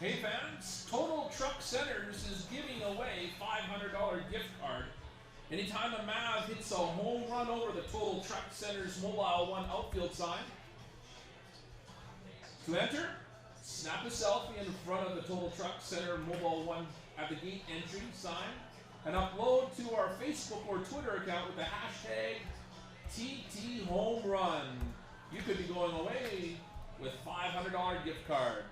Hey fans, Total Truck Centers is giving away $500 gift card. Anytime a Mav hits a home run over the Total Truck Centers Mobile 1 outfield sign. To enter, snap a selfie in front of the Total Truck Center Mobile 1 at the gate entry sign and upload to our Facebook or Twitter account with the hashtag TTHomeRun. You could be going away with $500 gift card.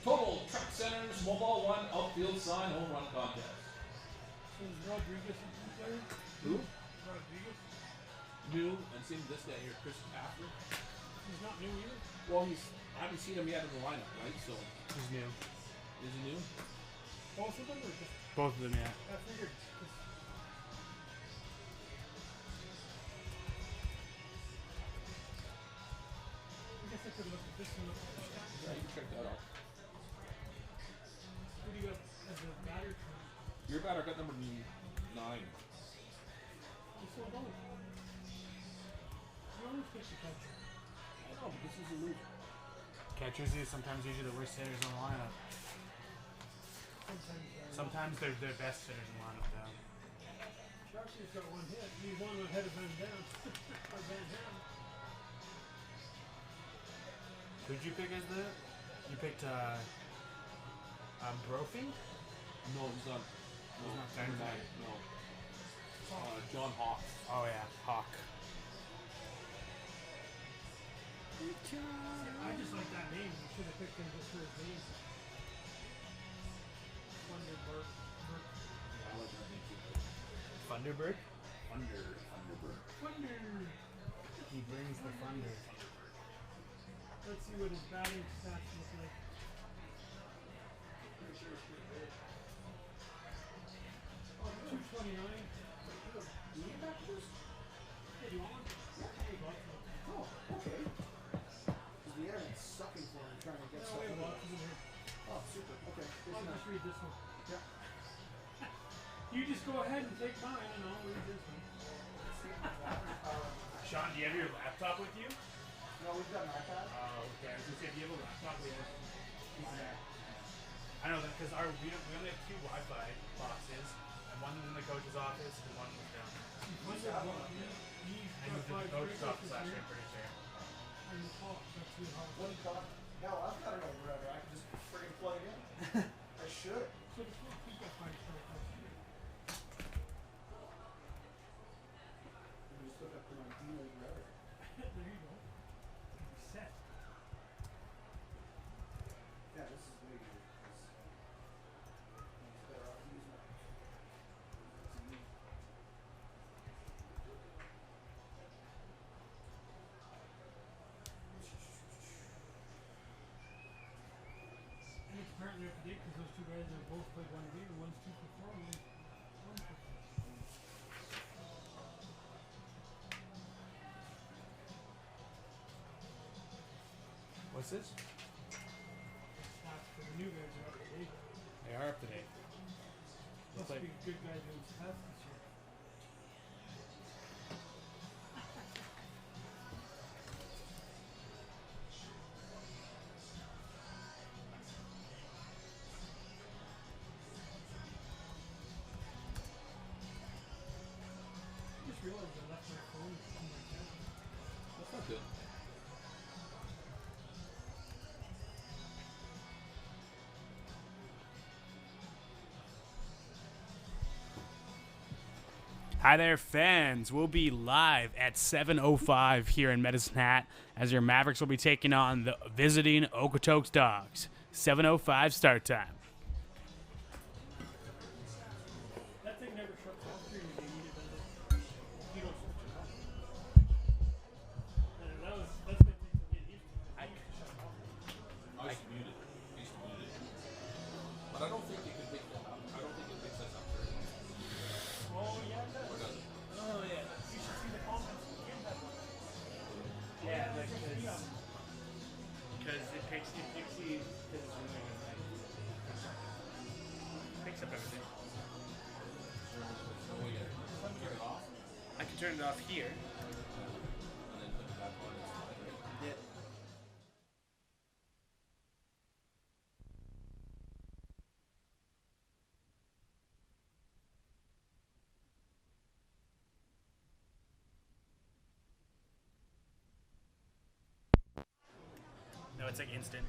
Total Truck Centers Mobile 1 outfield sign home run contest. So is Rodriguez a new player? Who? Rodriguez? New, and same with this guy here, Chris After. He's not new either? Well, I haven't seen him yet in the lineup, right? So He's new. is he new? Both of them or just? Both of them, yeah. I figured. I guess I could look at this and look at the stats. Yeah, you can check that out. Who do you got as a batter? Your batter got number 9. He's so low. You always get the catcher. I know, but this is a loser. Catchers is sometimes usually the worst hitters on the lineup. Sometimes they're their best hitters in the lineup, though. Sharky's got one hit. He's one ahead of Van Dam. Or Van Dam. Who'd you pick as the? You picked Brophy? No, he's not. No, He's not number 9. No. John Hawk. Oh yeah, Hawk. I just like that name. You should have picked him just for his name. Thunderbird. Yeah, I like that name too. Thunderbird? Thunderbird. Thunder. He brings the thunder. Let's see what his batting stats look like. Pretty sure it's pretty good. Oh, 229. Do you need packages? Hey, do you want one? Yeah. Hey, bought some. Oh, okay. Because the internet's sucking for me trying to get No, stuff. we have in there. boxes in here. Oh, super. Okay. I'll just read this one. Yeah. You just go ahead and take mine and I'll read this one. Sean, do you have your laptop with you? No, we've got an iPad. Oh, okay. I was gonna say, do you have a laptop? We have. I know that because we only have 2 Wi-Fi boxes, and one in the coach's office and one was down. He's I got moved five the coach's breakfasts office last here. year, I'm pretty sure. And the top, that's your house. What do you call it? Hell, I've got it over wherever. I can just friggin' plug it in. I should. So the top, he's got five breakfasts here. And just hook up to my dealer router. There you go. You're set. Yeah, this is way easier. It's better off using it. And it's apparently up to date because those 2 guys have both played 1 game and one's 2 for 4 and one's 1 for 4. What's this? Stats for the new guys are up to date. They are up to date. Must be a good guy doing stats this year. I just realized I left my phone on my camera. That's not good. Hi there, fans. We'll be live at 7:05 here in Medicine Hat as your Mavericks will be taking on the visiting Okotoks Dawgs. 7:05 start time. That thing never shuts off during the game, does it? You don't switch it off. And that's been things to get used to. I used to shut it off. I used to mute it. But I don't think it can pick that up. I don't think it picks us up very well. Oh, yeah, it does. Or does it? Oh, yeah. You should see the comments in that one. Yeah, Because it picks these picks up everything. Oh, yeah. Turn it off. I can turn it off here. And then put it back on. It's fine, right? Yeah. it's like instant.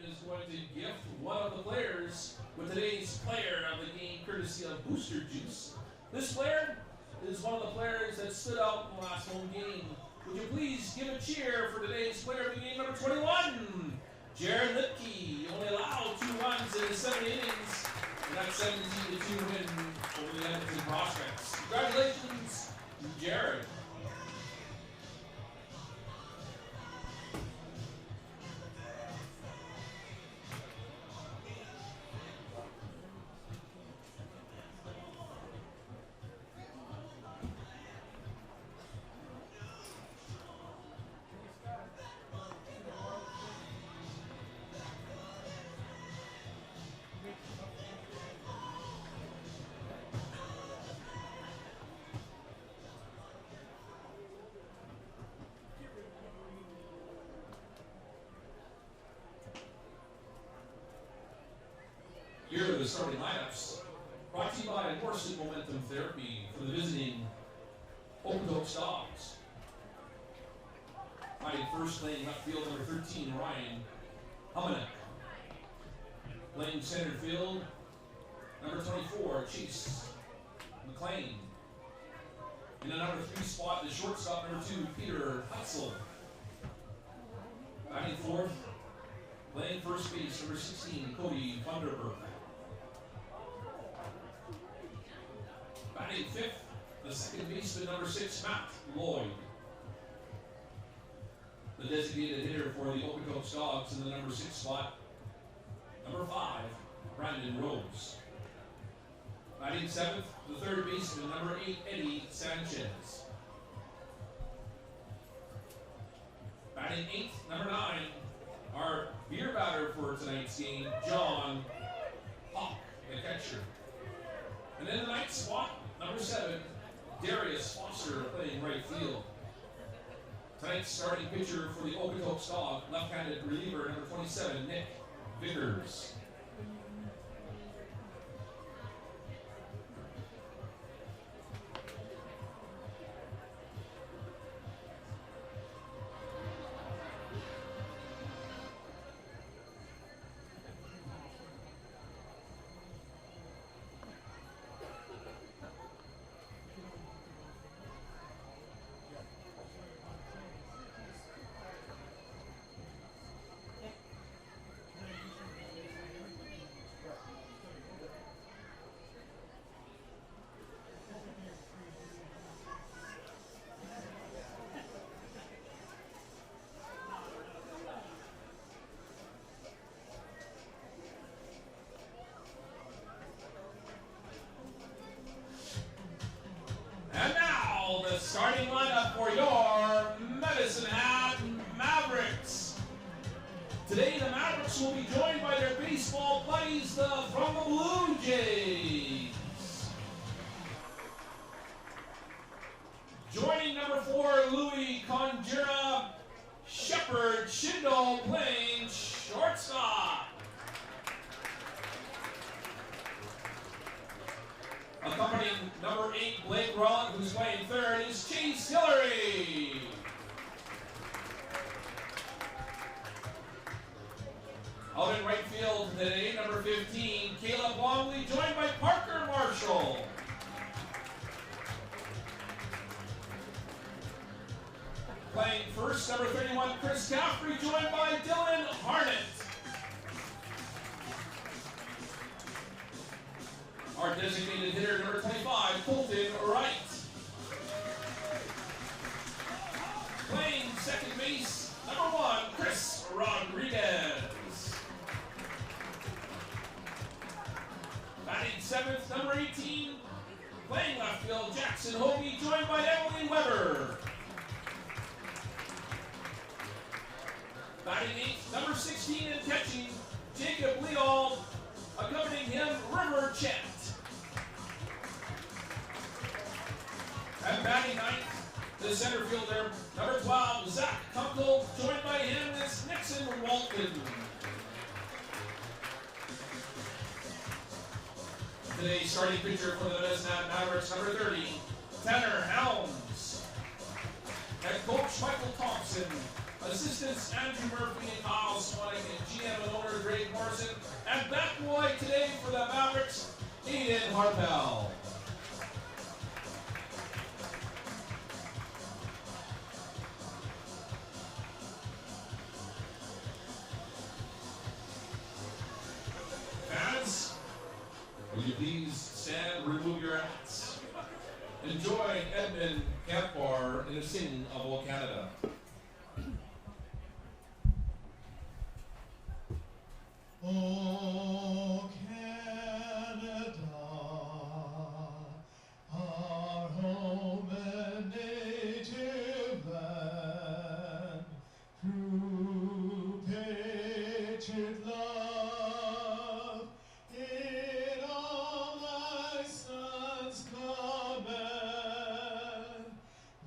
Is going to gift one of the players with today's player of the game, courtesy of Booster Juice. This player is one of the players that stood out in the last home game. Would you please give a cheer for today's player of the game, number 21, Jared Lipke. Only allowed 2 runs in his 7 innings, and that's 17-2 win over the Edmonton Prospects. Congratulations, Jared. Here are the starting lineups, brought to you by Morrison Momentum Therapy for the visiting Okotoks Dawgs. Playing first, playing left field, number 13, Ryan Humanick. Playing center field, number 24, Chase McLean. In the number 3 spot, the shortstop, number 2, Peter Hutzel. Batting fourth, playing first base, number 16, Cody Vanderberg. Batting fifth, the second baseman, number 6, Matt Lloyd. The designated hitter for the Okotoks Dawgs in the number 6 spot, number 5, Brandon Rose. Batting seventh, the third baseman, number 8, Eddie Sanchez. Batting eighth, number 9, our beer batter for tonight's game, John Hawk, the catcher. And then the ninth spot, number 7, Darius Foster, playing right field. Tonight's starting pitcher for the Okotoks Dawgs, left-handed reliever, number 27, Nick Vickers. Today, the Mavericks will be joined by their baseball buddies from the Blue Jays. Joining number 4, Louis Conjura Shepard Shindo playing shortstop. Accompanying number 8, Blake Rolland, who's playing third, is Chase Hillary. Out in right field today, number 15, Caleb Longley, joined by Parker Marshall. Playing first, number 31, Chris Caffrey, joined by Dylan Harnett. Our designated hitter, number 25, Colton Wright. Playing second base, number 1, Chris Rodriguez. Batting 7th, number 18, playing left field, Jackson Hoagie, joined by Emily Weber. Batting 8th, number 16 and catching, Jacob Leal, accompanying him, River Chet. And batting 9th, the center fielder, number 12, Zach Kunkel, joined by him is Nixon Walton. Today's starting pitcher for the Mavericks, number 30, Tanner Helms. Head coach Michael Thompson. Assistants Andrew Murphy and Kyle Swannick, and GM and owner Greg Morrison. And bat boy today for the Mavericks, Aiden Harpel. Fans, will you please stand, remove your hats. Enjoy Edmund Campbar in the singing of O Canada. O Canada, our home and native land, through patriot love, in all thy sons command,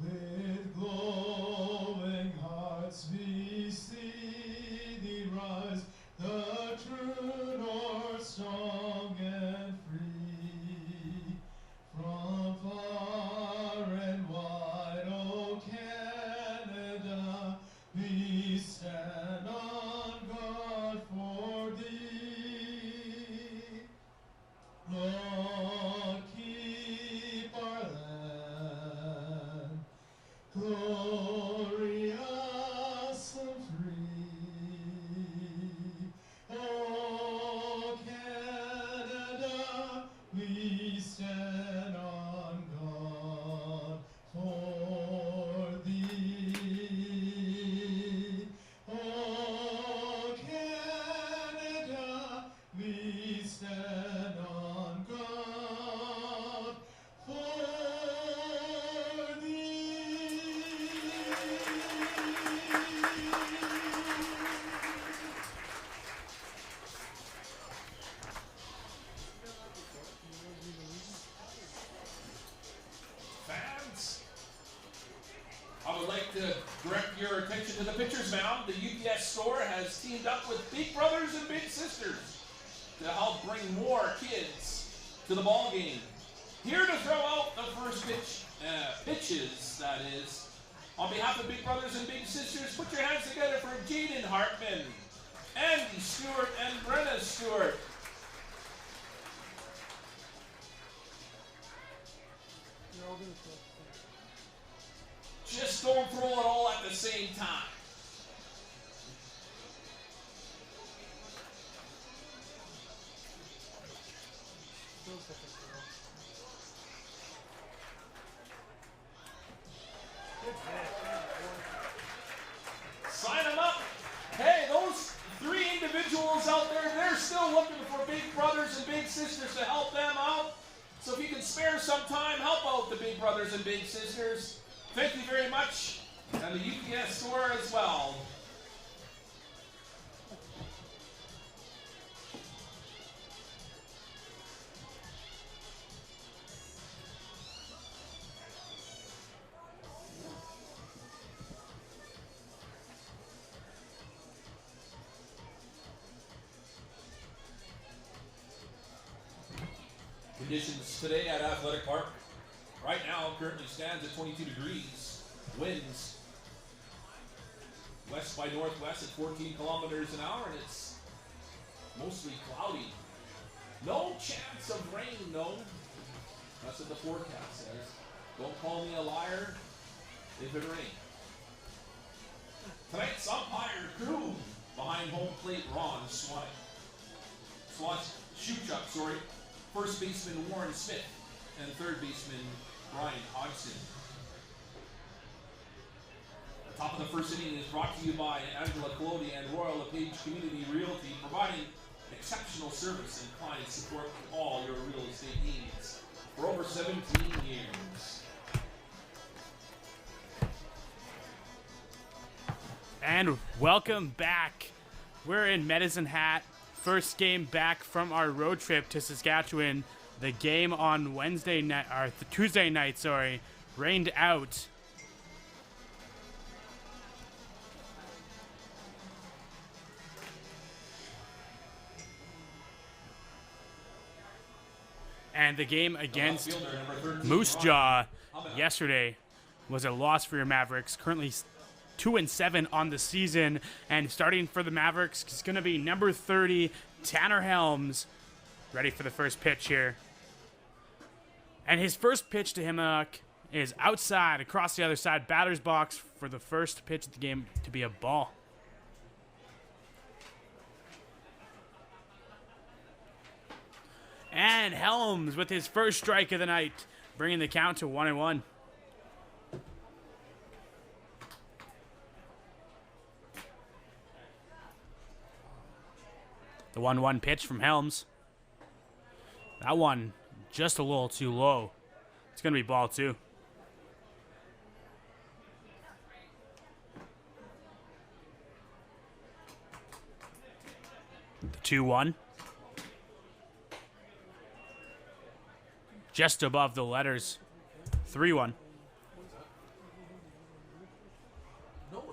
with glowing hearts we see thee rise, the true north, strong and free, from far and wide, O Canada, we stand on guard for thee. Lord, keep our land glorious and free. Oh, Canada, we stand on guard for thee. Oh, Canada, we stand on guard for thee. Fans, I would like to direct your attention to the pitcher's mound. The UPS store has teamed up with Big Brothers and Big Sisters to help bring more kids to the ball game. Here to throw out the first pitches, that is. On behalf of Big Brothers and Big Sisters, put your hands together for Jaden Hartman, Andy Stewart, and Brenna Stewart. You're all gonna throw. Just don't throw it all at the same time. Still second throw. Good catch. Sign them up. Hey, those 3 individuals out there, they're still looking for Big Brothers and Big Sisters to help them out. So if you can spare some time, help out the Big Brothers and Big Sisters. Thank you very much. And the UPS store as well. Conditions today at Athletic Park. Right now, currently stands at 22 degrees. Winds west by northwest at 14 kilometers an hour, and it's mostly cloudy. No chance of rain, no. That's what the forecast says. Don't call me a liar if it rains. Tonight's umpire crew behind home plate, Ron Shewchuk, first baseman Warren Smith, and third baseman Brian Hodgson. The top of the first inning is brought to you by Angela Colodi and Royal LePage Community Realty, providing exceptional service and client support for all your real estate needs for over 17 years. And welcome back. We're in Medicine Hat. First game back from our road trip to Saskatchewan. The game on Wednesday night, or Tuesday night, rained out. And the game against Moose Jaw yesterday was a loss for your Mavericks. Currently 2-7 on the season, and starting for the Mavericks is going to be number 30, Tanner Helms, ready for the first pitch here. And his first pitch to him is outside, across the other side, batter's box for the first pitch of the game to be a ball. And Helms with his first strike of the night, bringing the count to 1-1. The 1-1 pitch from Helms. That one just a little too low. It's going to be ball 2. The 2-1. Just above the letters. 3-1. No, you know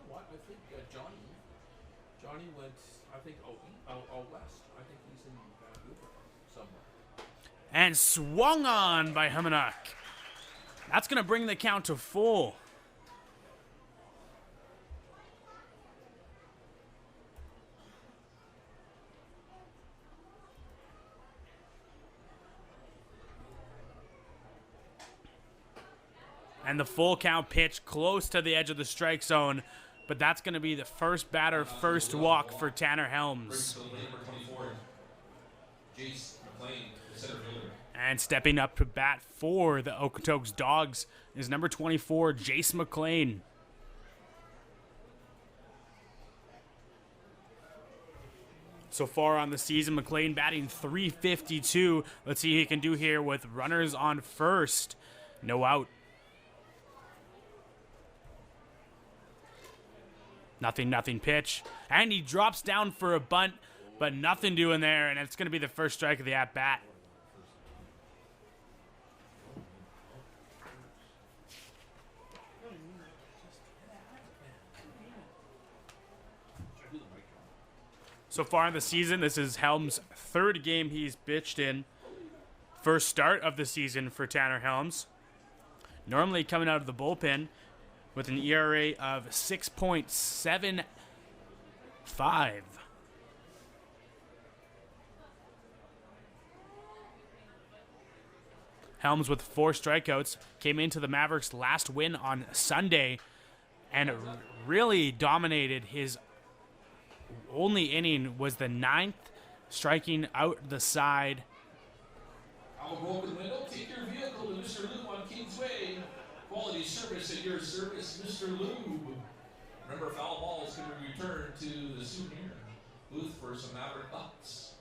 what? I think Johnny went, I think, out west. I think he's in Vancouver somewhere. And swung on by Hamanak. That's going to bring the count to full. And the full count pitch close to the edge of the strike zone. But that's going to be the first batter, first walk for Tanner Helms. And stepping up to bat for the Okotoks Dawgs is number 24, Jace McLean. So far on the season, McLean batting .352. Let's see what he can do here with runners on first. No out. Nothing pitch. And he drops down for a bunt, but nothing doing there, and it's going to be the first strike of the at-bat. So far in the season, this is Helms' third game he's pitched in. First start of the season for Tanner Helms. Normally coming out of the bullpen with an ERA of 6.75. Helms with 4 strikeouts came into the Mavericks' last win on Sunday and really dominated. His only inning was the 9th, striking out the side. Have a broken window? Take your vehicle to Mr. Lube on Kingsway. Quality service at your service, Mr. Lube. Remember, foul balls can be returned to the souvenir booth for some Maverick bucks.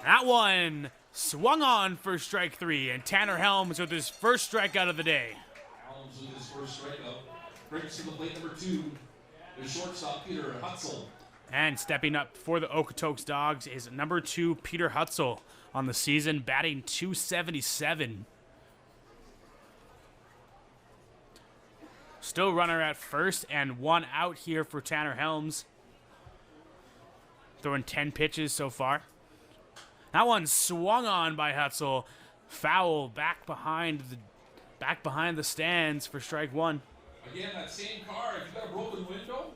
That one swung on for strike 3, and Tanner Helms with his first strikeout of the day. Helms with his first strikeout. Brings to the plate number 2, the shortstop, Peter Hutzel. And stepping up for the Okotoks Dawgs is number 2, Peter Hutzel, on the season, batting .277. Still runner at first and 1 out here for Tanner Helms. throwing 10 pitches so far. That one swung on by Hutzel. Foul back behind the stands for strike one. Again, that same car, if you've got a broken window,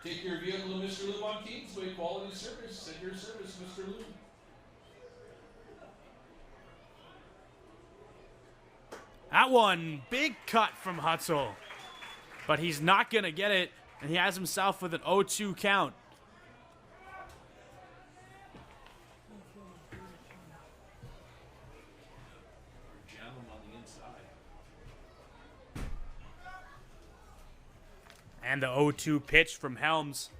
take your vehicle to Mr. Lube on Kingsway, quality service at your service, Mr. Lube. That one, big cut from Hutzel. But he's not going to get it, and he has himself with an 0-2 count. Jam him on the inside. And the 0-2 pitch from Helms.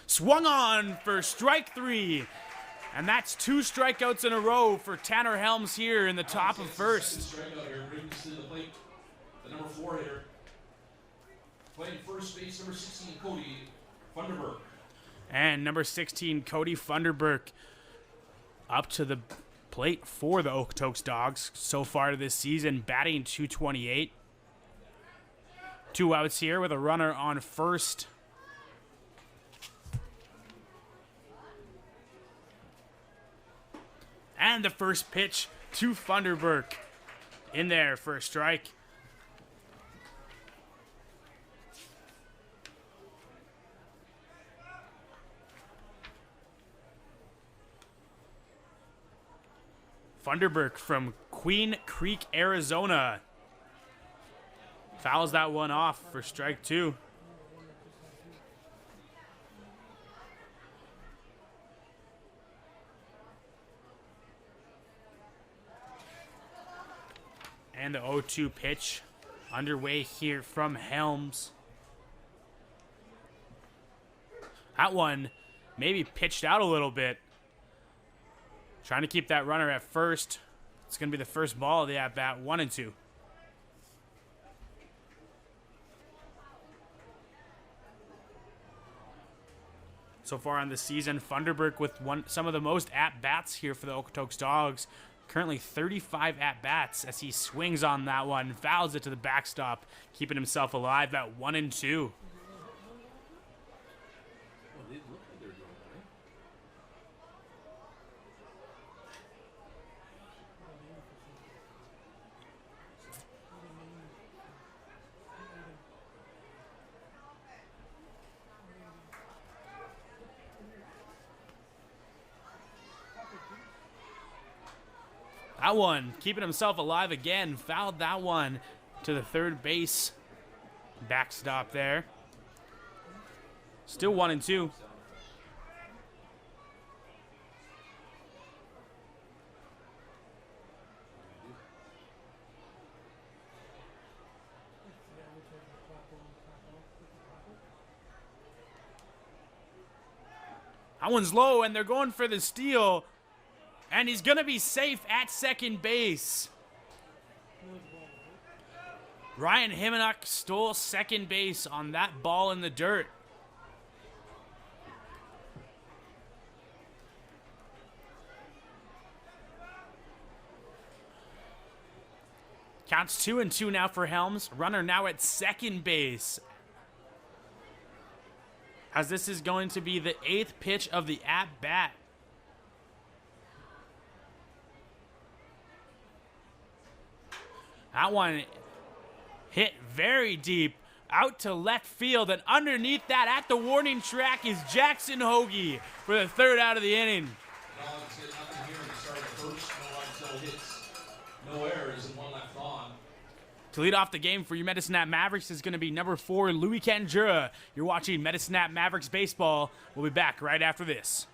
Swung on for strike three. And that's 2 strikeouts in a row for Tanner Helms here in the top of first. Strikeout here, brings to the plate. The number 4 hitter. Playing first base, number 16, Cody Funderburk. And number 16, Cody Funderburk, up to the plate for the Okotoks Dawgs so far this season, batting .228. 2 outs here with a runner on first. And the first pitch to Funderburk in there for a strike. Funderburk from Queen Creek, Arizona. Fouls that one off for strike 2. And the 0-2 pitch underway here from Helms. That one maybe pitched out a little bit. Trying to keep that runner at first. It's going to be the first ball of the at-bat, 1-2. So far on the season, Funderburk with some of the most at-bats here for the Okotoks Dawgs. Currently 35 at-bats as he swings on that one, fouls it to the backstop, keeping himself alive at 1-2. That one, keeping himself alive again, fouled that one to the third base backstop there. Still 1-2. That one's low, and they're going for the steal. And he's going to be safe at second base. Ryan Himenuk stole second base on that ball in the dirt. Counts 2-2 now for Helms. Runner now at second base. As this is going to be the 8th pitch of the at-bat. That one hit very deep out to left field, and underneath that at the warning track is Jackson Hoagie for the 3rd out of the inning. Dawgs hit nothing here in the start of the first. No runs, no hits, no errors, and 1 left on. To lead off the game for your Medicine Hat Mavericks is going to be number 4, Louis Kanjura. You're watching Medicine Hat Mavericks baseball. We'll be back right after this.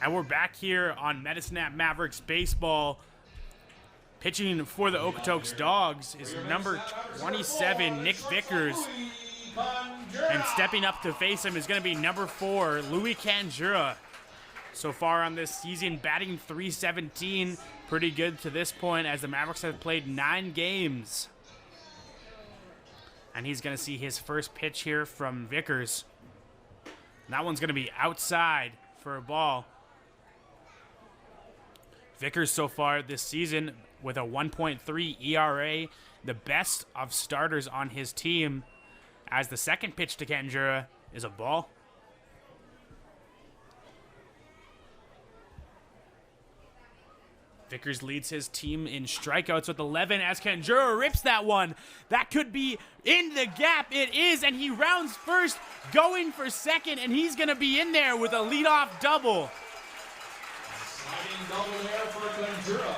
And we're back here on Medicine Hat Mavericks baseball. Pitching for the Okotoks Dawgs is number 27, Nick Vickers. And stepping up to face him is going to be number 4, Louis Kanjura. So far on this season, batting .317. Pretty good to this point as the Mavericks have played 9 games. And he's going to see his first pitch here from Vickers. And that one's going to be outside for a ball. Vickers so far this season with a 1.3 ERA, the best of starters on his team, as the second pitch to Kanjura is a ball. Vickers leads his team in strikeouts with 11 as Kanjura rips that one. That could be in the gap. It is, and he rounds first, going for second, and he's going to be in there with a leadoff double. Sliding double there for Kanjura.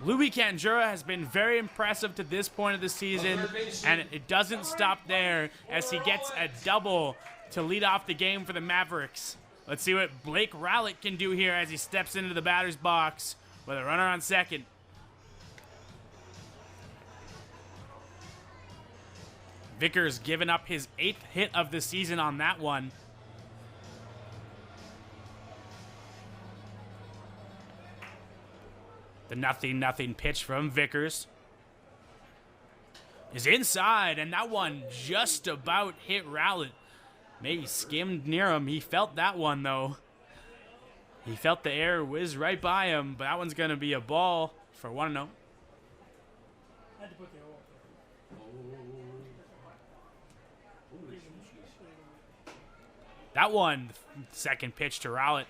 Louis Kanjura has been very impressive to this point of the season, and it doesn't stop there as he gets a double to lead off the game for the Mavericks. Let's see what Blake Rowlett can do here as he steps into the batter's box with a runner on second. Vickers giving up his 8th hit of the season on that one. The 0-0 pitch from Vickers is inside, and that one just about hit Rowlett. Maybe skimmed near him. He felt that one, though. He felt the air whiz right by him, but that one's going to be a ball for 1-0. I had to put the O up there. That one, second pitch to Rowlett,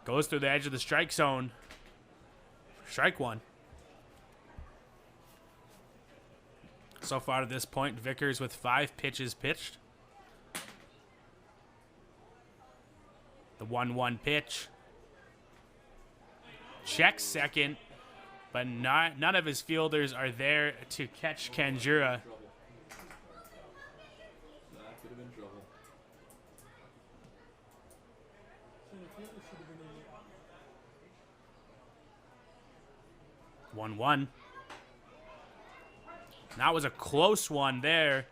goes through the edge of the strike zone. Strike one. So far to this point, Vickers with 5 pitches pitched. The 1-1 pitch. Checks second, but none of his fielders are there to catch Kanjura. That could have been trouble. So the fielder should have been in there. 1-1. That was a close one there.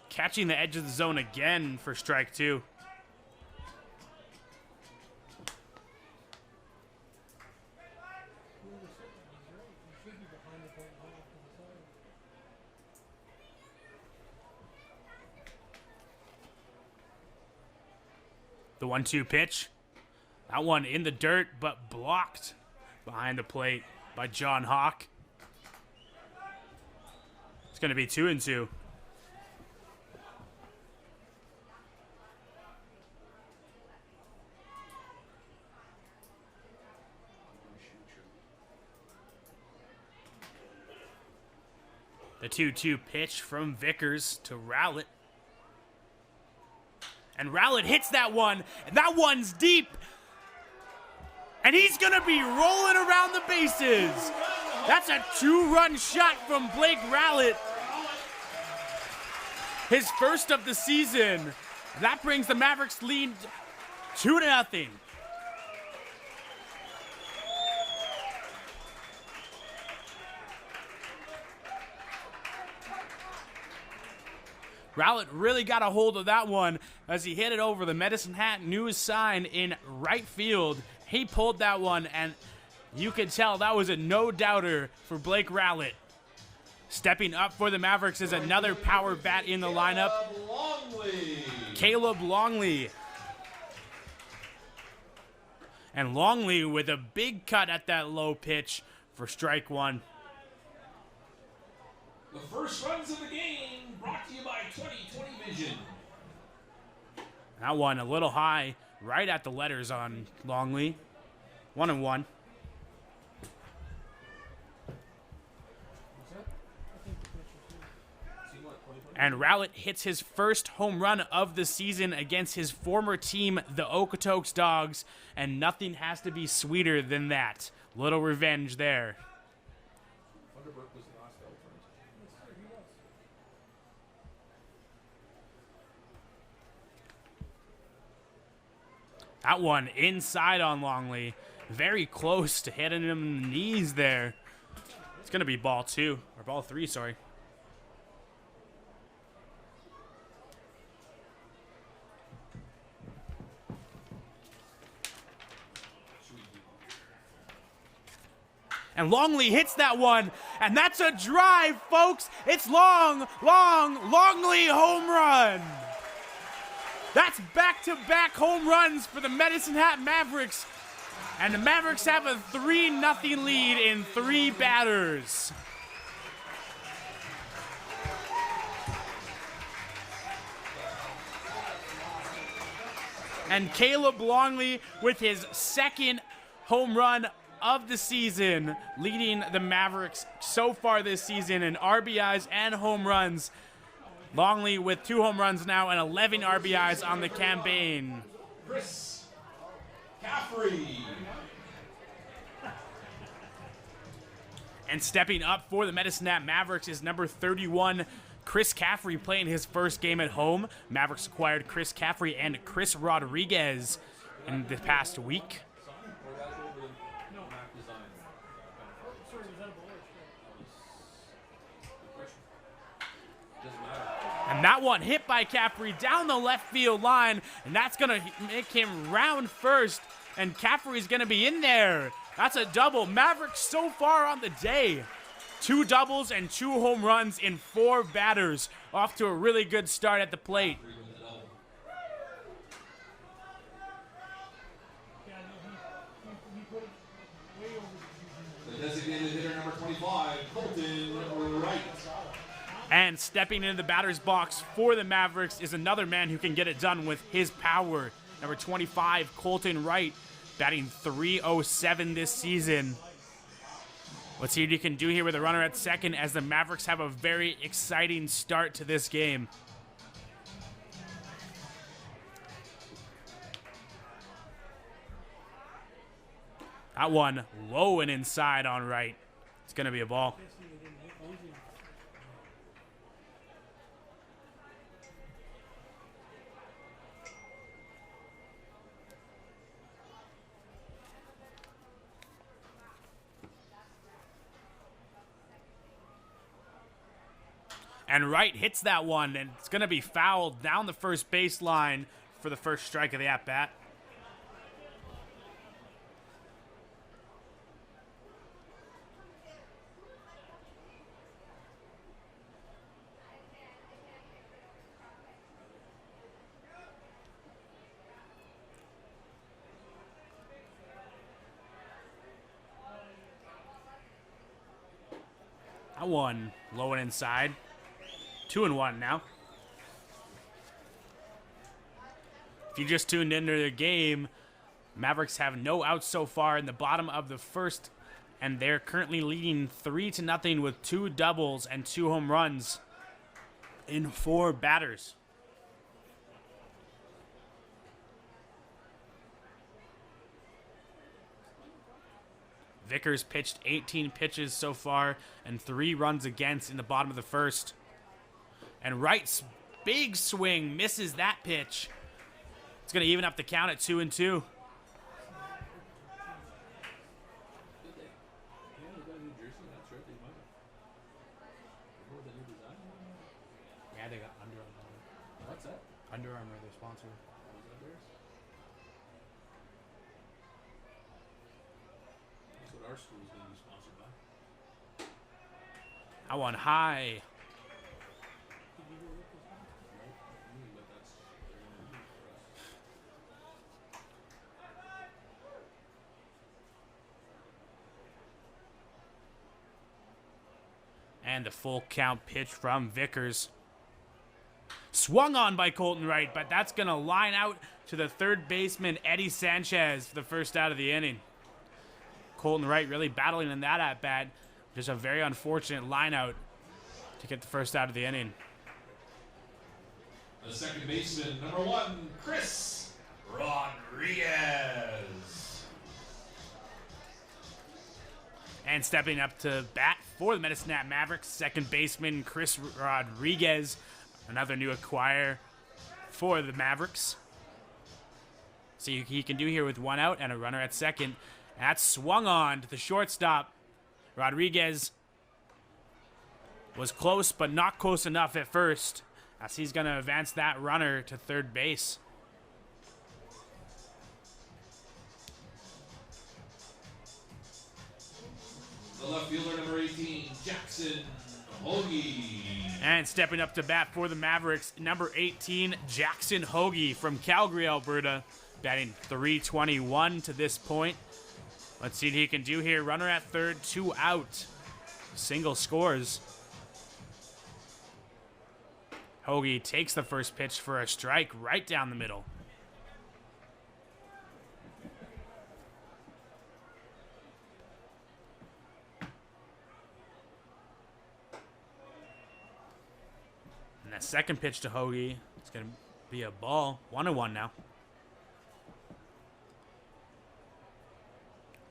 Catching the edge of the zone again for strike 2. He should be behind the plate off to the side. The 1-2 pitch. That one in the dirt, but blocked behind the plate by John Hawk. It's going to be 2-2. The 2-2 pitch from Vickers to Rowlett. And Rowlett hits that one, and that one's deep. And he's going to be rolling around the bases. That's a 2-run shot from Blake Rowlett. His first of the season. That brings the Mavericks lead 2-0. Rowlett really got a hold of that one as he hit it over the Medicine Hat News sign in right field. He pulled that one, and you could tell that was a no-doubter for Blake Rowlett. Stepping up for the Mavericks is another power bat in the lineup, Caleb Longley. And Longley with a big cut at that low pitch for strike 1. The first runs of the game brought to you by 20/20 Vision. That one a little high, right at the letters on Longley. 1-1. And Rowlett hits his first home run of the season against his former team, the Okotoks Dawgs, and nothing has to be sweeter than that. Little revenge there. That one inside on Longley. Very close to hitting him in the knees there. It's going to be ball 2, or ball 3, sorry. And Longley hits that one, and that's a drive, folks. It's Longley home run. That's back-to-back home runs for the Medicine Hat Mavericks. And the Mavericks have a 3-0 lead in 3 batters. And Caleb Longley with his 2nd home run of the season, leading the Mavericks so far this season in RBIs and home runs. Longley with 2 home runs now and 11 RBIs on the campaign. Chris Caffrey. And stepping up for the Medicine Hat Mavericks is number 31, Chris Caffrey, playing his first game at home. Mavericks acquired Chris Caffrey and Chris Rodriguez in the past week. And that one hit by Caffrey down the left field line, and that's going to make him round first, and Caffrey's going to be in there. That's a double. Mavericks so far on the day. 2 doubles and 2 home runs in 4 batters. Off to a really good start at the plate. The designated hitter number 25, Colton Wright. And stepping into the batter's box for the Mavericks is another man who can get it done with his power. Number 25, Colton Wright, batting .307 this season. Let's see what he can do here with a runner at second as the Mavericks have a very exciting start to this game. That one low and inside on Wright. It's going to be a ball. And Wright hits that one, and it's going to be fouled down the first baseline for the first strike of the at-bat. That one low and inside. 2-1 now. If you just tuned into the game, Mavericks have no outs so far in the bottom of the first, and they're currently leading 3-0 with 2 doubles and 2 home runs in 4 batters. Vickers pitched 18 pitches so far and 3 runs against in the bottom of the first. And Wright's big swing misses that pitch. It's going to even up the count at 2-2. Yeah, they got Under Armour. What's that? Under Armour, their sponsor. That's what our school is going to be sponsored by. That one high. And a full count pitch from Vickers. Swung on by Colton Wright, but that's going to line out to the third baseman, Eddie Sanchez, for the first out of the inning. Colton Wright really battling in that at-bat. Just a very unfortunate line out to get the first out of the inning. The second baseman, number 1, Chris Rodriguez. And stepping up to bat for the Medicine Hat Mavericks, second baseman Chris Rodriguez, another new acquire for the Mavericks. See what he can do here with 1 out and a runner at second. That's swung on to the shortstop. Rodriguez was close, but not close enough at first, as he's going to advance that runner to third base. The left fielder, number 18, Jackson Hoagie. And stepping up to bat for the Mavericks, number 18, Jackson Hoagie from Calgary, Alberta, batting .321 to this point. Let's see what he can do here. Runner at third, 2 out. Single scores. Hoagie takes the first pitch for a strike right down the middle. And that second pitch to Hoagie, it's going to be a ball. 1-1 now.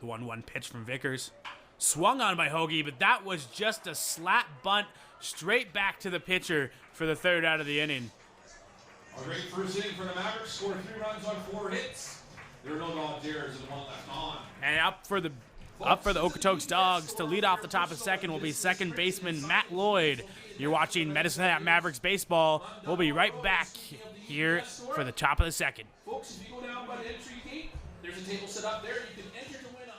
The 1-1 pitch from Vickers. Swung on by Hoagie, but that was just a slap bunt straight back to the pitcher for the third out of the inning. A great first inning for the Mavericks. Scored 3 runs on 4 hits. There are no dog errors and 1 left on. And up for the Okotoks Dawgs to lead off the top of second will be second baseman Matt Lloyd. You're watching Medicine Hat Mavericks baseball. We'll be right back here for the top of the second. Folks, if you go down by the entry gate, there's a table set up there. You can enter to win $100.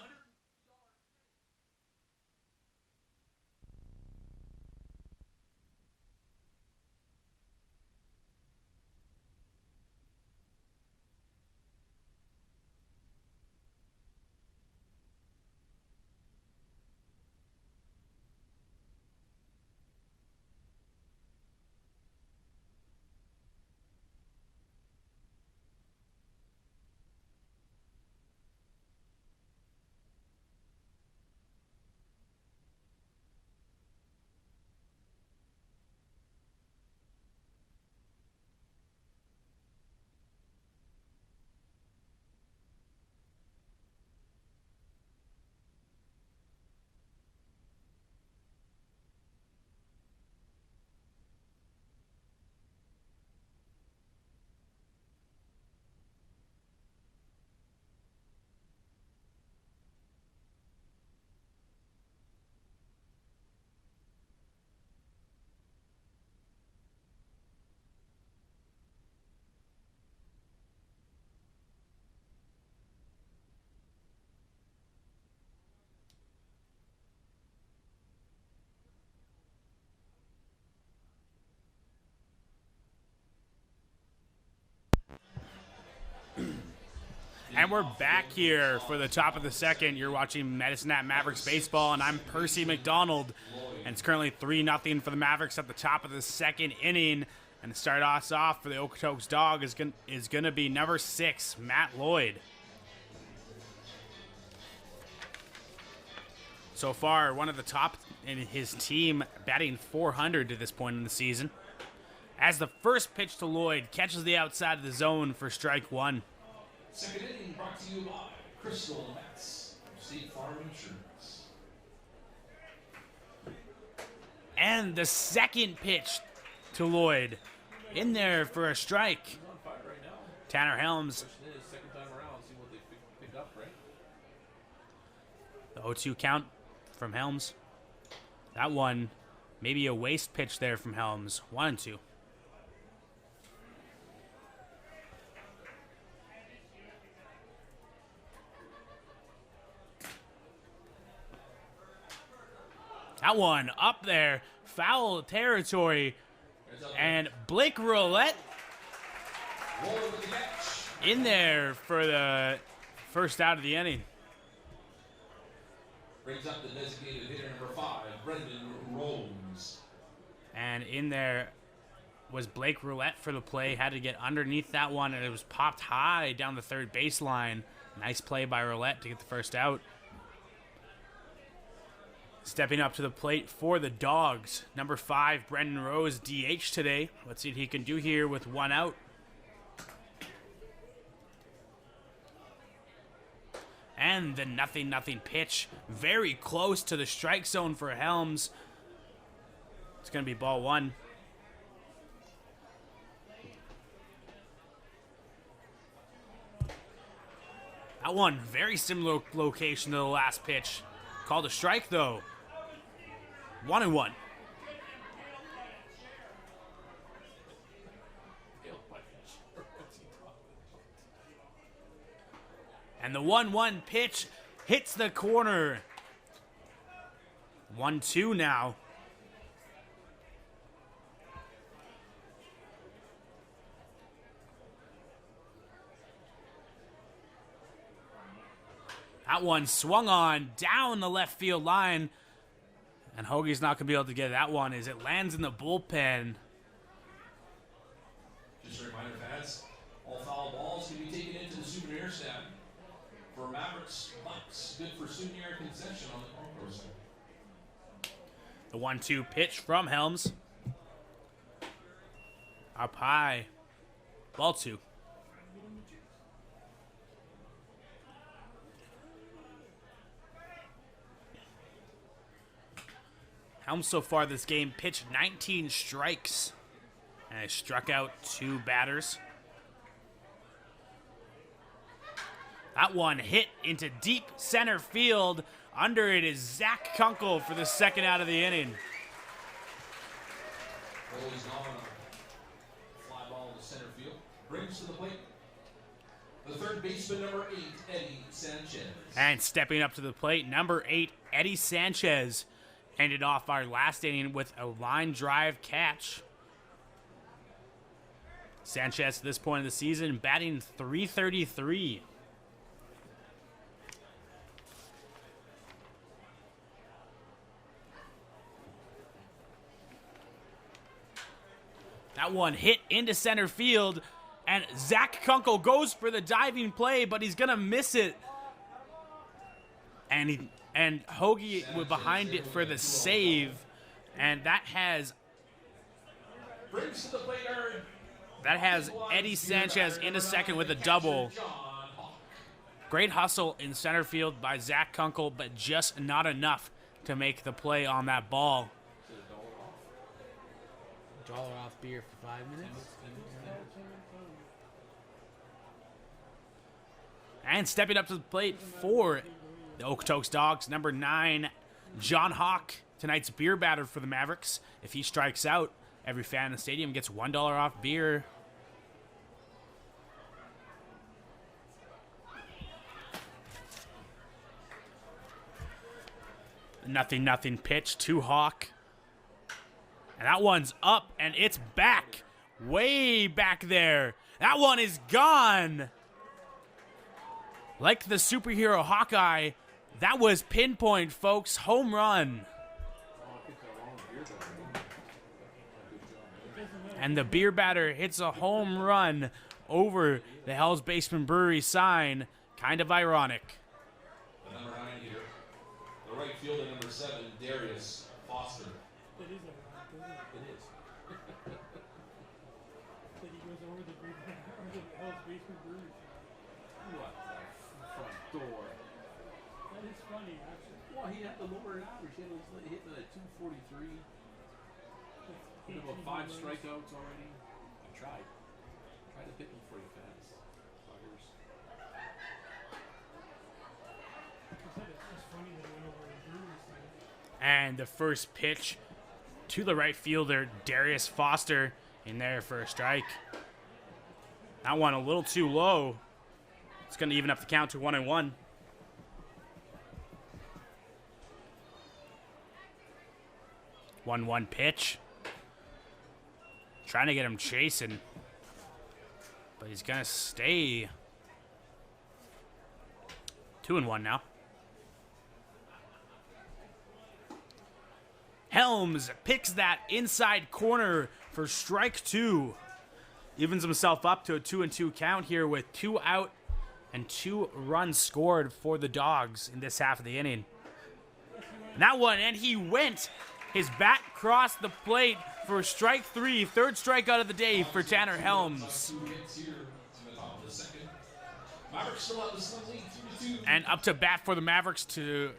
And we're back here for the top of the second. You're watching Medicine Hat Mavericks baseball, and I'm Percy McDonald. And it's currently 3-0 for the Mavericks at the top of the second inning. And to start us off for the Okotoks Dog is going to be number 6, Matt Lloyd. So far, one of the top in his team, batting .400 to this point in the season. As the first pitch to Lloyd catches the outside of the zone for strike 1. Second inning brought to you by Crystal Mets, State Farm Insurance. And the second pitch to Lloyd, in there for a strike. He's on fire right now. Tanner Helms. Question is, second time around, see what they pick up, right? The 0-2 count from Helms. That one, maybe a waste pitch there from Helms. 1-2. That one up there, foul territory, and Blake Roulette in there for the first out of the inning. Brings up the designated hitter number 5, Brendan Rose. And in there was Blake Roulette for the play. Had to get underneath that one, and it was popped high down the third baseline. Nice play by Roulette to get the first out. Stepping up to the plate for the Dawgs, number 5, Brendan Rose, DH today. Let's see what he can do here with 1 out. And the 0-0 pitch, very close to the strike zone for Helms. It's going to be ball 1. That one, very similar location to the last pitch. Called a strike, though. 1-1. And the 1-1 pitch hits the corner. 1-2 now. That one swung on down the left field line. And Hoagie's not going to be able to get that one as it lands in the bullpen. Just a reminder, fans, all foul balls can be taken into the souvenir stand. For Mavericks, Bucks, good for souvenir concession on the concourse. The 1-2 pitch from Helms. Up high. Ball 2. Helms so far this game pitched 19 strikes and has struck out 2 batters. That one hit into deep center field. Under it is Zach Kunkel for the second out of the inning. He's gone. Fly ball to center field. Brings to the plate the third baseman, number 8, Eddie Sanchez. And stepping up to the plate, number 8, Eddie Sanchez. Ended off our last inning with a line drive catch. Sanchez, at this point of the season, batting .333. That one hit into center field, and Zach Kunkel goes for the diving play, but he's going to miss it. And Hoagie was behind it for the save, and that has Eddie Sanchez into second with a double. Great hustle in center field by Zach Kunkel, but just not enough to make the play on that ball. $1 off beer for 5 minutes. And stepping up to the plate for the Okotoks Dawgs, number 9, John Hawk, tonight's beer batter for the Mavericks. If he strikes out, every fan in the stadium gets $1 off beer. Nothing pitch to Hawk. And that one's up, and it's back. Way back there. That one is gone. Like the superhero Hawkeye, that was pinpoint, folks. Home run. And the beer batter hits a home run over the Hell's Basement Brewery sign. Kind of ironic. The number 9 here. The right fielder, number 7, Darius Foster. It is ironic, isn't it? It is. That he goes over the Hell's Basement Brewery. What the front door? That is funny, actually. Well, he had the lower average. He was hitting at 243. He had about 5 strikeouts already. I tried. Tried to pick him for you, fans. Buggers. It's funny that he went over the Brewery side. And the first pitch to the right fielder, Darius Foster, in there for a strike. That one a little too low. It's going to even up the count to 1-1. One pitch. Trying to get him chasing. But he's going to stay. 2-1 now. Helms picks that inside corner for strike 2. Evens himself up to a 2-2 count here with 2 out and 2 runs scored for the Dawgs in this half of the inning. And that one, and he went. His bat crossed the plate for strike 3. Third strikeout of the day for Tanner Helms. And up to bat for the Mavericks the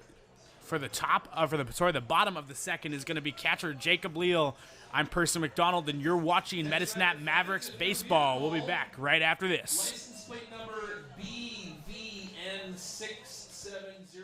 bottom of the second is going to be catcher Jacob Leal. I'm Percy McDonald, and you're watching Medicine Hat Mavericks Baseball. We'll be back right after this. License plate number BVN 6-7-0.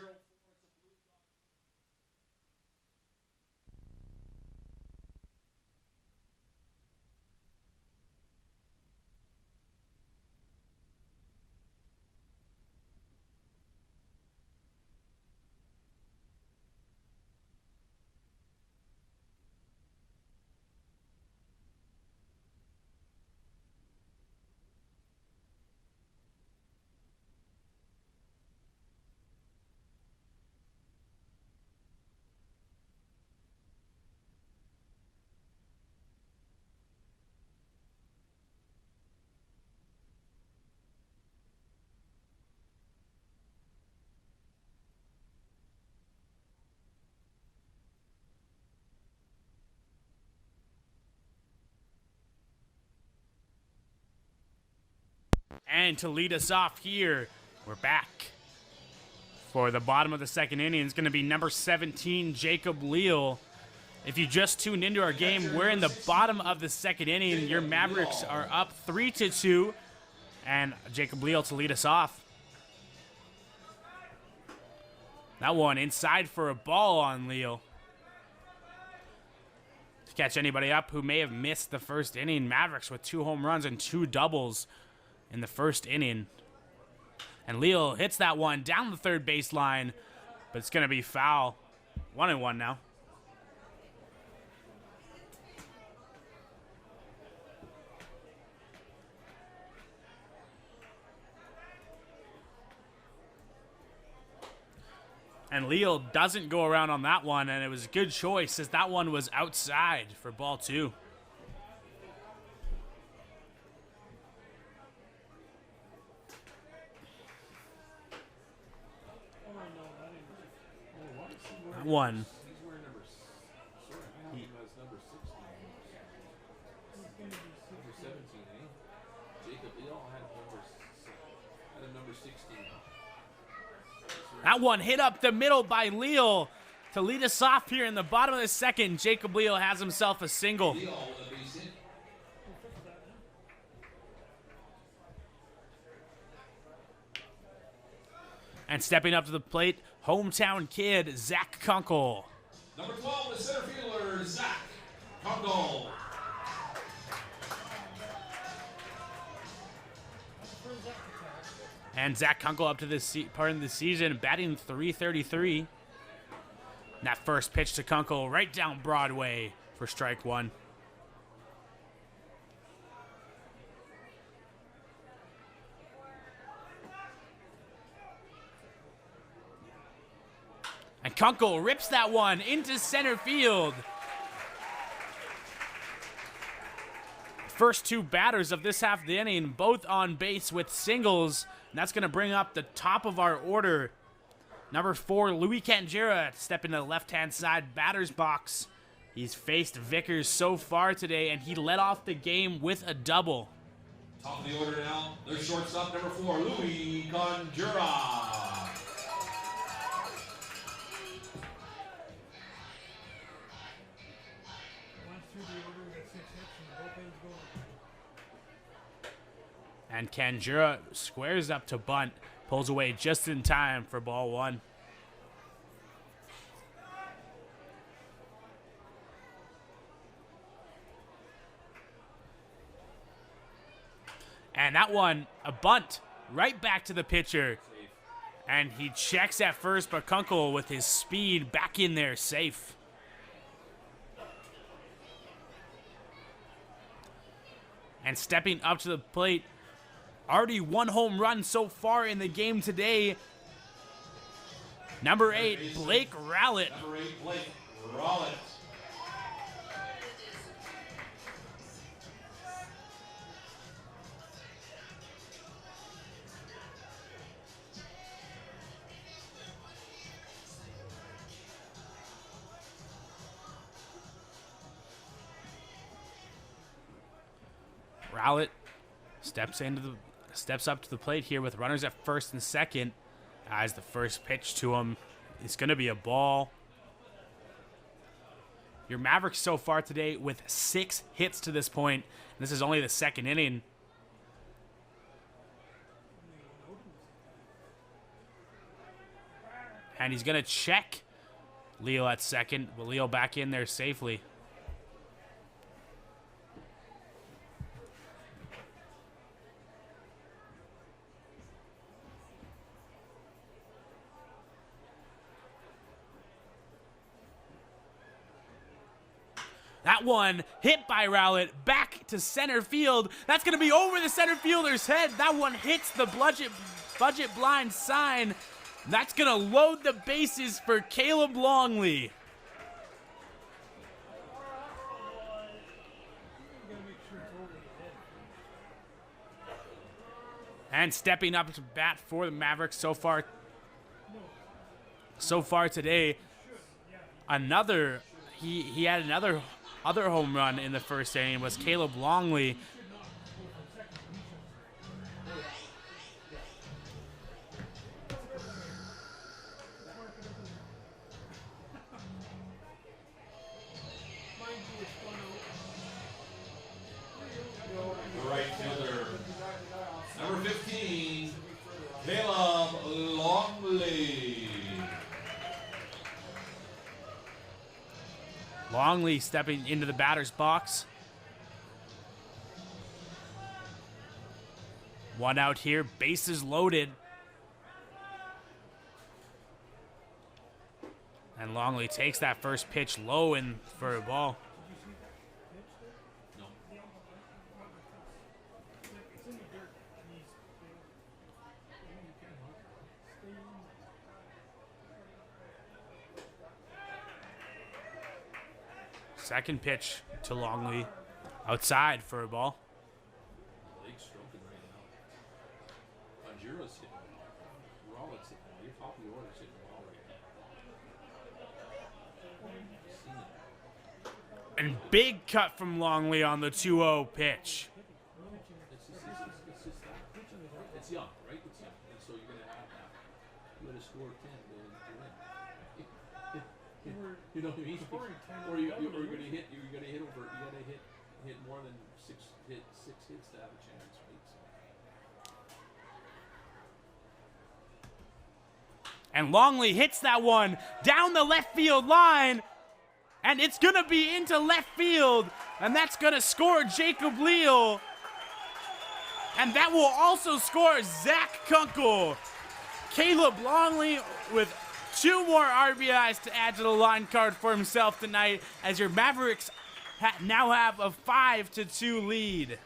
And to lead us off here, we're back. For the bottom of the second inning, it's going to be number 17, Jacob Leal. If you just tuned into our game, we're in the bottom of the second inning. Your Mavericks are up 3-2, and Jacob Leal to lead us off. That one inside for a ball on Leal. To catch anybody up who may have missed the first inning, Mavericks with 2 home runs and 2 doubles in the first inning. And Leal hits that one down the third baseline, but it's going to be foul. 1-1 now. And Leal doesn't go around on that one, and it was a good choice as that one was outside for ball 2. That one. He's wearing number. Sorry, I have him as number 16. Number 17, eh? Jacob Leal had him number 16. That one hit up the middle by Leal to lead us off here in the bottom of the second. Jacob Leal has himself a single. Leal with a base hit. And stepping up to the plate, hometown kid, Zach Kunkel. Number 12, the center fielder, Zach Kunkel. And Zach Kunkel up to this part of the season, batting .333. That first pitch to Kunkel right down Broadway for strike 1. And Kunkel rips that one into center field. First 2 batters of this half of the inning, both on base with singles. And that's going to bring up the top of our order. Number 4, Louis Canjera, step into the left-hand side batter's box. He's faced Vickers so far today, and he led off the game with a double. Top of the order now, their shortstop, number 4, Louis Canjera. And Canjera squares up to bunt, pulls away just in time for ball 1. And that one, a bunt, right back to the pitcher. And he checks at first, but Kunkel with his speed back in there, safe. And stepping up to the plate, already 1 home run so far in the game today. Number 8, Blake Rowlett. Number 8, Blake Rowlett. Rowlett steps up to the plate here with runners at first and second. As the first pitch to him is going to be a ball. Your Mavericks so far today with 6 hits to this point. This is only the second inning. And he's going to check Leo at second, but Leo back in there safely. That one hit by Rowlett back to center field. That's going to be over the center fielder's head. That one hits the budget blind sign. That's going to load the bases for Caleb Longley. And stepping up to bat for the Mavericks so far today, he had another home run in the first inning was Caleb Longley. The right fielder, number 15, Caleb Longley. Longley stepping into the batter's box. One out here, bases loaded. And Longley takes that first pitch low in for a ball. Second pitch to Longley, outside for a ball. League stroking right now. Conjura's hitting well. Rollett's hitting well. Your top of the order's hitting well right now. And big cut from Longley on the 2-0 pitch. It's young, right? It's young. And so you're going to have that. You had to score 10 to win. You know what I mean? Or you're going to hit. You're going to hit over. You got to hit more than six hits to have a chance, right? So. And Longley hits that one down the left field line. And it's going to be into left field. And that's going to score Jacob Leal. And that will also score Zach Kunkel. Caleb Longley with 2 more RBIs to add to the line card for himself tonight as your Mavericks now have a 5-2 lead.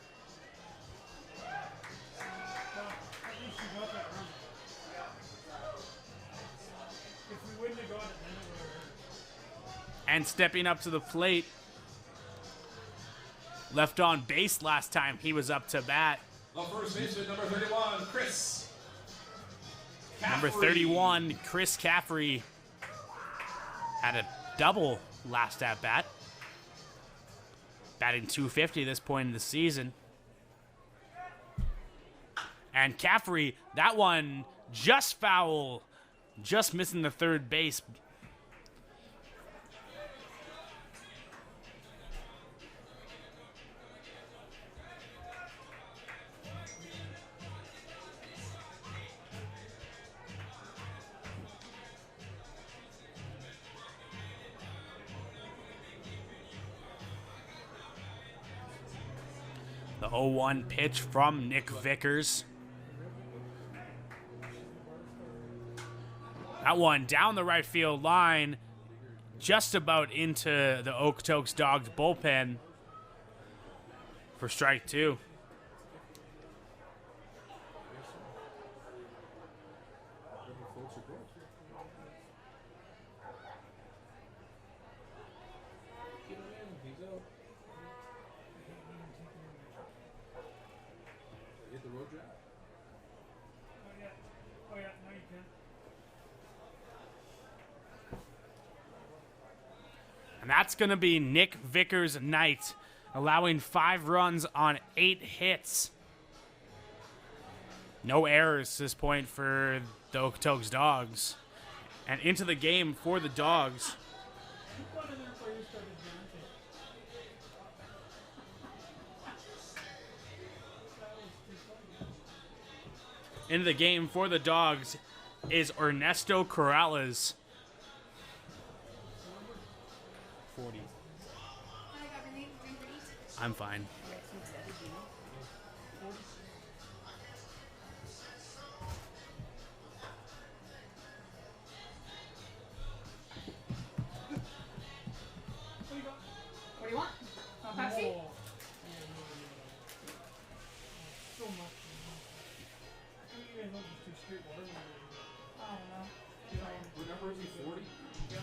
And stepping up to the plate, left on base last time he was up to bat. The first baseman, number 31, Chris Number 31, Chris Caffrey, had a double last at bat. Batting .250 this point in the season. And Caffrey, that one just foul, just missing the third base. The 0-1 pitch from Nick Vickers. That one down the right field line, just about into the Okotoks Dawgs bullpen for strike 2. Hit the road jack. Oh yeah, now you can. And that's going to be Nick Vickers' night, allowing 5 runs on 8 hits. No errors at this point for the Okotoks Dawgs. And into the game for the Dawgs. Into the game for the Dawgs, is Ernesto Corrales. 40. I'm fine. What do you want? Pepsi? So much. I mean, you guys don't just do straight water. I don't know. What number is he? 40? Yeah.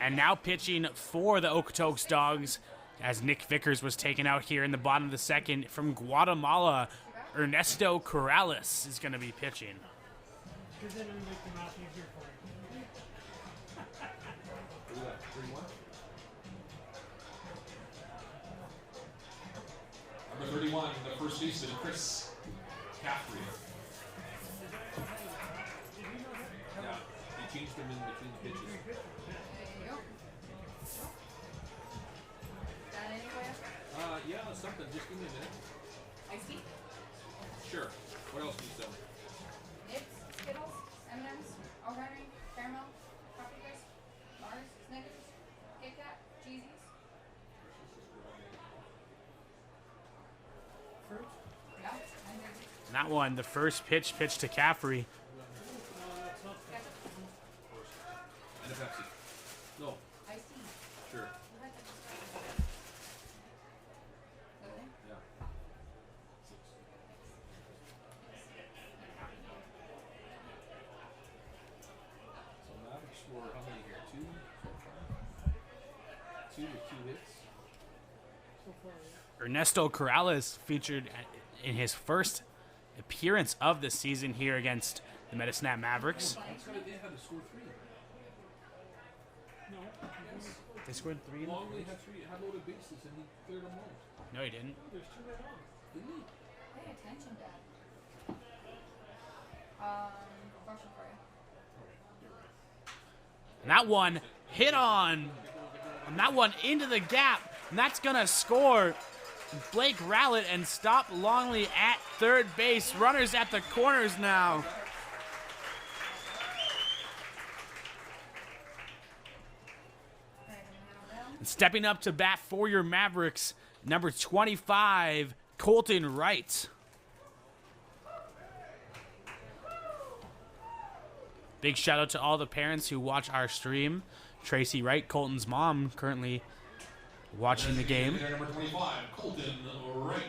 And now pitching for the Okotoks Dawgs, as Nick Vickers was taken out here in the bottom of the second from Guatemala, Ernesto Corrales is going to be pitching. Because then it would make the math easier for you. What is that? 31? Number 31, the first baseman, Chris Caffrey. Yeah, they changed them in between the pitches. There you go. Got it anywhere? Yeah, something. Just give me a minute. Iced tea? Sure. What else do you sell? Nips, Skittles, M&M's, O'Henry, Caramel, Coffee Crisp, Mars, Snickers, Kit Kat, Cheesies. Fruit? Yeah, and there's And that one, the first pitch pitched to Caffrey. ketchup, And a Pepsi. No. iced tea. Sure. What had that? Really? Yeah. So Mavericks scored how many here? 2 so far? 2 with 2 hits. So far, yeah. Ernesto Corrales featured in his first appearance of the season here against the Medicine Mavericks. That's what they had to score 3. No. They scored 3. Longley had loaded bases and he cleared them all. No, he didn't. There's two right on. Didn't he? Pay attention, Dad. Question for you. And that one hit on. And that one into the gap. And that's going to score Blake Rowlett and stop Longley at third base. Runners at the corners now. And stepping up to bat for your Mavericks, number 25, Colton Wright. Big shout out to all the parents who watch our stream. Tracy Wright, Colton's mom, currently watching the game. Number 25, Colton Wright.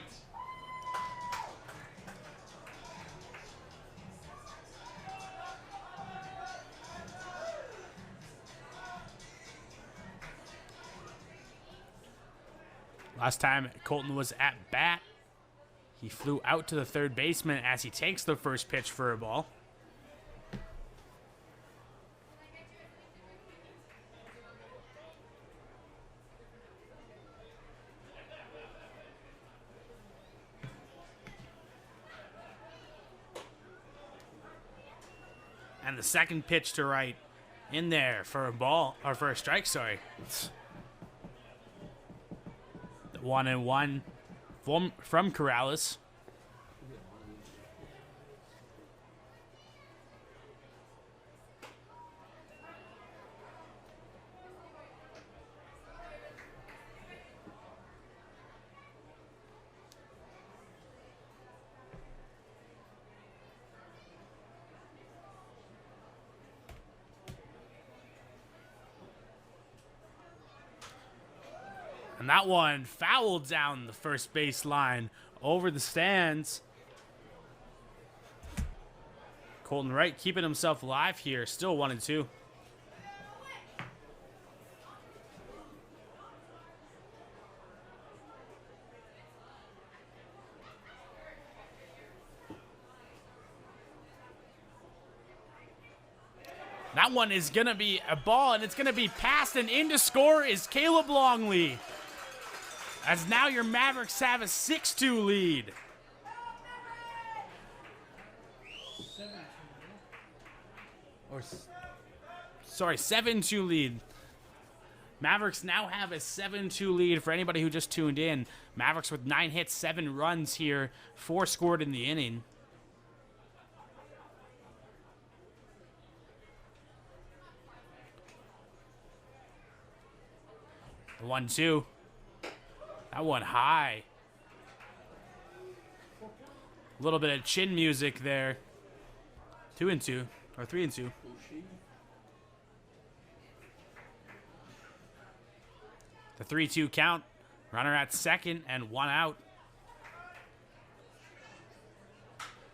Last time Colton was at bat, he flew out to the third baseman as he takes the first pitch for a ball. And the second pitch to right in there for a ball, or for a strike, sorry. The 1-1 from Corrales. And that one fouled down the first base line over the stands. Colton Wright keeping himself alive here. Still 1-2. That one is going to be a ball, and it's going to be passed, and in to score is Caleb Longley. As now your Mavericks have a 6-2 lead. Sorry, 7-2 lead. Mavericks now have a 7-2 lead for anybody who just tuned in. Mavericks with 9 hits, 7 runs here, 4 scored in the inning. The 1-2. That one high. A little bit of chin music there. 2-2, or 3-2. The 3-2 count. Runner at second and 1 out.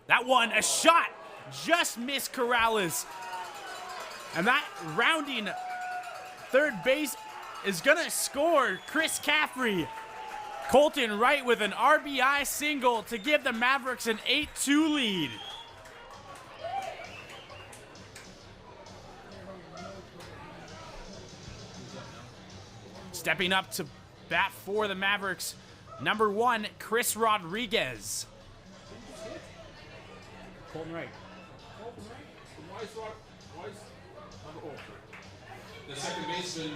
That one, a shot. Just missed Corrales. And that rounding third base is going to score Chris Caffrey. Colton Wright with an RBI single to give the Mavericks an 8-2 lead. Stepping up to bat for the Mavericks, number 1, Chris Rodriguez. Colton Wright. The second baseman,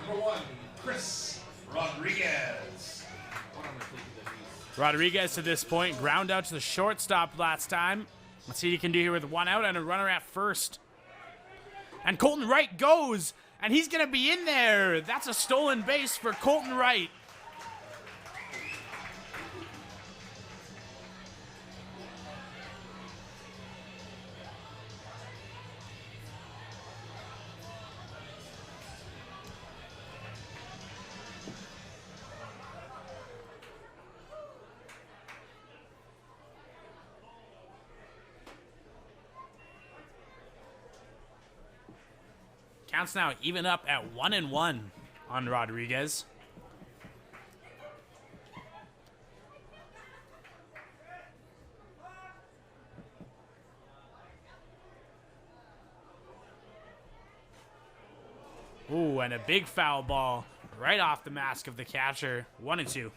number 1, Chris Rodriguez. Rodriguez to this point, ground out to the shortstop last time. Let's see what he can do here with 1 out and a runner at first. And Colton Wright goes, and he's going to be in there. That's a stolen base for Colton Wright. Counts now even up at 1-1 on Rodriguez. Ooh, and a big foul ball right off the mask of the catcher. 1-2.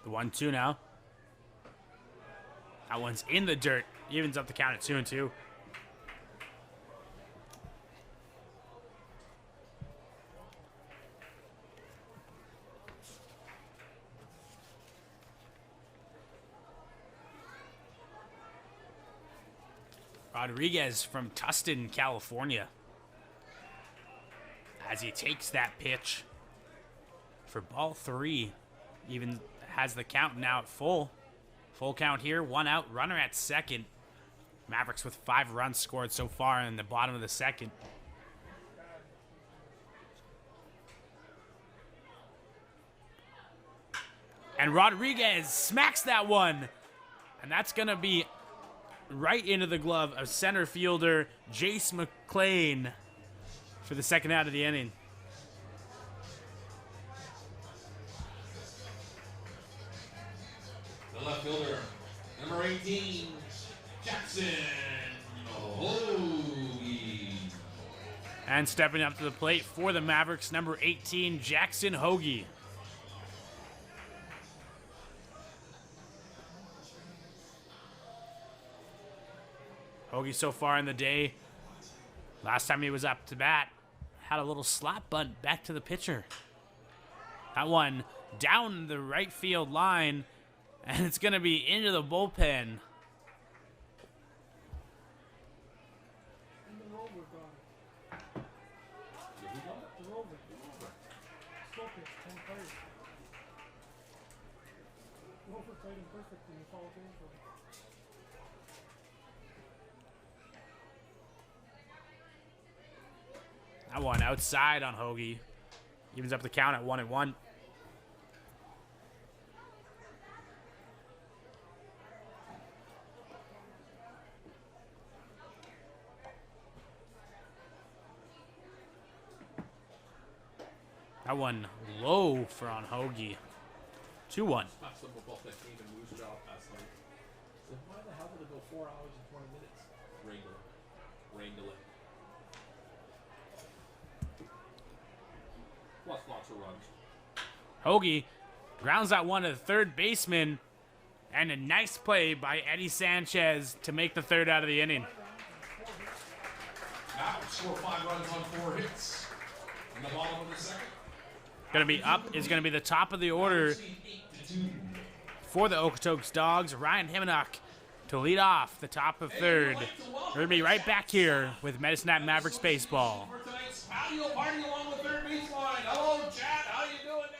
The 1-2 now. That one's in the dirt. Evens up the count at 2-2. Rodriguez from Tustin, California. As he takes that pitch for ball 3. Even has the count now at full. Full count here, 1 out, runner at second. Mavericks with 5 runs scored so far in the bottom of the second. And Rodriguez smacks that one. And that's going to be right into the glove of center fielder Jace McClain for the second out of the inning. The left fielder, number 18, Jackson Hoagie. And stepping up to the plate for the Mavericks, number 18, Jackson Hoagie. Hoagie so far in the day, last time he was up to bat, had a little slap bunt back to the pitcher. That one down the right field line, and it's going to be into the bullpen. And the rover gone. The rover. Slow pitch, 10 players. played him perfect in the fall territory. That one outside on Hoagie. Evens up the count at 1-1. That one low for on Hoagie. 2-1. Not some football that came in Moose Jaw last night. So why the hell did it go 4 hours and 20 minutes? Wrangle it. Plus lots of runs. Hoagie grounds that one to the third baseman. And a nice play by Eddie Sanchez to make the third out of the inning. Mavericks score 5 runs on 4 hits. In the bottom of the second. Going to be up is going to be the top of the order for the Okotoks Dogs. Ryan Himenock to lead off the top of third. We're going to be right back here with Medicine Hat Mavericks Baseball. For tonight's patio party along the third baseline. Hello, chat. How you doing down there?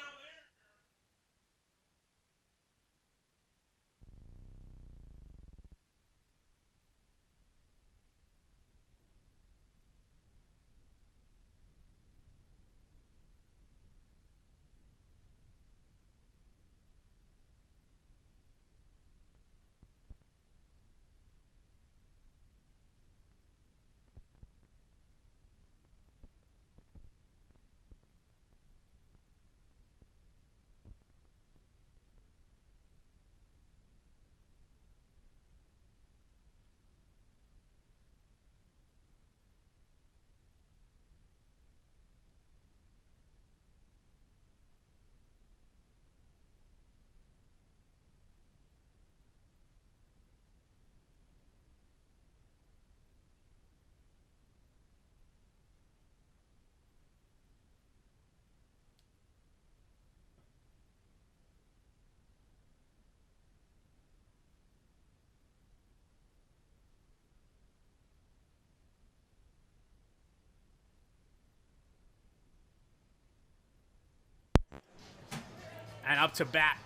And up to bat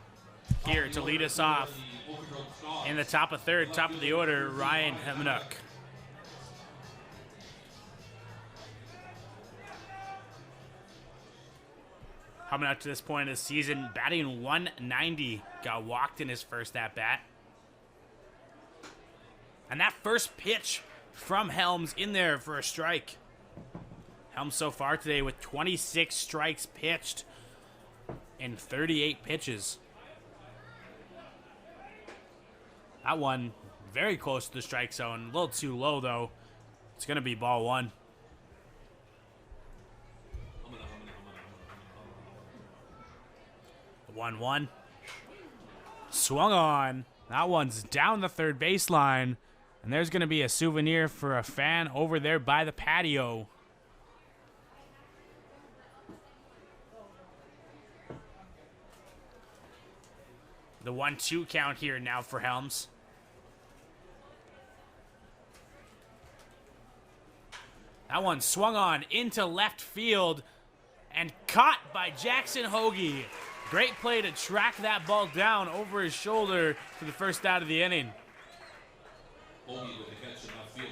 here to lead us off in the top of third, top of the order, Ryan Himenock. Coming up to this point of the season, batting 190, got walked in his first at-bat. And that first pitch from Helms in there for a strike. Helms so far today with 26 strikes pitched in 38 pitches. That one very close to the strike zone. A little too low, though. It's going to be ball one. 1-1. Swung on. That one's down the third baseline. And there's going to be a souvenir for a fan over there by the patio. The 1-2 count here now for Helms. That one swung on into left field and caught by Jackson Hoagie. Great play to track that ball down over his shoulder for the first out of the inning. Hoagie with the catch in left field.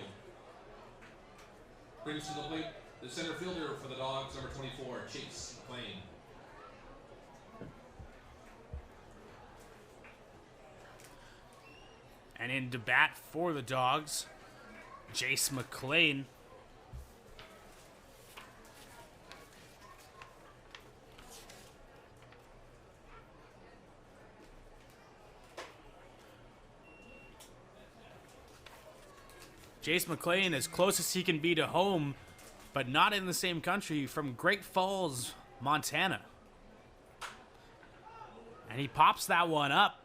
Brings to the plate the center fielder for the Dogs, number 24, Chase McLean. And in to bat for the Dogs, Jace McLean. Jace McLean as close as he can be to home, but not in the same country, from Great Falls, Montana. And he pops that one up.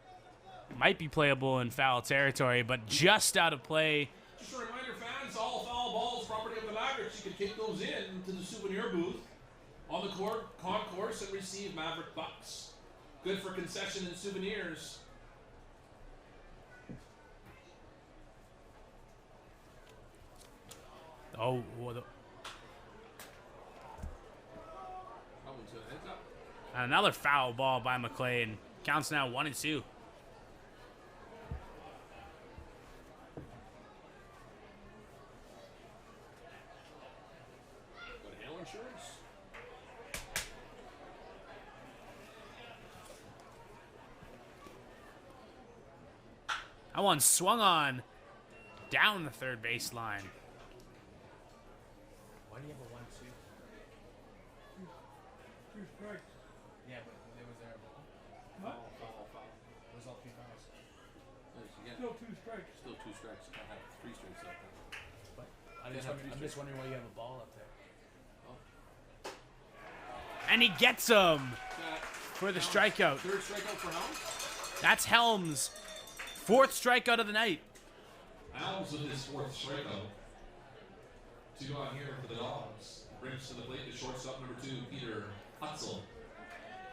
Might be playable in foul territory, but just out of play. Just a reminder, fans, all foul balls, property of the Mavericks, you can take those in to the souvenir booth on the concourse and receive Maverick bucks. Good for concession and souvenirs. Oh, another foul ball by McLean. Counts now 1-2. That one swung on down the third baseline. Why do you have a 1-2? Two strikes. Yeah, but there was there a ball. What? Foul. Where's all 3 fouls? Still two strikes. Still 2 strikes. You can't have 3 strikes up there. What? I'm just wondering why you have a ball up there. And he gets him for the strikeout. Third strikeout for Helms? That's Helms' 4th strikeout of the night. Helms with his 4th strikeout. 2 on here for the Dawgs. Brings to the plate the shortstop number 2, Peter Hutzel.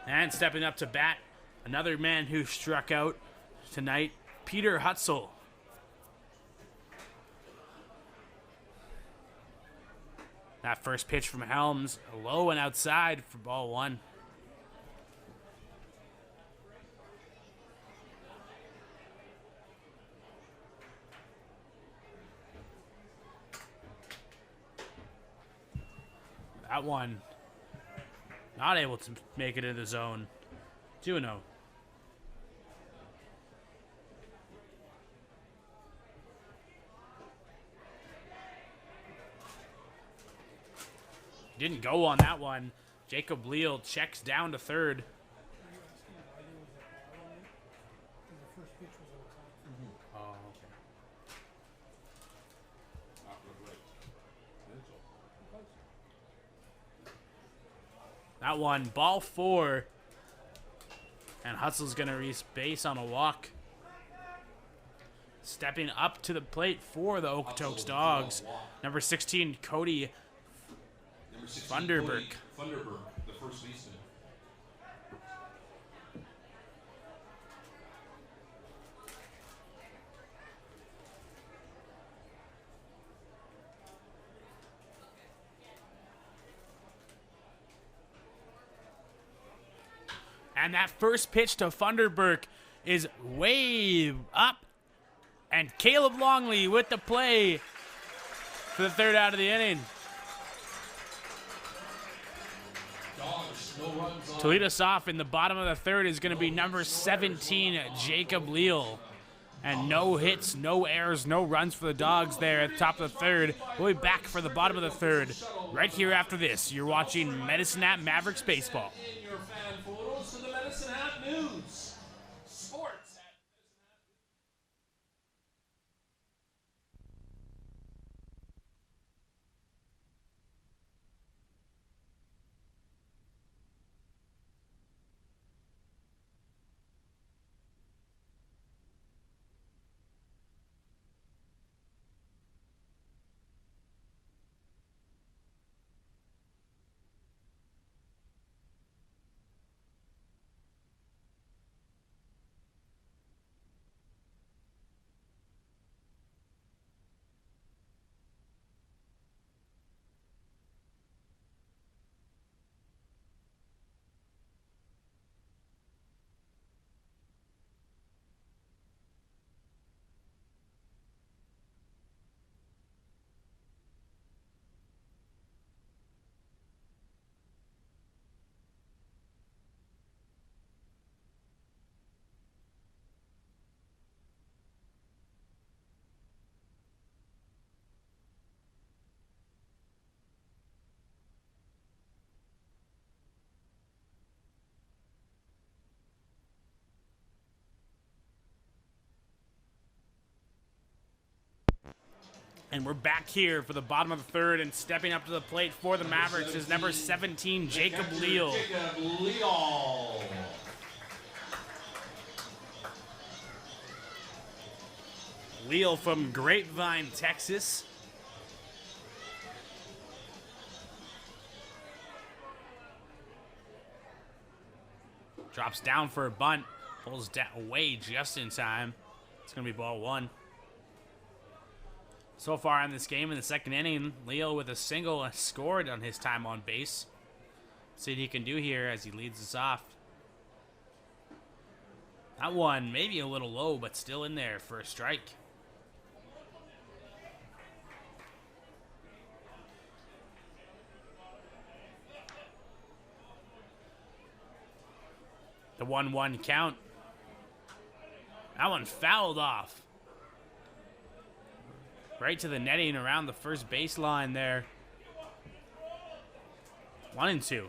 And stepping up to bat, another man who struck out tonight, Peter Hutzel. That first pitch from Helms, low and outside for ball 1. That one, not able to make it in the zone. 2-0. Didn't go on that one. Jacob Leal checks down to third. Are you asking why there was a ball on it? Because the first pitch was outside. Oh, okay. That one, ball 4. And Hutzel's going to reach base on a walk. Stepping up to the plate for the Okotoks Dawgs. Number 16, Cody Number 16, Funderburk. Funderburk, the first baseman. And that first pitch to Funderburk is way up. And Caleb Longley with the play for the 3rd out of the inning. Dawgs, no runs on. To lead us off in the bottom of the 3rd is going to be number 17, Jacob Leal. And no hits, no errors, no runs for the Dawgs there at the top of the 3rd. We'll be back for the bottom of the 3rd right here after this. You're watching Medicine Hat Mavericks Baseball. In your fan photos to the Medicine Hat News. Sports. And we're back here for the bottom of the 3rd, and stepping up to the plate for the Mavericks is number 17, Jacob Leal. Jacob Leal. Leal from Grapevine, Texas. Drops down for a bunt, pulls away just in time. It's going to be ball 1. So far in this game, in the 2nd inning, Leo with a single scored on his time on base. See what he can do here as he leads us off. That one maybe a little low, but still in there for a strike. The 1-1 count. That one fouled off. right to the netting around the first baseline there. 1-2.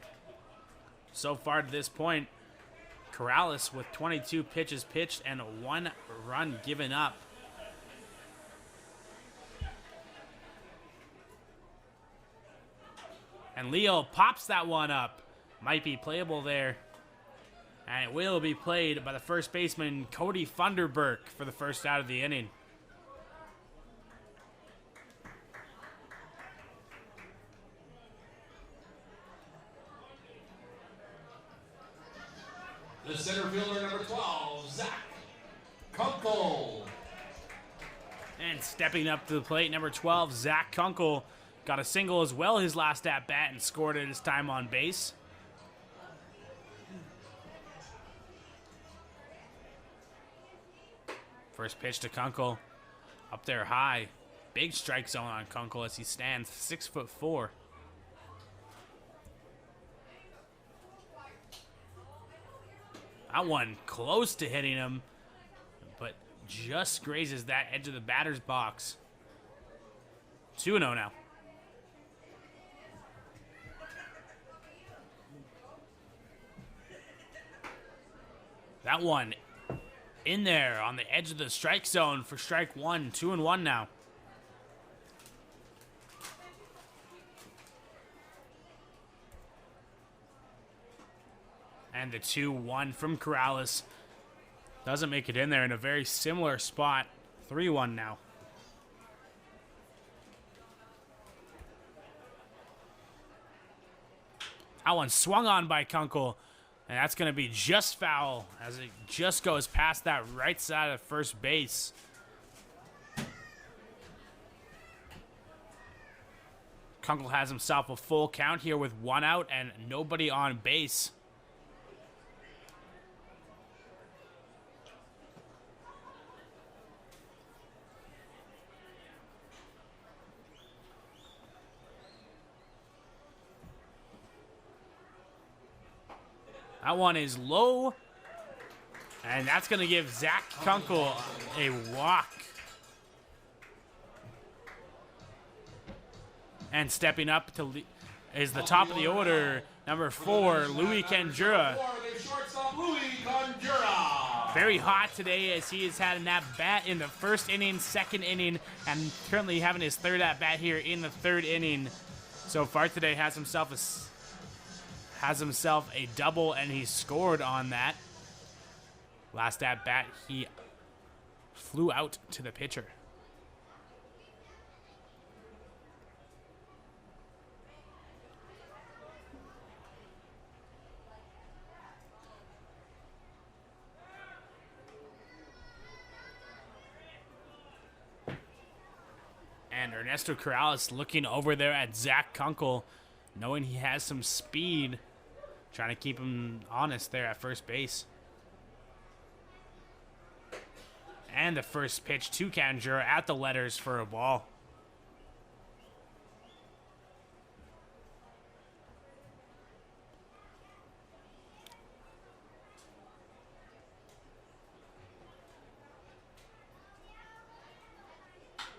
So far to this point, Corrales with 22 pitches pitched and 1 run given up. And Leo pops that one up. Might be playable there. And it will be played by the first baseman, Cody Funderburk, for the first out of the inning. The center fielder, number 12, Zach Kunkel. And stepping up to the plate, number 12, Zach Kunkel, got a single as well his last at-bat and scored at his time on base. First pitch to Kunkel, up there high. Big strike zone on Kunkel as he stands 6'4". That one close to hitting him, but just grazes that edge of the batter's box. 2-0 now. That one in there on the edge of the strike zone for strike 1. 2-1 now. And the 2-1 from Corrales doesn't make it in there in a very similar spot. 3-1 now. That one swung on by Kunkel, and that's going to be just foul as it just goes past that right side of first base. Kunkel has himself a full count here with 1 out and nobody on base. That one is low, and that's going to give Zach Kunkel a walk. And stepping up to is the top of the order, number 4, Louis Kanjura. Very hot today as he has had an at-bat in the first inning, second inning, and currently having his third at-bat here in the third inning. So far today has himself a double, and he scored on that. Last at bat, he flew out to the pitcher. And Ernesto Corrales looking over there at Zach Kunkel, knowing he has some speed, trying to keep him honest there at first base. And the first pitch to Kanjura at the letters for a ball.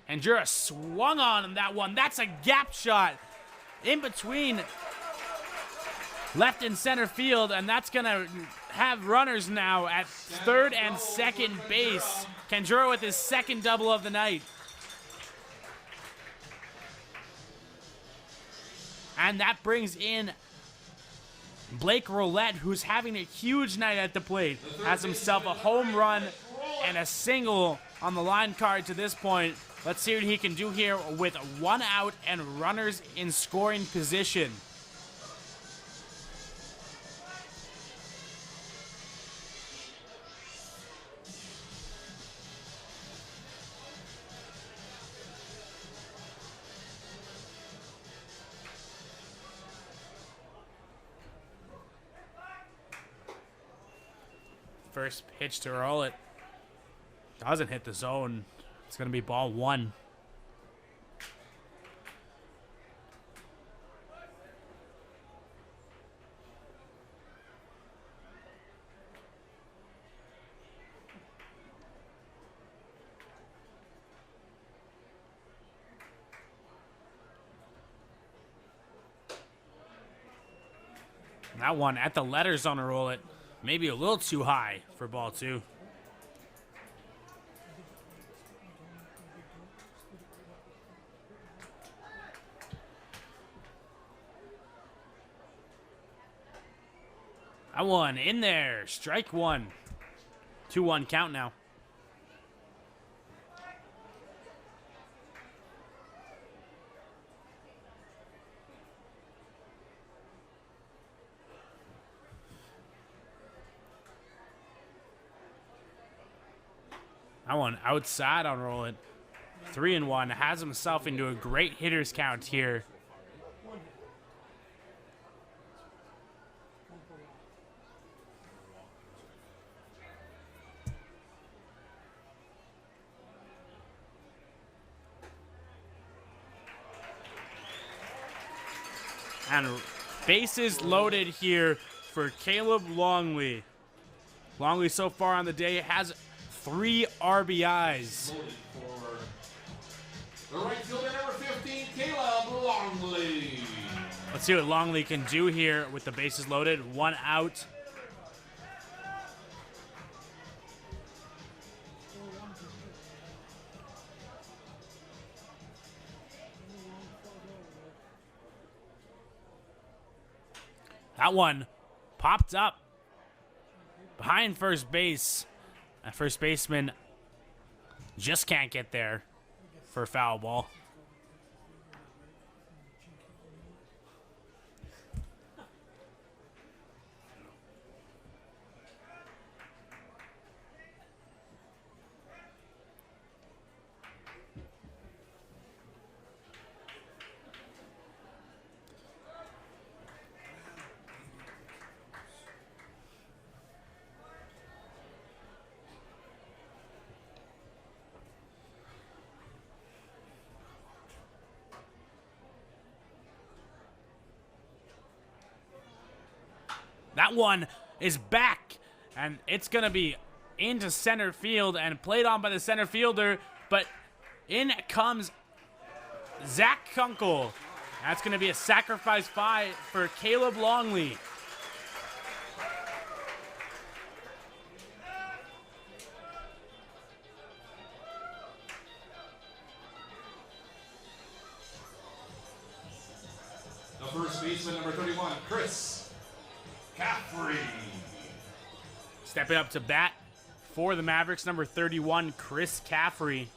Kanjura swung on that one. That's a gap shot in between left and center field, and that's going to have runners now at third and second base. Kanjura with his second double of the night. And that brings in Blake Roulette, who's having a huge night at the plate. Has himself a home run and a single on the line card to this point. Let's see what he can do here with 1 out and runners in scoring position. First pitch to roll it. Doesn't hit the zone. It's going to be ball 1. That one at the letters on a roll it. Maybe a little too high for ball 2. That one in there. Strike 1. 2-1 count now. That one outside on roll it. 3-1. Has himself into a great hitters count here. And bases loaded here for Caleb Longley. Longley so far on the day has 3 RBIs. Loaded for the right fielder, number 15, Caleb Longley. Let's see what Longley can do here with the bases loaded. 1 out. That one popped up behind first base. That first baseman just can't get there for a foul ball. That one is back, and it's going to be into center field and played on by the center fielder, but in comes Zach Kunkel. That's going to be a sacrifice fly for Caleb Longley. The first baseman, number 31, Chris Caffrey. Stepping up to bat for the Mavericks, number 31, Chris Caffrey.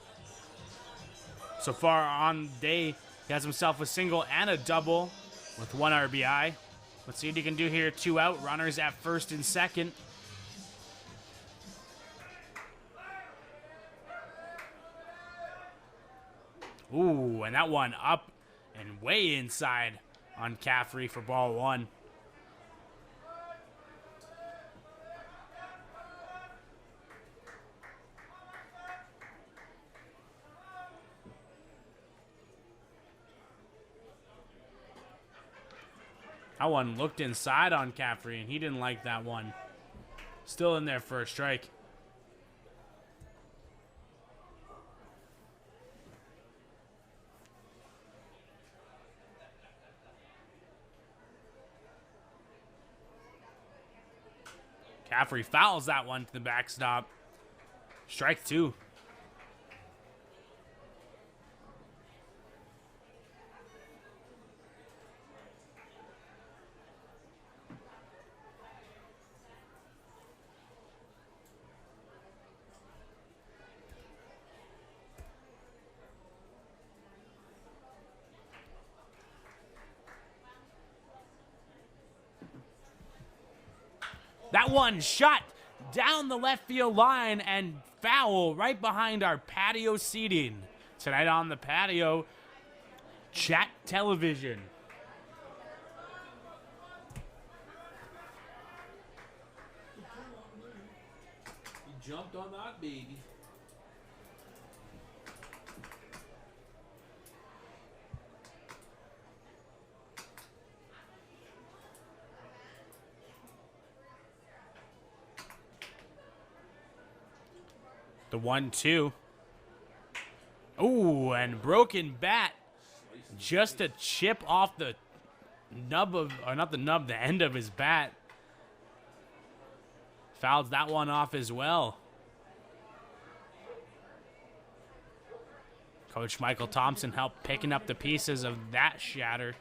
So far on the day, he has himself a single and a double with 1 RBI. Let's see what he can do here. 2 out, runners at first and second. Ooh, and that one up and way inside on Caffrey for ball 1. That one looked inside on Caffrey, and he didn't like that one. Still in there for a strike. Caffrey fouls that one to the backstop. Strike 2. That one shot down the left field line and foul right behind our patio seating. Tonight on the patio, Chat Television. He jumped on that baby. The 1-2. Ooh, and broken bat. Just a chip off the nub of, or not the nub, the end of his bat. Fouls that one off as well. Coach Michael Thompson helped picking up the pieces of that shatter.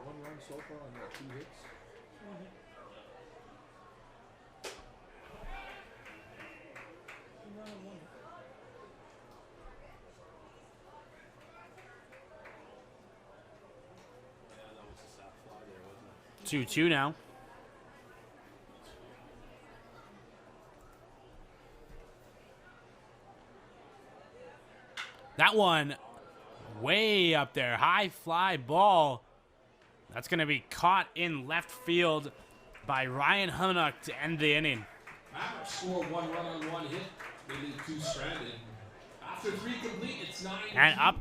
One run so far on that 2 hits. Yeah, that was a sack fly there, wasn't it? 2-2 now. That one way up there. High fly ball. That's going to be caught in left field by Ryan Hunnock to end the inning. Mavericks score 1 run on 1 hit. They leave 2 stranded. After 3 complete, it's 9. And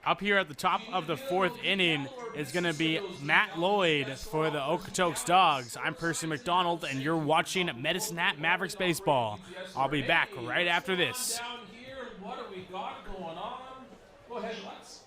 up here at the top of the 4th inning is going to be Matt Lloyd for the Okotoks Dawgs. I'm Percy McDonald, and you're watching Medicine Hat Mavericks Baseball. I'll be back right after this. Down here, what do we got going on? Go ahead, Lex.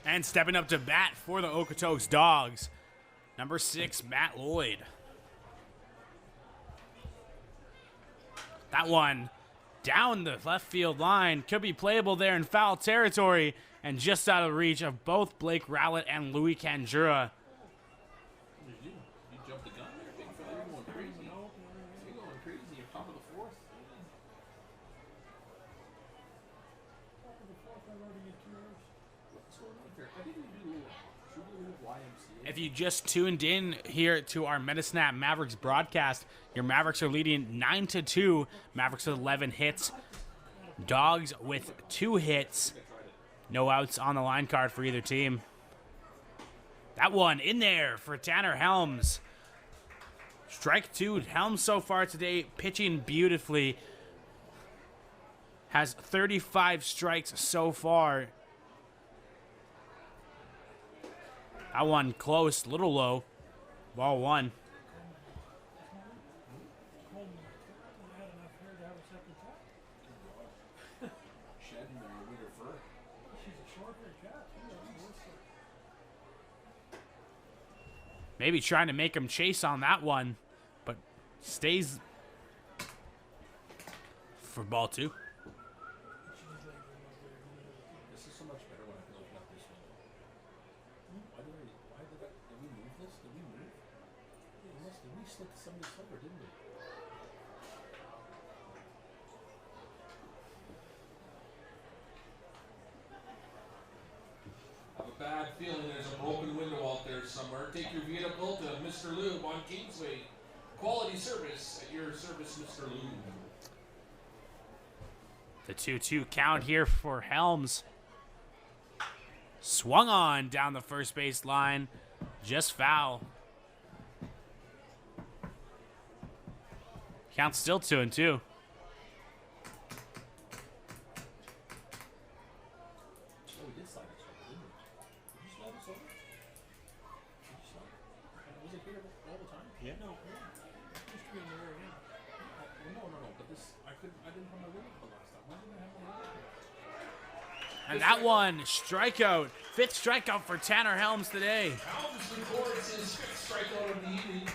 And stepping up to bat for the Okotoks Dawgs, number 6, Matt Lloyd. That one down the left field line could be playable there in foul territory and just out of reach of both Blake Rowlett and Louis Kanjura. You jumped the gun there, big fella. You're going crazy. You're going crazy. You're top of the 4th. What's going on here? I think we do a little YMCA. If you just tuned in here to our Medicine Hat Mavericks broadcast, your Mavericks are leading 9-2. Mavericks with 11 hits. Dawgs with 2 hits. No outs on the line card for either team. That one in there for Tanner Helms. Strike 2. Helms so far today pitching beautifully. Has 35 strikes so far. That one close, little low. Ball 1. Shedding their winter fur. Maybe trying to make him chase on that one, but stays for ball 2. This is so much better when I can open up this one. Did we move this? Did we move? Yeah, did we slip somebody's cover, didn't we? feeling there's a broken window out there somewhere, take your vehicle to Mr. Lube on Kingsway. Quality service at your service, Mr. Lube. The 2-2 count here for Helms. Swung on down the first base line. Just foul. Count still 2-2. And that one, strikeout. 5th strikeout for Tanner Helms today. Helms records his 5th strikeout of the evening.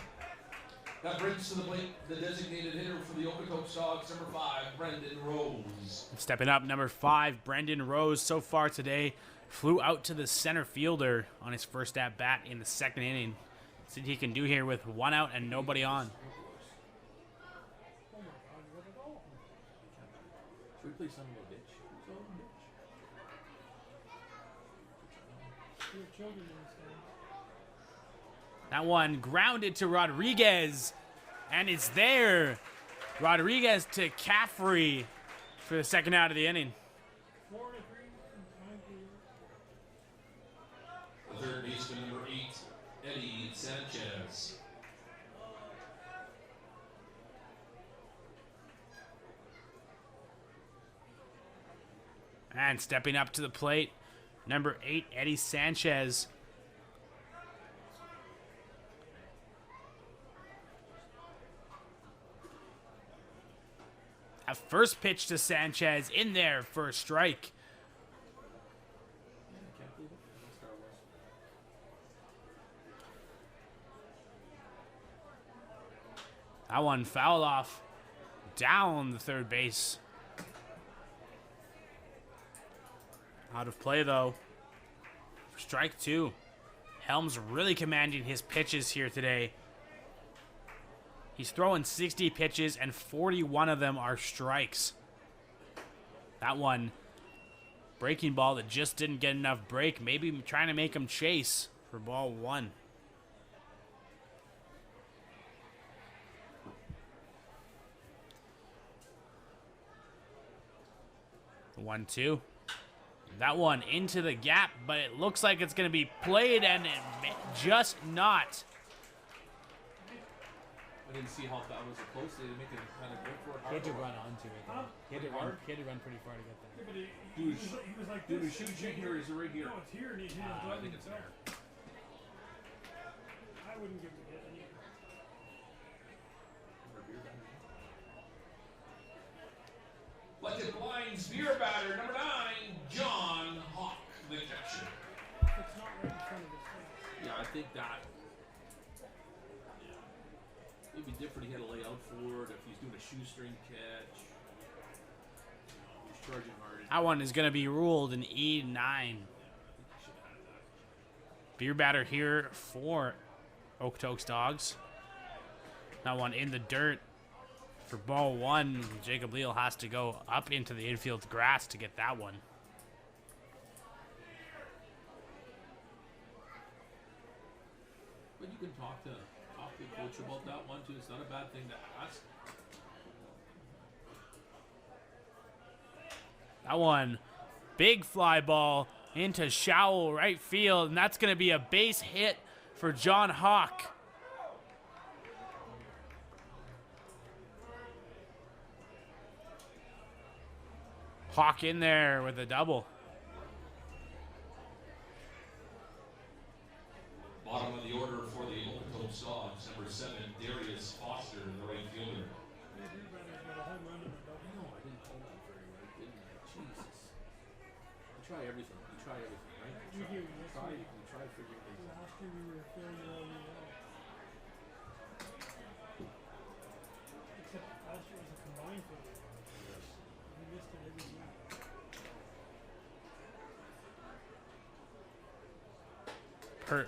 That brings to the plate the designated hitter for the Okotoks Dawgs, number 5, Brendan Rose. Stepping up, number 5, Brendan Rose so far today. Flew out to the center fielder on his first at-bat in the 2nd inning. See what he can do here with 1 out and nobody on. Should we play some little bitch? That one grounded to Rodriguez, and it's there. Rodriguez to Caffrey for the 2nd out of the inning. The third baseman, number 8, Eddie Sanchez. And stepping up to the plate, number 8, Eddie Sanchez. A first pitch to Sanchez in there for a strike. That one fouled off down the third base. Out of play though. Strike 2. Helms really commanding his pitches here today. He's throwing 60 pitches and 41 of them are strikes. That one, breaking ball that just didn't get enough break. Maybe trying to make him chase for ball 1. The 1-2. That one into the gap, but it looks like it's going to be played and just not. I didn't see how that was close. They didn't make it kind of good for it. He had to run onto it. Though. He had to run pretty far to get there. Yeah, but he was like Dude, this. shoot here or is it right here? No, it's here, and he hit his I glove think it's himself. there. I wouldn't give him a hit anyway. Elected Blinds beer batter, number 9, John Hawk, the catcher. It's not right in front of his face. Yeah, I think that. Yeah. It'd be different. He had to lay out for it if he's doing a shoestring catch. He's charging hard. That one is going to be ruled an E9. Beer batter here for Okotoks Dawgs. That one in the dirt for ball 1. Jacob Leal has to go up into the infield grass to get that one. But you can talk to the coach about that one too. It's not a bad thing to ask. That one, big fly ball into shallow right field, and that's going to be a base hit for John Hawk. Hawk in there with a double. Bottom of the order for the Okotoks Dawgs, number 7, Darius Foster, the right fielder. No, I didn't call that very right, didn't I? Jesus. You try everything. You try everything, right? You try figuring things out. Last year we were failure all year long. Except last year was a combined failure. We missed it every year.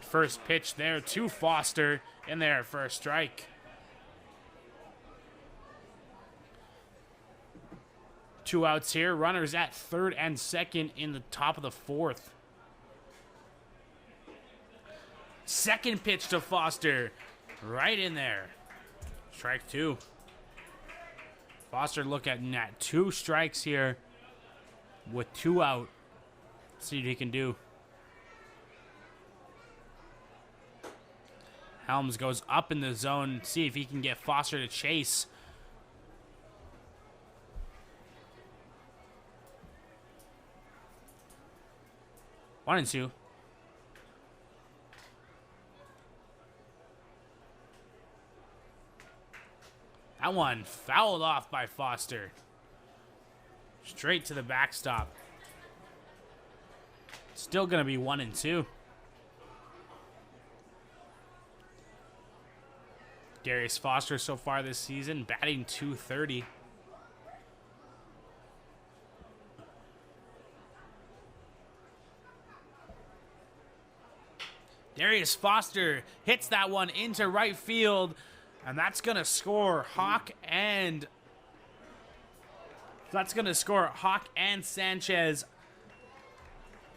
First pitch there to Foster in there for a strike. Two outs here. Runners at third and second in the top of the 4th. Second pitch to Foster. Right in there. Strike 2. Foster looking at 2 strikes here with 2 out. See what he can do. Helms goes up in the zone. See if he can get Foster to chase. One and 2. That one fouled off by Foster. Straight to the backstop. Still going to be 1 and 2. Darius Foster so far this season, batting .230. Darius Foster hits that one into right field, and that's going to score Hawk and Sanchez.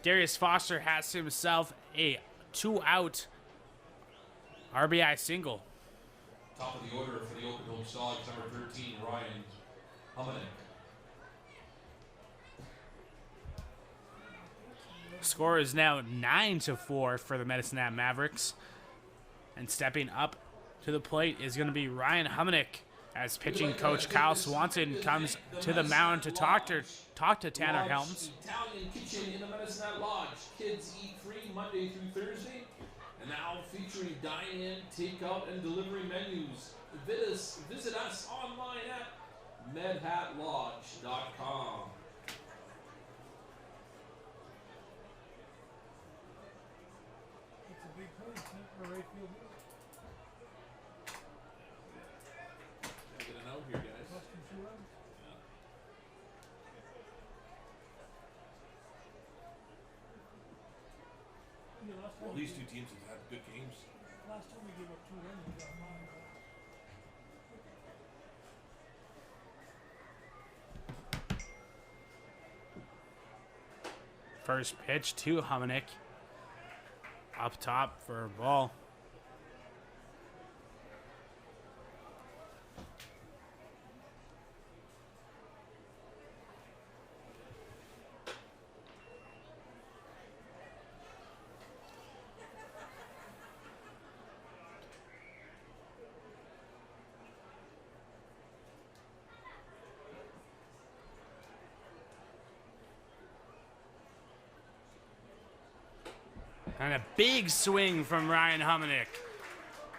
Darius Foster has himself a 2-out RBI single. Top of the order for the Okotoks Dawgs, number 13, Ryan Humanick. Score is now 9-4 for the Medicine Hat Mavericks. And stepping up to the plate is going to be Ryan Humanick as pitching coach Kyle Swanson comes to the mound to talk to Tanner Helms. Italian kitchen in the Medicine Hat Lodge. Kids eat free Monday through Thursday. And now featuring dine-in, take-out, and delivery menus. Visit us online at medhatlodge.com. It's a big play. For right field. Gotta get an out here, guys. Less than 2 runs. Yeah, last time Well, these two teams have had good games. Last time we gave up 2 runs, we got 5. First pitch to Humanick. Up top for a ball. And a big swing from Ryan Humanick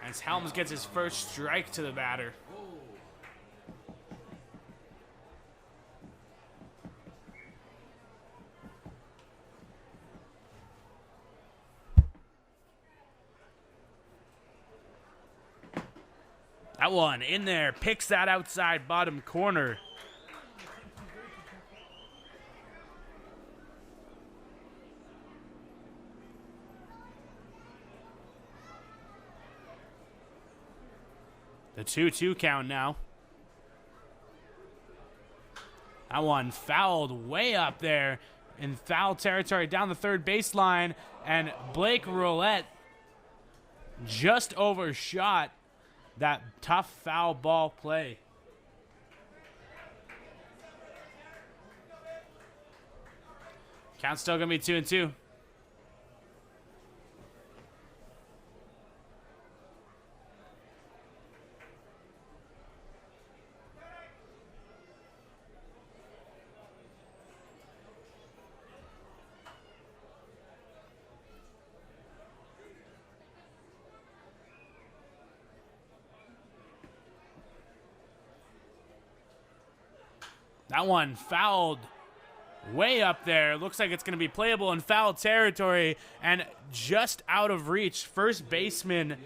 as Helms gets his first strike to the batter. That one in there, picks that outside bottom corner. The 2-2 count now. That one fouled way up there in foul territory down the third baseline, and Blake Roulette just overshot that tough foul ball play. Count's still going to be 2-2. That one fouled way up there. Looks like it's going to be playable in foul territory and just out of reach. First baseman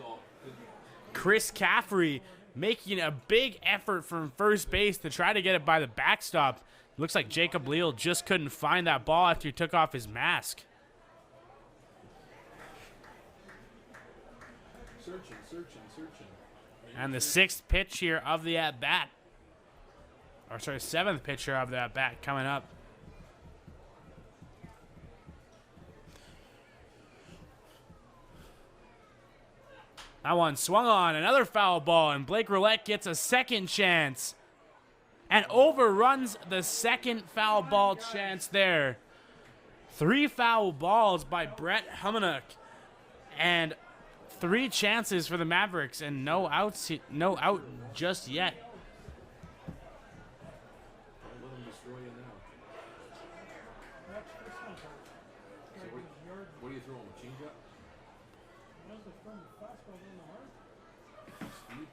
Chris Caffrey making a big effort from first base to try to get it by the backstop. Looks like Jacob Leal just couldn't find that ball after he took off his mask. Searching. And the 6th pitch here of the at-bat. Or sorry, 7th pitcher of that bat coming up. That one swung on, another foul ball, and Blake Roulette gets a second chance and overruns the second foul ball chance there. 3 foul balls by Brett Humanock, and 3 chances for the Mavericks, and no out just yet. Don't let him destroy you now. Watch this one. So what are you throwing? Change up? How's the front fastball in the heart? Speed?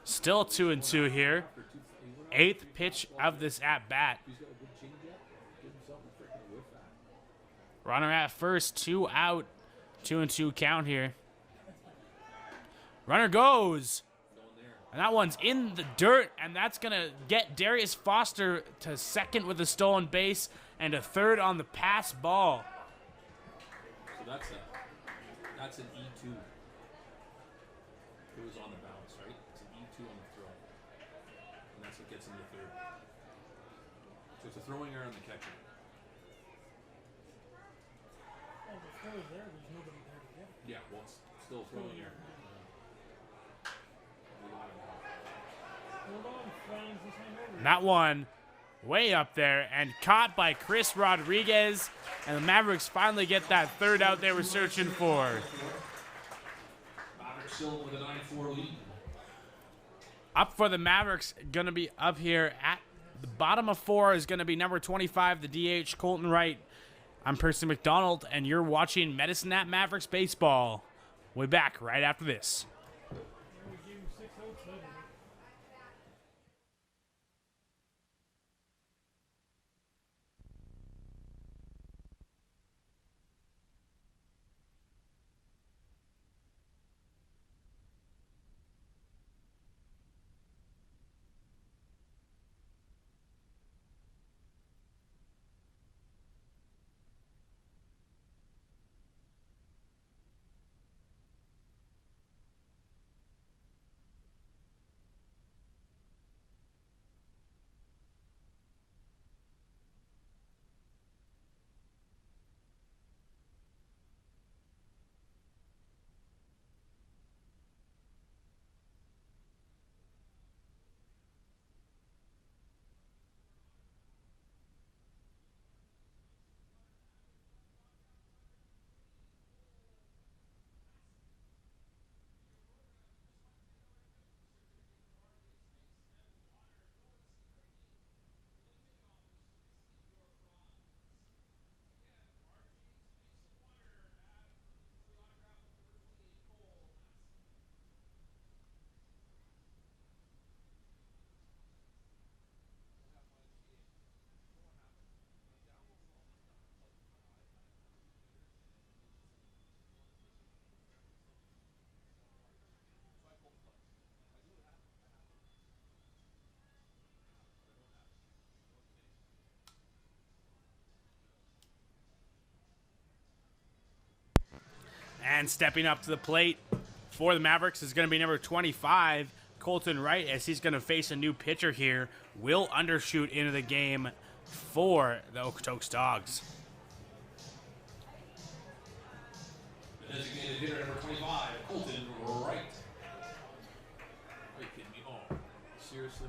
Still 2-2 here. After two, he went out 8th 3 pitch fastballs. of this at bat. He's got a good change up. Give him something freaking with that. Runner at first, 2 out. 2-2 count here. Runner goes. Going there. And that one's in the dirt, and that's going to get Darius Foster to second with a stolen base and a third on the pass ball. So that's an E2. It was on the bounce, right? It's an E2 on the throw. And that's what gets him to third. So it's a throwing error on the catcher. Oh, the throw is there. There's nobody there to get it. Yeah, well, it's still a throwing error. Hold on, Franz. This ain't over. And that one way up there and caught by Chris Rodriguez. And the Mavericks finally get that third out they were searching for. Mavericks still with a 9-4 lead. Up for the Mavericks, going to be up here at the bottom of 4 is going to be number 25, the DH, Colton Wright. I'm Percy McDonald, and you're watching Medicine at Mavericks Baseball. We'll be back right after this. We gave him 6 outs. That is it. And stepping up to the plate for the Mavericks is going to be number 25, Colton Wright, as he's going to face a new pitcher here. Will undershoot into the game for the Okotoks Dawgs. The designated hitter number 25, Colton Wright. Are you kidding me? Oh, seriously?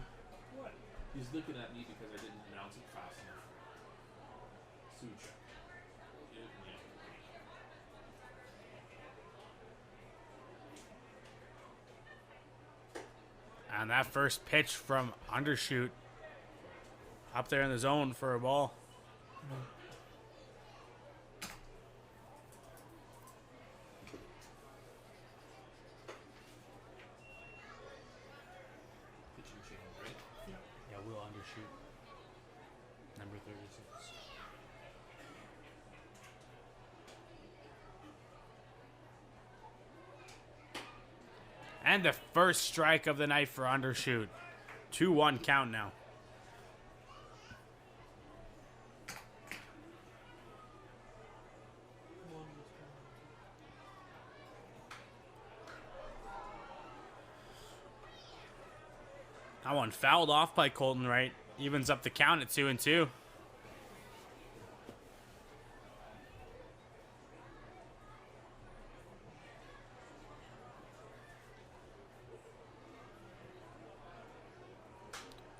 What? He's looking at me because I didn't announce it fast enough. Such. Yeah. And that first pitch from undershoot up there in the zone for a ball. Pitching change, right? Yeah, will undershoot. Number 36. And the first strike of the night for undershoot. 2-1 count now. That one fouled off by Colton Wright. Evens up the count at 2-2.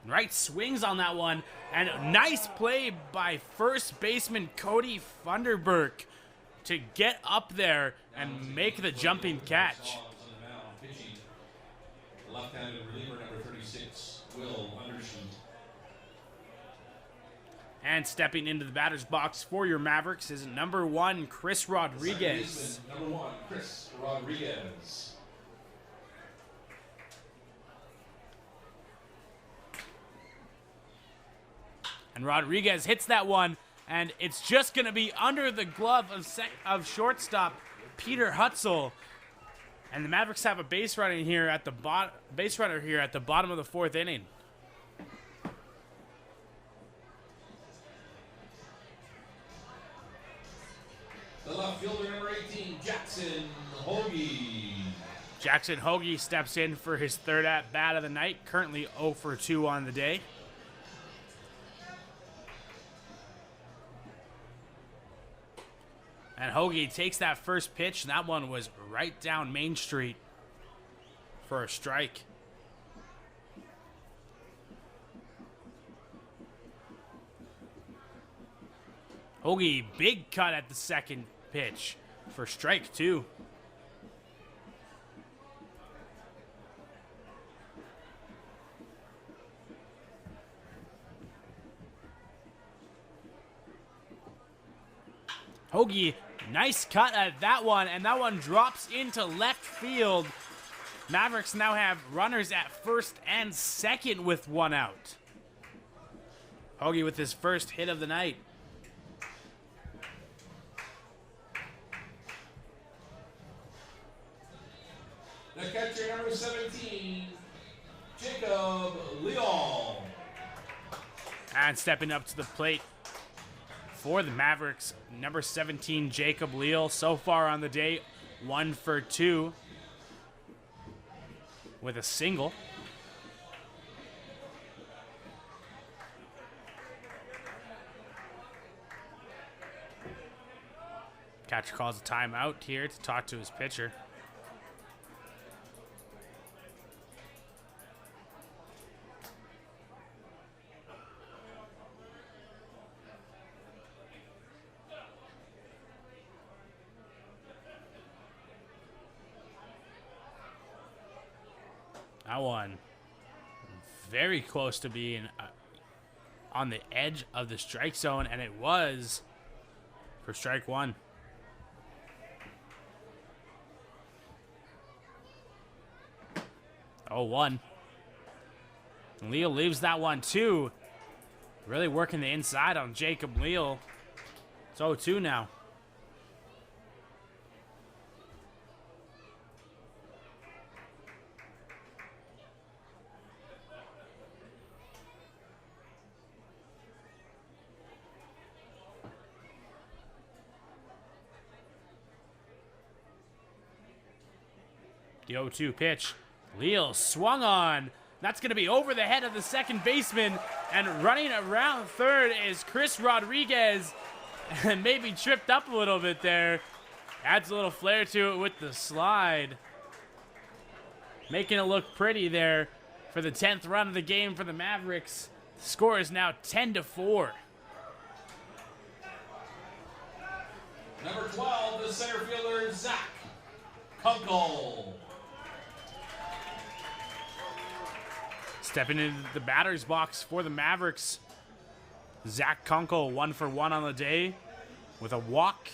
Right swings on that one. And a nice play by first baseman Cody Funderburk to get up there and make the jumping catch. Left-handed reliever number 36, Will Undershoot. And stepping into the batter's box for your Mavericks is number 1, Chris Rodriguez. Number 1, Chris Rodriguez. And Rodriguez hits that one, and it's just going to be under the glove of shortstop Peter Hutzel. And the Mavericks have a base runner here at the bottom of the 4th inning. The left fielder, number 18, Jackson Hoagie. Jackson Hoagie steps in for his 3rd at-bat of the night, currently 0 for 2 on the day. And Hoagie takes that first pitch, and that one was right down Main Street for a strike. Hoagie, big cut at the second pitch for strike 2. Hoagie, nice cut at that one, and that one drops into left field. Mavericks now have runners at first and second with 1 out. Hoagie with his first hit of the night. The catcher, number 17, Jacob Leal. And stepping up to the plate for the Mavericks, number 17, Jacob Leal. So far on the day, 1 for 2 with a single. Catcher calls a timeout here to talk to his pitcher. That one very close to being on the edge of the strike zone, and it was for strike 1. Oh, 1. Leal leaves that one too. Really working the inside on Jacob Leal. It's 0-2 now. The 0-2 pitch. Leal swung on. That's going to be over the head of the second baseman. And running around third is Chris Rodriguez. And maybe tripped up a little bit there. Adds a little flair to it with the slide. Making it look pretty there for the 10th run of the game for the Mavericks. The score is now 10-4. Number 12, the center fielder, Zach Kunkel. Stepping into the batter's box for the Mavericks, Zach Kunkel, 1 for 1 on the day with a walk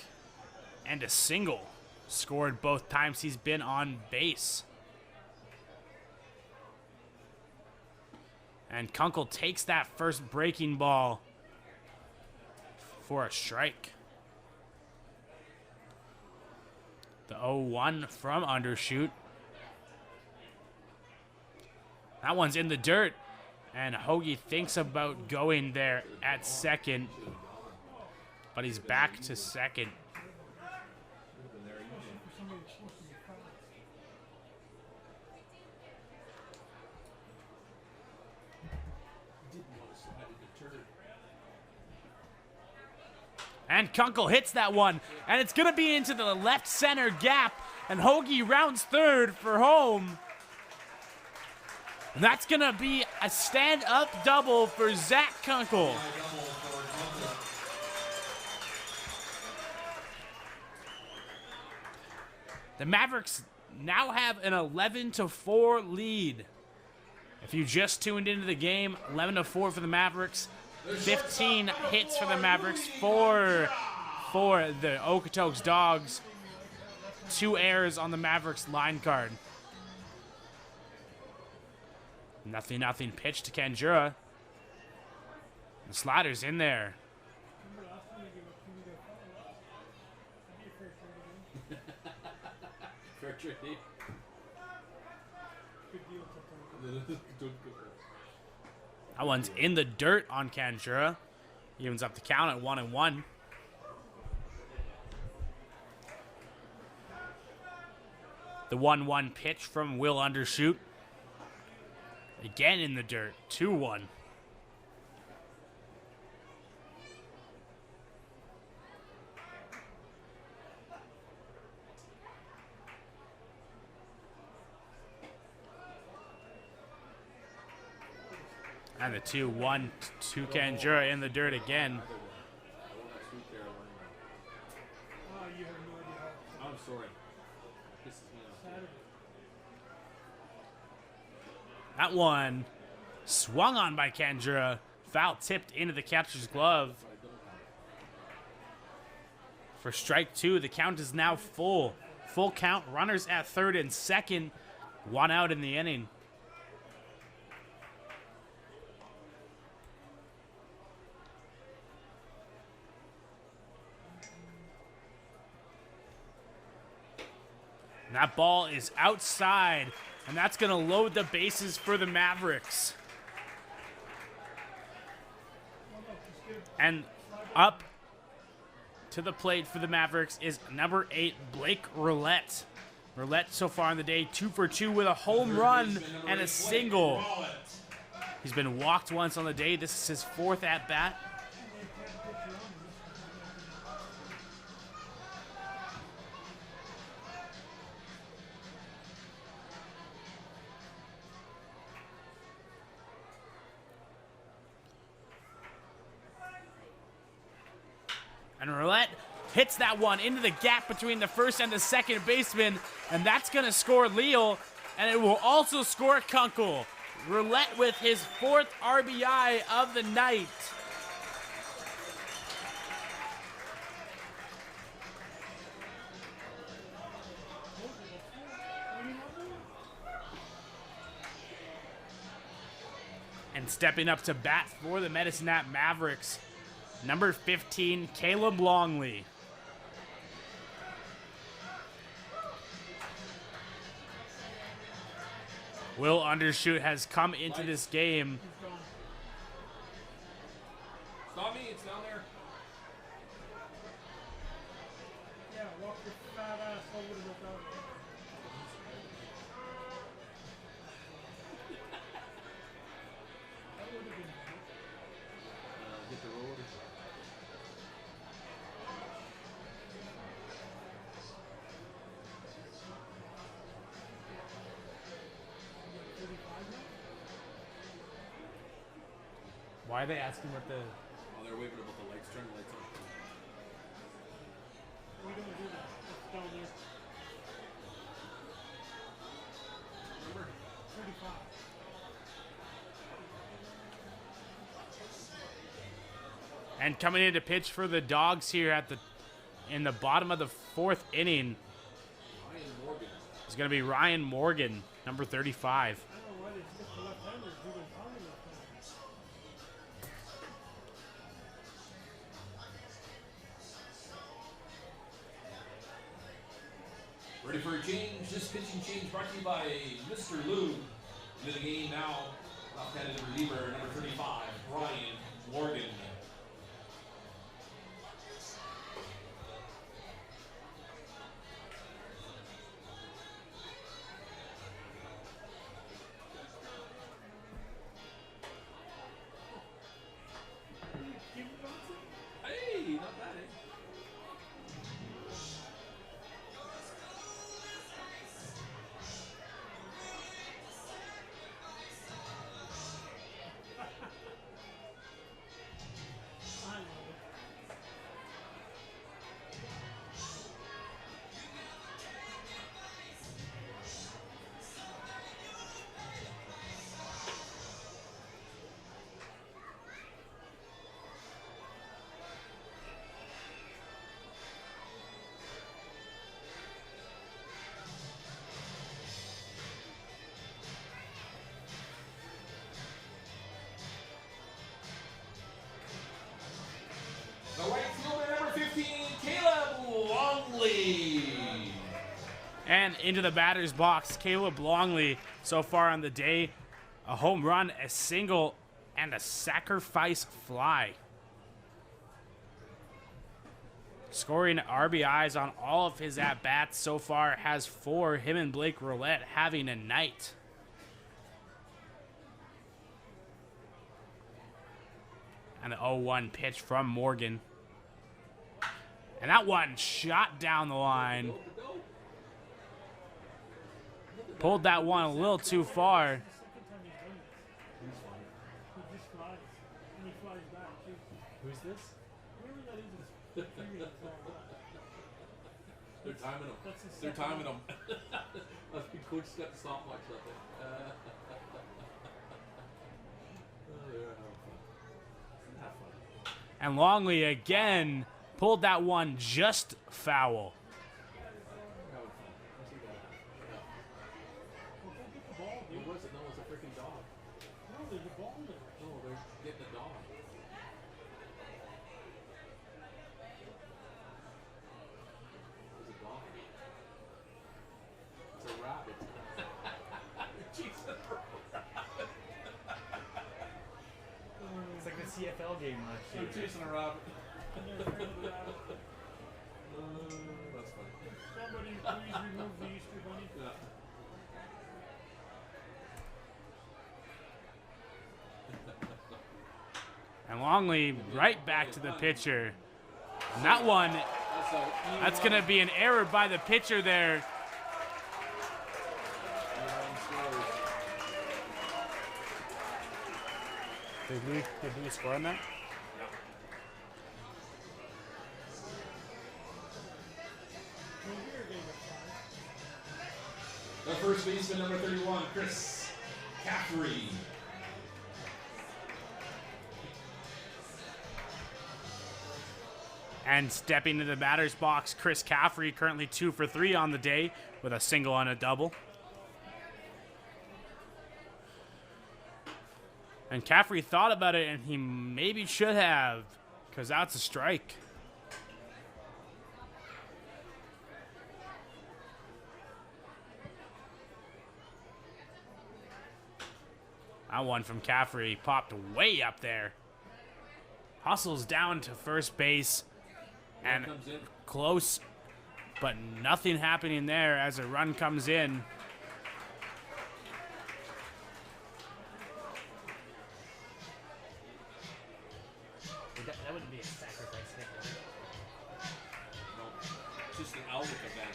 and a single. Scored both times he's been on base. And Kunkel takes that first breaking ball for a strike. The 0-1 from Undershoot. That one's in the dirt, and Hoagie thinks about going there at second, but he's back to second. And Kunkel hits that one, and it's going to be into the left center gap, and Hoagie rounds third for home. And that's going to be a stand-up double for Zach Kunkel. The Mavericks now have an 11-4 lead. If you just tuned into the game, 11-4 for the Mavericks. 15 hits for the Mavericks, 4 for the Okotoks Dawgs. 2 errors on the Mavericks line card. Nothing pitch to Kanjura. The slider's in there. Fair trade. That one's in the dirt on Kanjura. Evens up the count at 1-1. The 1-1 pitch from Will Undershoot. Again in the dirt, 2-1. And the 2-1 to Kanjura in the dirt again. You have no idea how. I'm sorry. Pisses me off. Saturday. That one swung on by Kanjura. Foul tipped into the catcher's glove. For strike 2, the count is now full. Full count, runners at third and second. 1 out in the inning. And that ball is outside, and that's going to load the bases for the Mavericks. And up to the plate for the Mavericks is number 8, Blake Roulette. Roulette so far in the day, 2 for 2 with a home run and a single. He's been walked once on the day. This is his 4th at-bat. And Roulette hits that one into the gap between the first and the second baseman, and that's going to score Leal, and it will also score Kunkel. Roulette with his 4th RBI of the night. And stepping up to bat for the Medicine Hat Mavericks, number 15, Caleb Longley. Will Undershoot has come into this game. It's not me, it's down there. Yeah, walk your fat ass over to the dog. That would have been good. Hit the road. Why are they asking what the... Oh, they're waving about the lights. Turn the lights on. We don't do that. It's down there. Remember? 35. And coming in to pitch for the Dawgs here in the bottom of the 4th inning Ryan Morgan. is going to be Ryan Morgan, number 35. I don't know why they stick the left-handers. We've been calling left-handers. Ready for a change. This pitching change brought to you by Mr. Lou. Into the game now, left-handed reliever, number 35, Ryan Morgan. Hey, not bad, eh? again into the batter's box. Caleb Longley so far on the day. A home run, a single, and a sacrifice fly. Scoring RBIs on all of his at-bats so far, has 4. Him and Blake Roulette having a night. And the 0-1 pitch from Morgan. And that one shot down the line. Pulled that one a little too far. Who's this? They're timing him. They're timing him. Must be Coach got the stopwatch up there. Oh, they're having fun. Have fun. And Longley again pulled that one just foul. They're having fun. What's he got? What was it? No, it was a freaking dog. No, there's a ball there. No, they're getting a dog. It's a dog. It's a rabbit. Jesus. It's like the CFL game last They're year. chasing a rabbit. And they're afraid of the rabbit. That's funny. Somebody please remove the Easter bunny. Yeah. And Longley right back to the pitcher. And that one, that's going to be an error by the pitcher there. Did we score on that? The first baseman, number 31, Chris Caffrey. And stepping to the batter's box, Chris Caffrey, currently 2 for 3 on the day with a single and a double. And Caffrey thought about it, and he maybe should have, because that's a strike. That one from Caffrey popped way up there. Hustles down to first base. And close, but nothing happening there as a run comes in. That wouldn't be a sacrifice hit, right? No, it's just an outlook of that.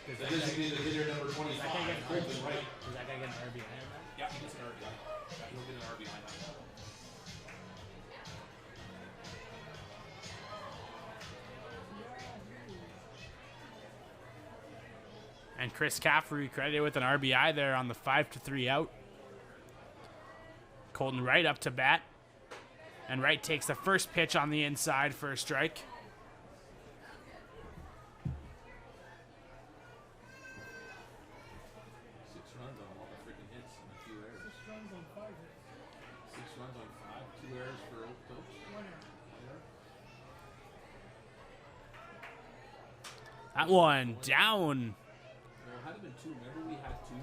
Does The that guy designated hitter, number 25, get an Colton RBI? Wright. Does that guy get an RBI on that? Yeah, he gets an RBI. Yeah, he'll get an RBI on that. And Chris Caffrey credited with an RBI there on the 5-3 out. Colton Wright up to bat. And Wright takes the first pitch on the inside for a strike. 6 runs on all the freaking hits and a few errors. 6 runs on 5 hits. 6 runs on 5, 2 errors for Okotoks. 1 error. That one down. Well, it had been 2. Remember we had 2?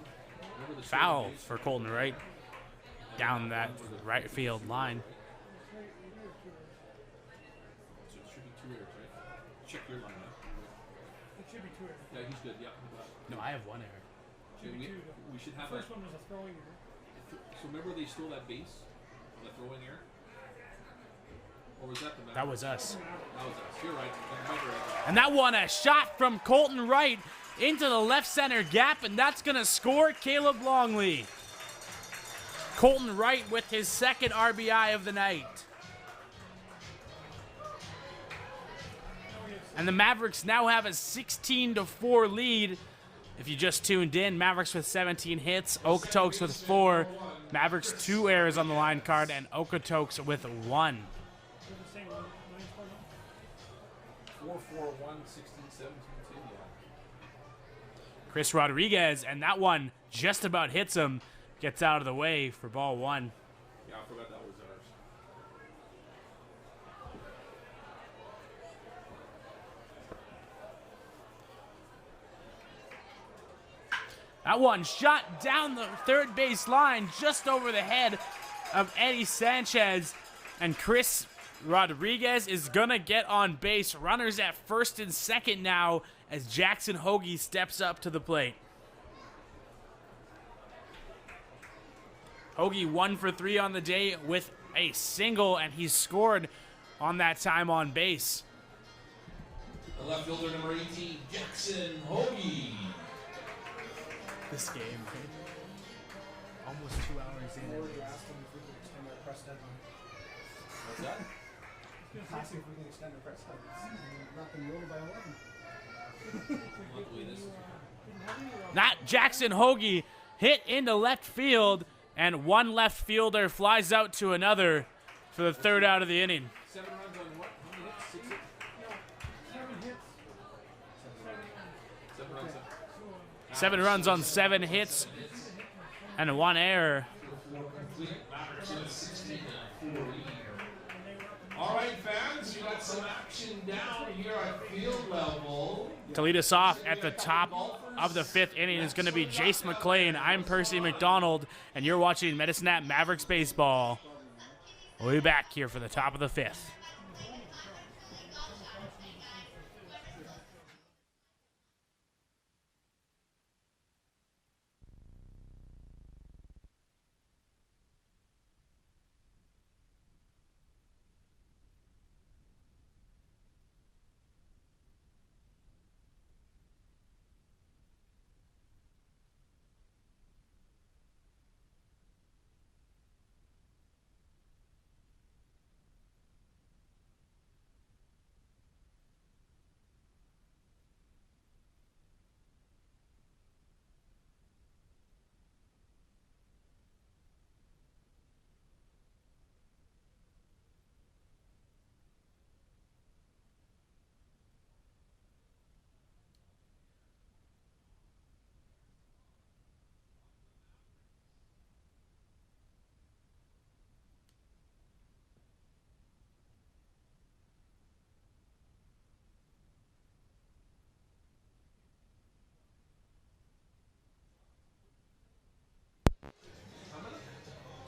Remember the Foul stolen base? for Colton Wright. Down that right field line. So it should be 2 errors, right? Check your line up. It should be 2 errors. Yeah, he's good. Yeah. No, I have 1 error. Okay, we should have The first that. one was a throwing error. So remember they stole that base on the throwing error? Or was that the That was us. That was us. You're right. I remember it. And that one, a shot from Colton Wright into the left center gap, and that's going to score Caleb Longley. Colton Wright with his second RBI of the night. And the Mavericks now have a 16-4 lead. If you just tuned in, Mavericks with 17 hits, Okotoks with 4, Mavericks 2 errors on the line card, and Okotoks with 1. They're the same one. 9-4. 4-4-1, 16, 17, 2. Yeah. Chris Rodriguez, and that one just about hits him, gets out of the way for ball 1. Yeah, I forgot that was ours. That one shot down the third base line just over the head of Eddie Sanchez. And Chris Rodriguez is going to get on base. Runners at first and second now as Jackson Hoagie steps up to the plate. Hoagie 1 for 3 on the day with a single, and he's scored on that time on base. The left fielder, number 18, Jackson Hoagie. This game, almost 2 hours in. Already asked them if we could extend our press deadline. What's that? Asked if we can extend our press deadline. Not been over by 11. Not Jackson Hoagie hit into left field, and one left fielder flies out to another for the third out of the inning. 7 runs on what? How many hits? 6 hits? 7 runs. 7 runs on 7 hits and 1 error. All right, fans, you got some action down here at field level. To lead us off at the top of the 5th inning is going to be Jace McClain. I'm Percy McDonald, and you're watching Medicine Hat Mavericks Baseball. We'll be back here for the top of the 5th.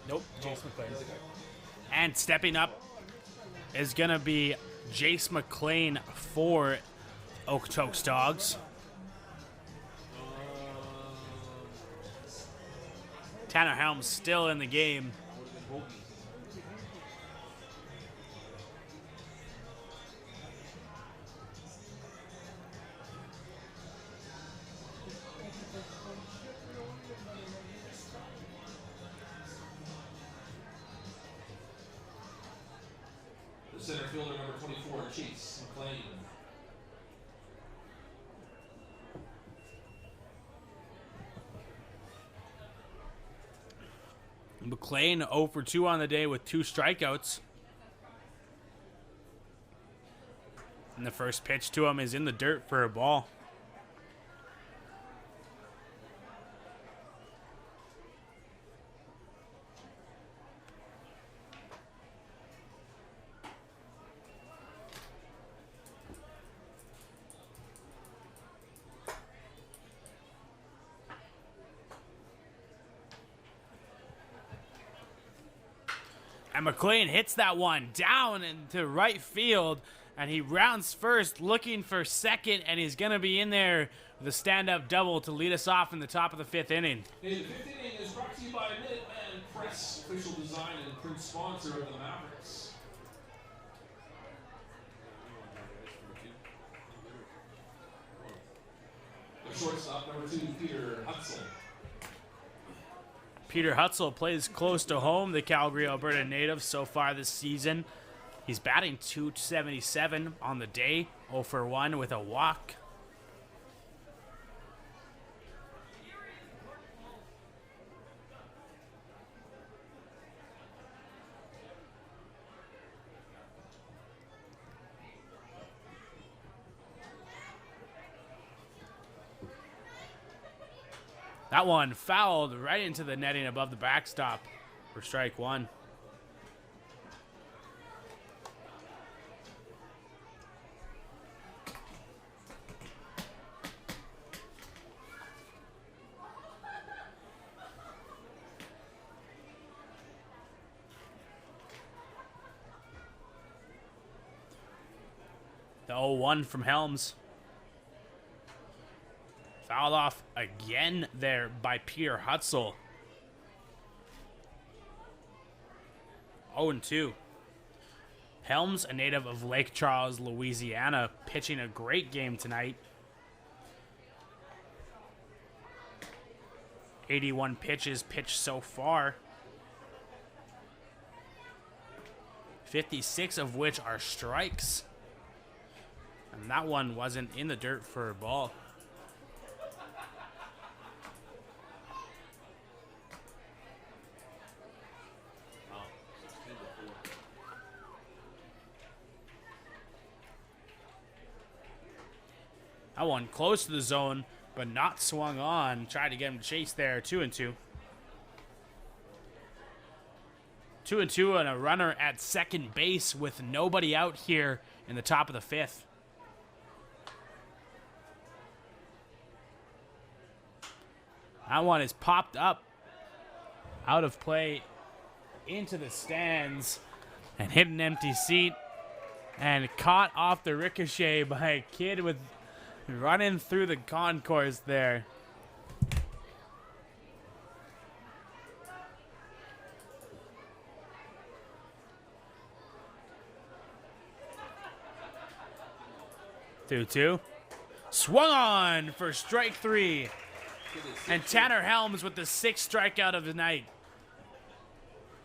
Nope, Jace McClain. And stepping up is going to be Jace McClain for Okotoks Dawgs. Tanner Helms still in the game. Center fielder number 24, Chase McClain. McClain 0 for 2 on the day with 2 strikeouts. And the first pitch to him is in the dirt for a ball. And McClain hits that one down into right field, and he rounds first looking for second, and he's going to be in there with a stand-up double to lead us off in the top of the 5th inning. The 5th inning is brought to you by Minuteman Press, official design and print sponsor of the Mavericks. The shortstop, number 2, Peter Hutzel. Peter Hutzel plays close to home, the Calgary, Alberta native, so far this season. He's batting .277 on the day, 0 for 1 with a walk. That one fouled right into the netting above the backstop for strike 1. 0-1 from Helms. Fouled off again there by Peter Hutzel. 0-2. Helms, a native of Lake Charles, Louisiana, pitching a great game tonight. 81 pitches pitched so far. 56 of which are strikes. And that one wasn't in the dirt for a ball. That one close to the zone, but not swung on. Tried to get him to chase there. 2-2. 2-2 and a runner at second base with nobody out here in the top of the fifth. That one is popped up out of play into the stands and hit an empty seat and caught off the ricochet by a kid with running through the concourse there. Two. Swung on for strike 3. And Tanner Helms with the 6th strikeout of the night.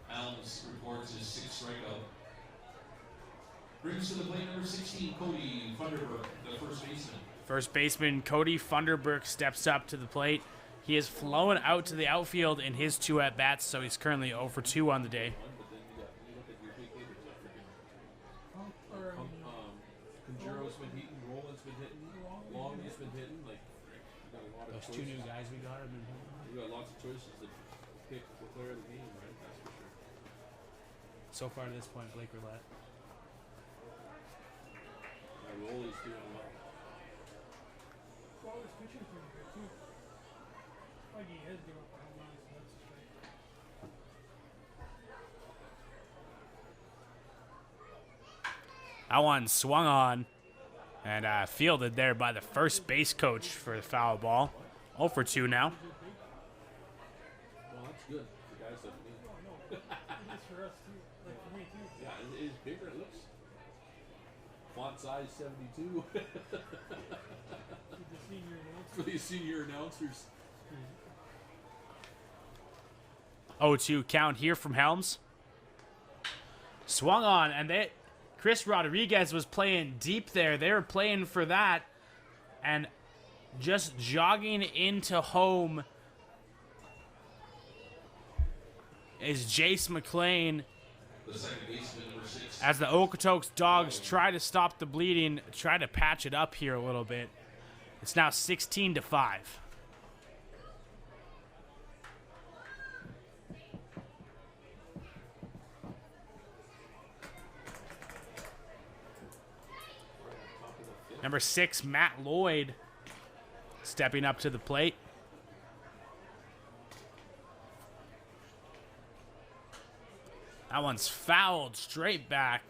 Helms reports his 6th strikeout. Brings to the plate number 16, Cody Funderburk, the first baseman. First baseman Cody Funderburk steps up to the plate. He has flown out to the outfield in his 2 at-bats, so he's currently 0 for 2 on the day. Conjuro's been hitting, Roland's been hitting, Long's been hitting. Like, we got a lot of Those choices. 2 new guys we got have been hitting. We got lots of choices to pick the player of the game, right? That's for sure. So far to this point, Blake Roulette. Rolly's doing well. Well, his pitching pretty good too. Like he has given up a home run, so that's a strike. That one swung on and fielded there by the first base coach for the foul ball. 0 for 2 now. Well, that's good for guys like me. Oh no, it is for us too. Like for me too. Yeah, it is bigger. It looks font size 72 For the senior announcer. for the senior announcers. 0-2 count here from Helms. Swung on, and Chris Rodriguez was playing deep there. They were playing for that, and just jogging into home is Jace McLean The second baseman, number 6. as the Okotoks Dawgs try to stop the bleeding, try to patch it up here a little bit. It's now 16-5. Number 6, Matt Lloyd, stepping up to the plate. That one's fouled straight back.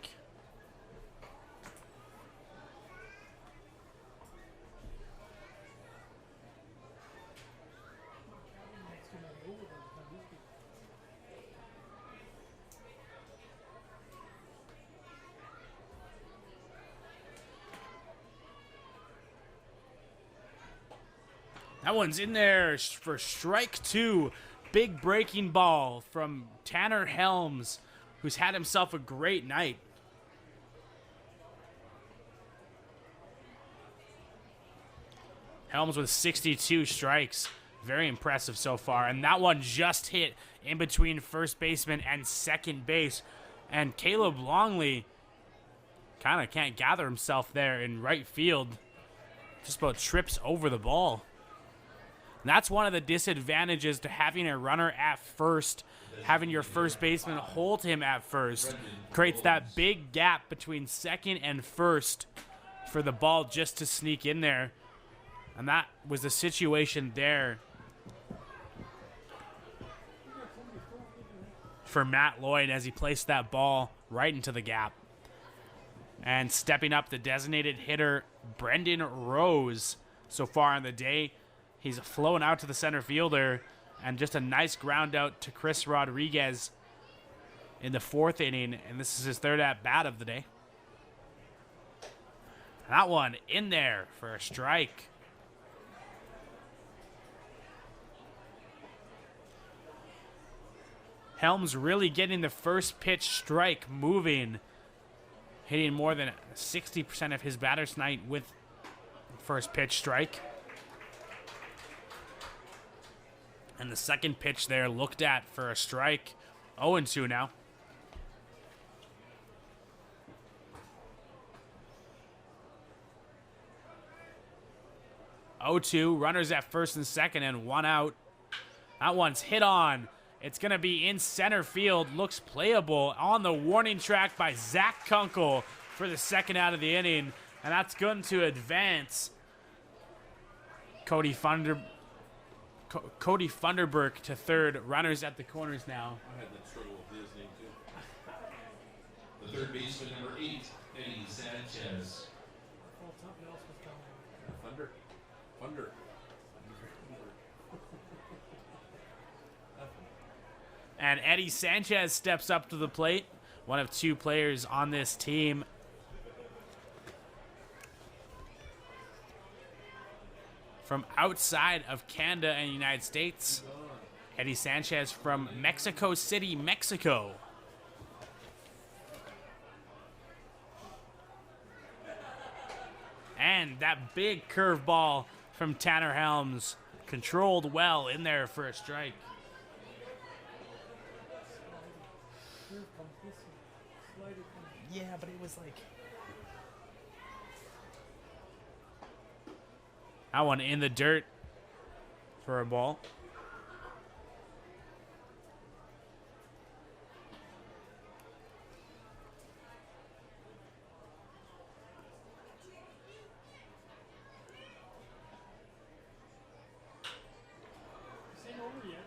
It's gonna be over by the time this gets. That one's in there for strike 2. Big breaking ball from Tanner Helms, who's had himself a great night. Helms with 62 strikes. Very impressive so far. And that one just hit in between first baseman and second base. And Caleb Longley kind of can't gather himself there in right field. Just about trips over the ball. And that's one of the disadvantages to having a runner at first. Having your first baseman hold him at first creates that big gap between second and first for the ball just to sneak in there. And that was the situation there for Matt Lloyd as he placed that ball right into the gap. And stepping up, the designated hitter, Brendan Rose. So far in the day, he's flown out to the center fielder, and just a nice ground out to Chris Rodriguez in the 4th inning, and this is his 3rd at-bat of the day. That one in there for a strike. Helms really getting the first pitch strike moving, hitting more than 60% of his batters tonight with first pitch strike. And the second pitch there looked at for a strike. 0-2 now. 0-2, runners at first and second and 1 out. That one's hit on. It's going to be in center field. Looks playable on the warning track by Zach Kunkel for the 2nd out of the inning. And that's going to advance Cody Funderburk to 3rd. Runners at the corners now. I had that struggle with his name too. The 3rd baseman, number 8, Eddie Sanchez. Well, something else was coming. Thunder. And Eddie Sanchez steps up to the plate. One of 2 players on this team. From outside of Canada and the United States. Eddie Sanchez from Mexico City, Mexico. And that big curveball from Tanner Helms. Controlled well in there for a strike. Here comes this slider coming. Yeah, but it was like... That one in the dirt for a ball. This ain't over yet.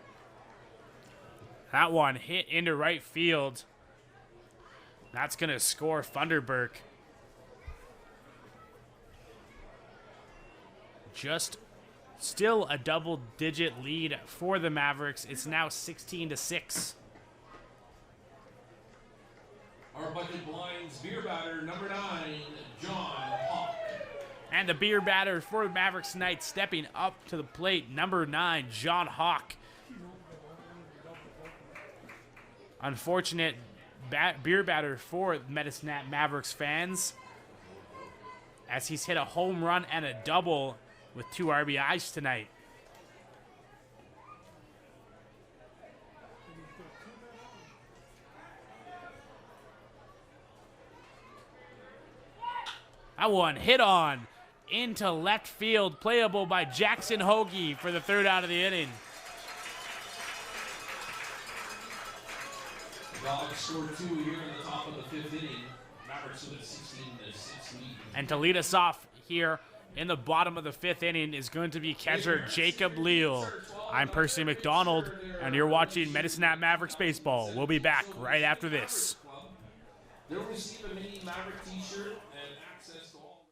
That one hit into right field. That's going to score Funderburk. Just still a double-digit lead for the Mavericks. It's now 16-6. Our bucket blinds beer batter, number 9, John Hawk. And the beer batter for the Mavericks tonight, stepping up to the plate, number 9, John Hawk. Unfortunate beer batter for Medicine Hat Mavericks fans, as he's hit a home run and a double with 2 RBIs tonight. That one hit on into left field, playable by Jackson Hoagie for the 3rd out of the inning. Dawgs scored 2 here in the top of the 5th inning. Mavericks with a 16-6 lead. And to lead us off here in the bottom of the 5th inning is going to be catcher Jacob Leal. I'm Percy McDonald, and you're watching Medicine Hat Mavericks Baseball. We'll be back right after this. They'll receive a mini Maverick t-shirt and access to all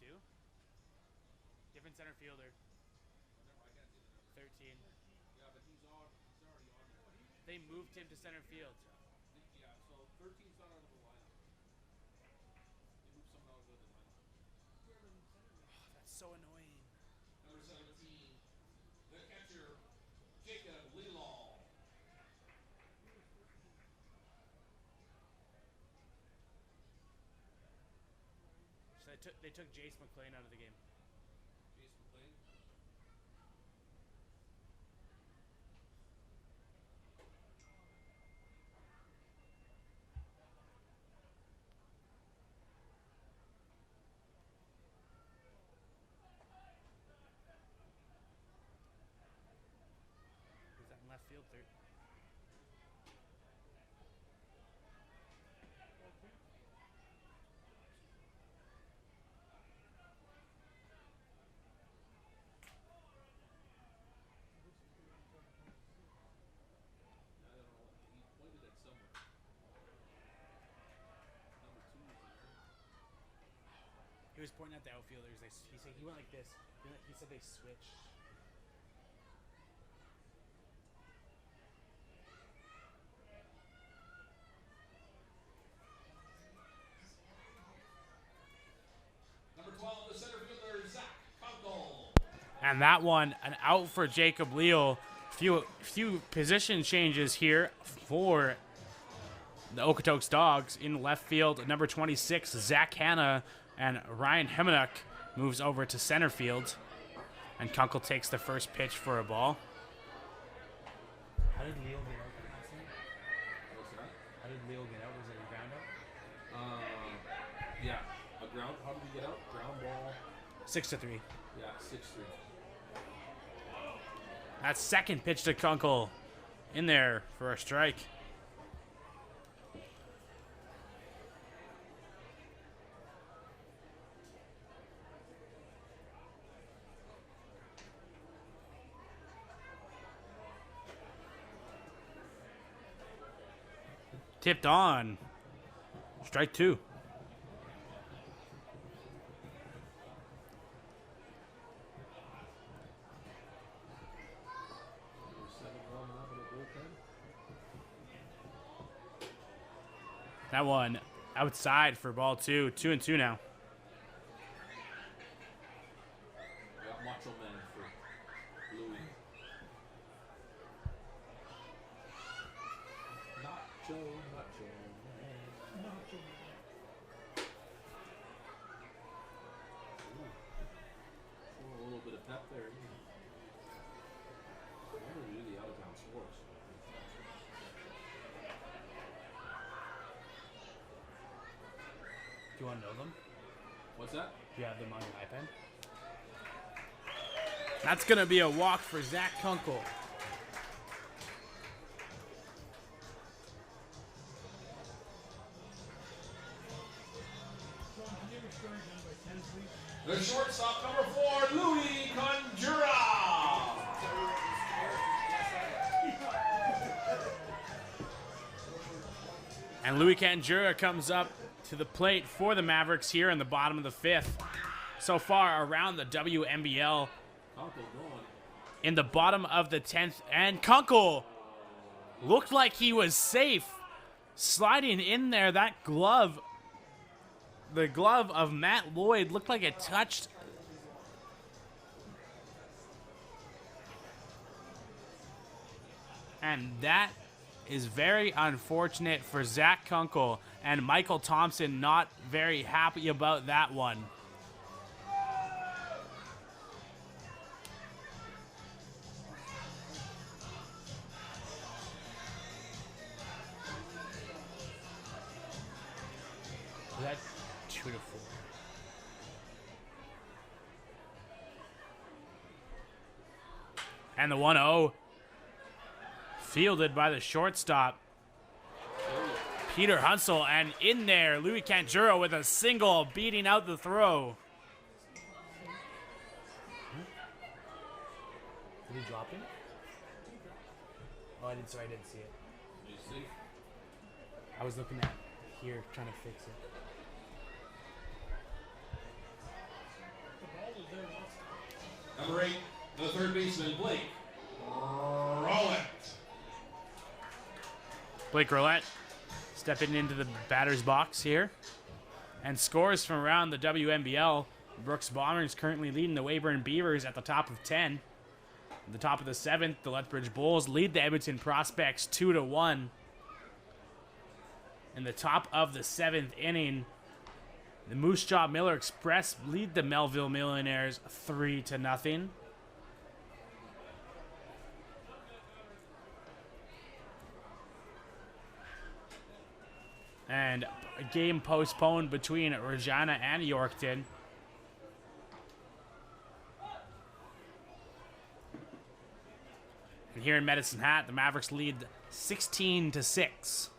22? Different center fielder. Remember, I can't see the number. 13. Yeah, but he's already on there. They moved him to center field. Yeah, so 13's not out of the lineup. They moved someone out of the lineup. Oh, that's so annoying. Number 17, the catcher, Jacob Lelal. So they took Jace McClain out of the game. Jason McClain. Who's that in left field? Third. I don't know. He pointed at somewhere. Number 2 is there. He was pointing at the outfielders. He said he went like this. He said they switched. Number 12, the center fielder, Zach Kunkel. And that one, an out for Jacob Leal. Few position changes here for the Okotoks Dawgs. In left field, number 26, Zach Hanna, and Ryan Hemenuk moves over to center field. And Kunkel takes the first pitch for a ball. How did Leo get out last night? What's that? How did Leo get out? Was it a ground out? Yeah. A ground. How did he get out? Ground ball. 6-3. Yeah, 6-3. That second pitch to Kunkel in there for a strike. Tipped on. Strike 2. That one outside for ball 2. 2-2 now. I got Macho Man for Louis. Nacho Man. Ooh, a little bit of pep there. I wonder if we do the out-of-town sports. Do you want to know them? What's that? Do you have them on your iPad? That's going to be a walk for Zach Kunkel. The shortstop, number 4, Louis Conjura. And Louis Conjura comes up to the plate for the Mavericks here in the bottom of the 5th. So far around the WNBL. Kunkel going. In the bottom of the 10th. And Kunkel looked like he was safe. Sliding in there, that glove. The glove of Matt Lloyd looked like it touched. And that is very unfortunate for Zach Kunkel, and Michael Thompson not very happy about that one. That's 2-4. And the 1-0 fielded by the shortstop, Peter Hunsel, and in there, Louis Conjura with a single beating out the throw. Did he drop him? Oh, I didn't see it. Did you see? I was looking at here trying to fix it. Number 8, the third baseman, Blake Rollett. Blake Roulette stepping into the batter's box here. And scores from around the WNBL. Brooks Bombers currently leading the Weyburn Beavers at the top of 10. At the top of the 7th, the Lethbridge Bulls lead the Edmonton Prospects 2-1. In the top of the 7th inning, the Moose Jaw Miller Express lead the Melville Millionaires 3-0. And a game postponed between Regina and Yorkton. And here in Medicine Hat, the Mavericks lead 16-6.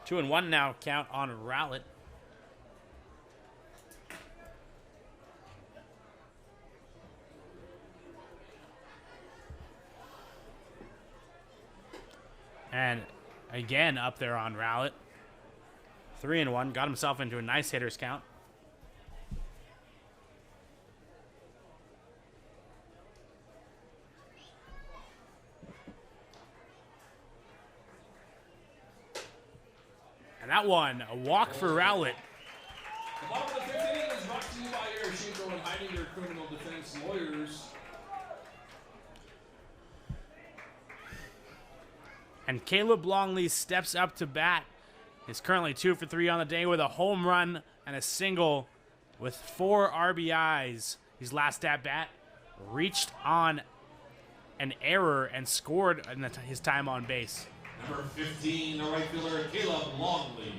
Two and one now count on Rowlett. And again up there on Rowlett. 3-1. Got himself into a nice hitter's count. And that one, a walk for Rowlett. The bottom of the 5th inning is brought to you by Air Shinko and Heidinger Criminal Defense Lawyers. And Caleb Longley steps up to bat. He's currently 2 for 3 on the day with a home run and a single with 4 RBIs. His last at bat reached on an error and scored in his time on base. Number 15, the right fielder, Caleb Longley.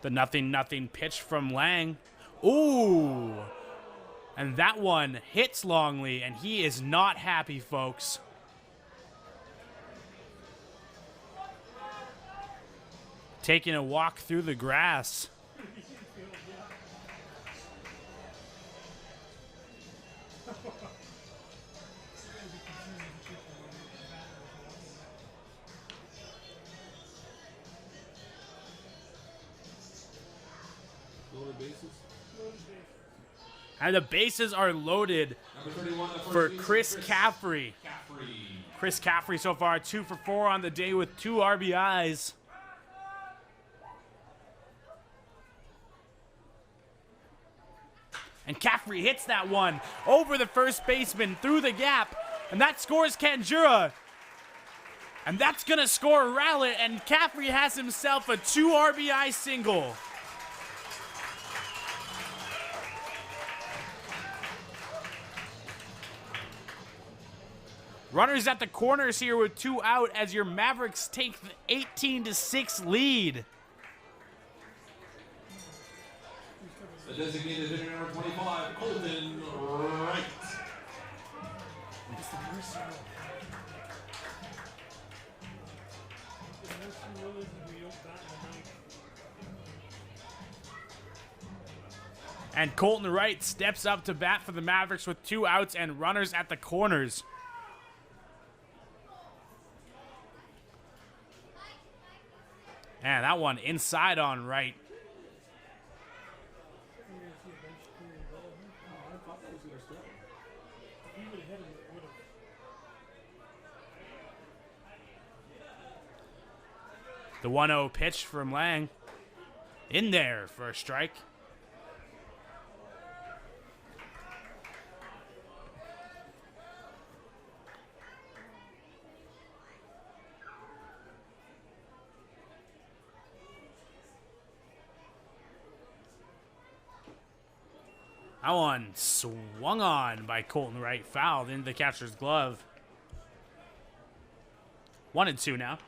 The 0-0 pitch from Lang. Ooh! And that one hits Longley, and he is not happy, folks. Taking a walk through the grass. Loaded bases. And the bases are loaded Number 31, the first for baseman, Chris Caffrey. Chris Caffrey so far 2 for 4 on the day with 2 RBIs. And Caffrey hits that one over the first baseman through the gap. And that scores Kanjura. And that's going to score Rowlett. And Caffrey has himself a 2 RBI single. Runners at the corners here with 2 out as your Mavericks take the 18-6 lead. The designated hitter, number 25, Colton Wright. It's the mercy rule. The mercy rule is we don't bat in the ninth. And Colton Wright steps up to bat for the Mavericks with 2 outs and runners at the corners. And that one inside on Wright. You're gonna see a bench clear and roll. I thought that was going to step. If he would have hit him, it would have. The 1-0 pitch from Lang. In there for a strike. That one swung on by Colton Wright, fouled into the catcher's glove. 1-2 now.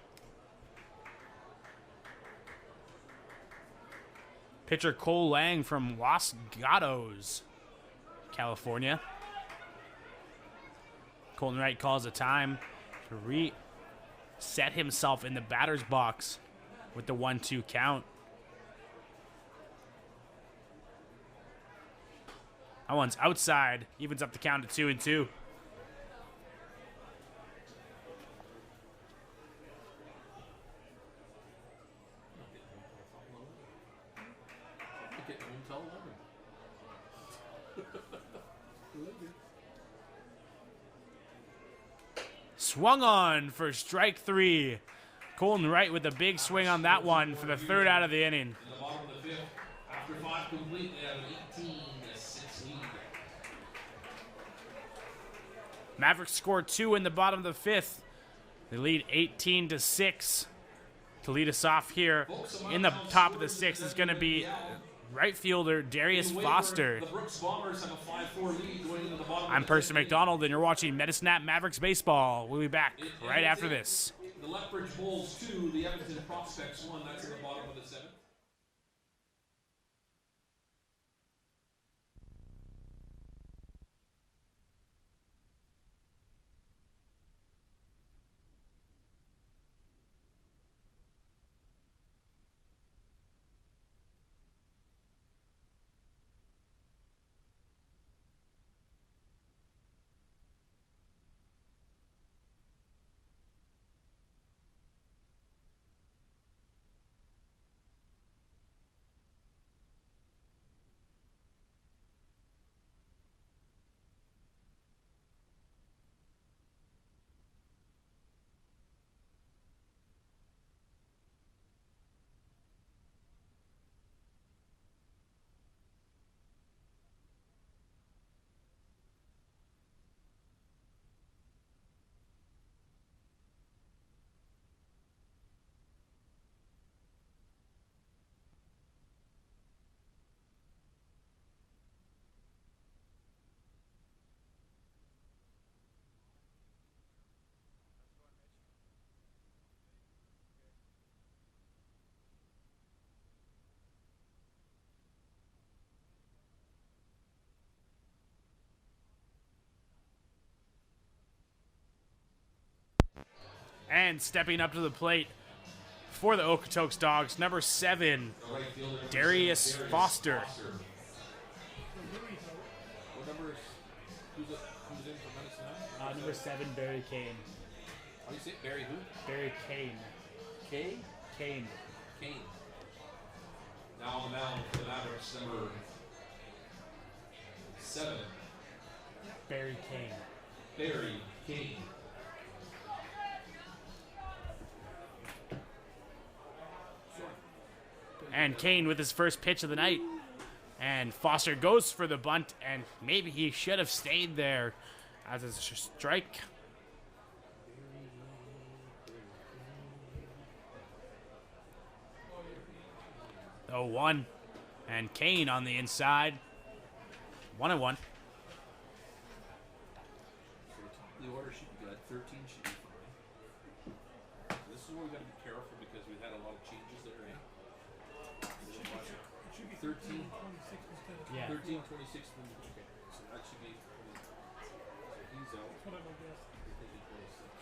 Pitcher Cole Lang from Los Gatos, California. Colton Wright calls a time to reset himself in the batter's box with the 1-2 count. That one's outside, evens up the count to 2-2. until 11. Swung on for strike 3. Colton Wright with a big swing on that one for the 3rd out of the inning. In the bottom of the 5th, after 5 complete, they have an 18-6 lead. Mavericks score 2 in the bottom of the 5th. They lead 18-6. To lead us off here in the top of the 6th is going to be right fielder Darius Foster. The Brooks Bombers have a 5-4 lead going into the bottom. I'm Percy McDonald, and you're watching Medisnap Mavericks Baseball. We'll be back right after this. The Lethbridge Bulls 2, the Edmonton Prospects 1. That's in the bottom of the 7th. And stepping up to the plate for the Okotoks Dawgs, number 7, Darius Foster. What number is who's in for Medicine? Number 7, Barry Kane. How do you say it? Barry who? Barry Kane. K? Kane. Kane. Now on the mound for the Mavericks, number 7, Barry Kane. Barry King. And Kane with his first pitch of the night. And Foster goes for the bunt, and maybe he should have stayed there as a strike. Oh, 1. And Kane on the inside. 1-1. The order should be good. 13 should be fine. This is where we got to be careful because we had a lot of changes there, eh? It should be 13, 26 instead of Yeah. 13, 26, okay. So that should be 20. So he's out. That's what I would guess. We're thinking 26.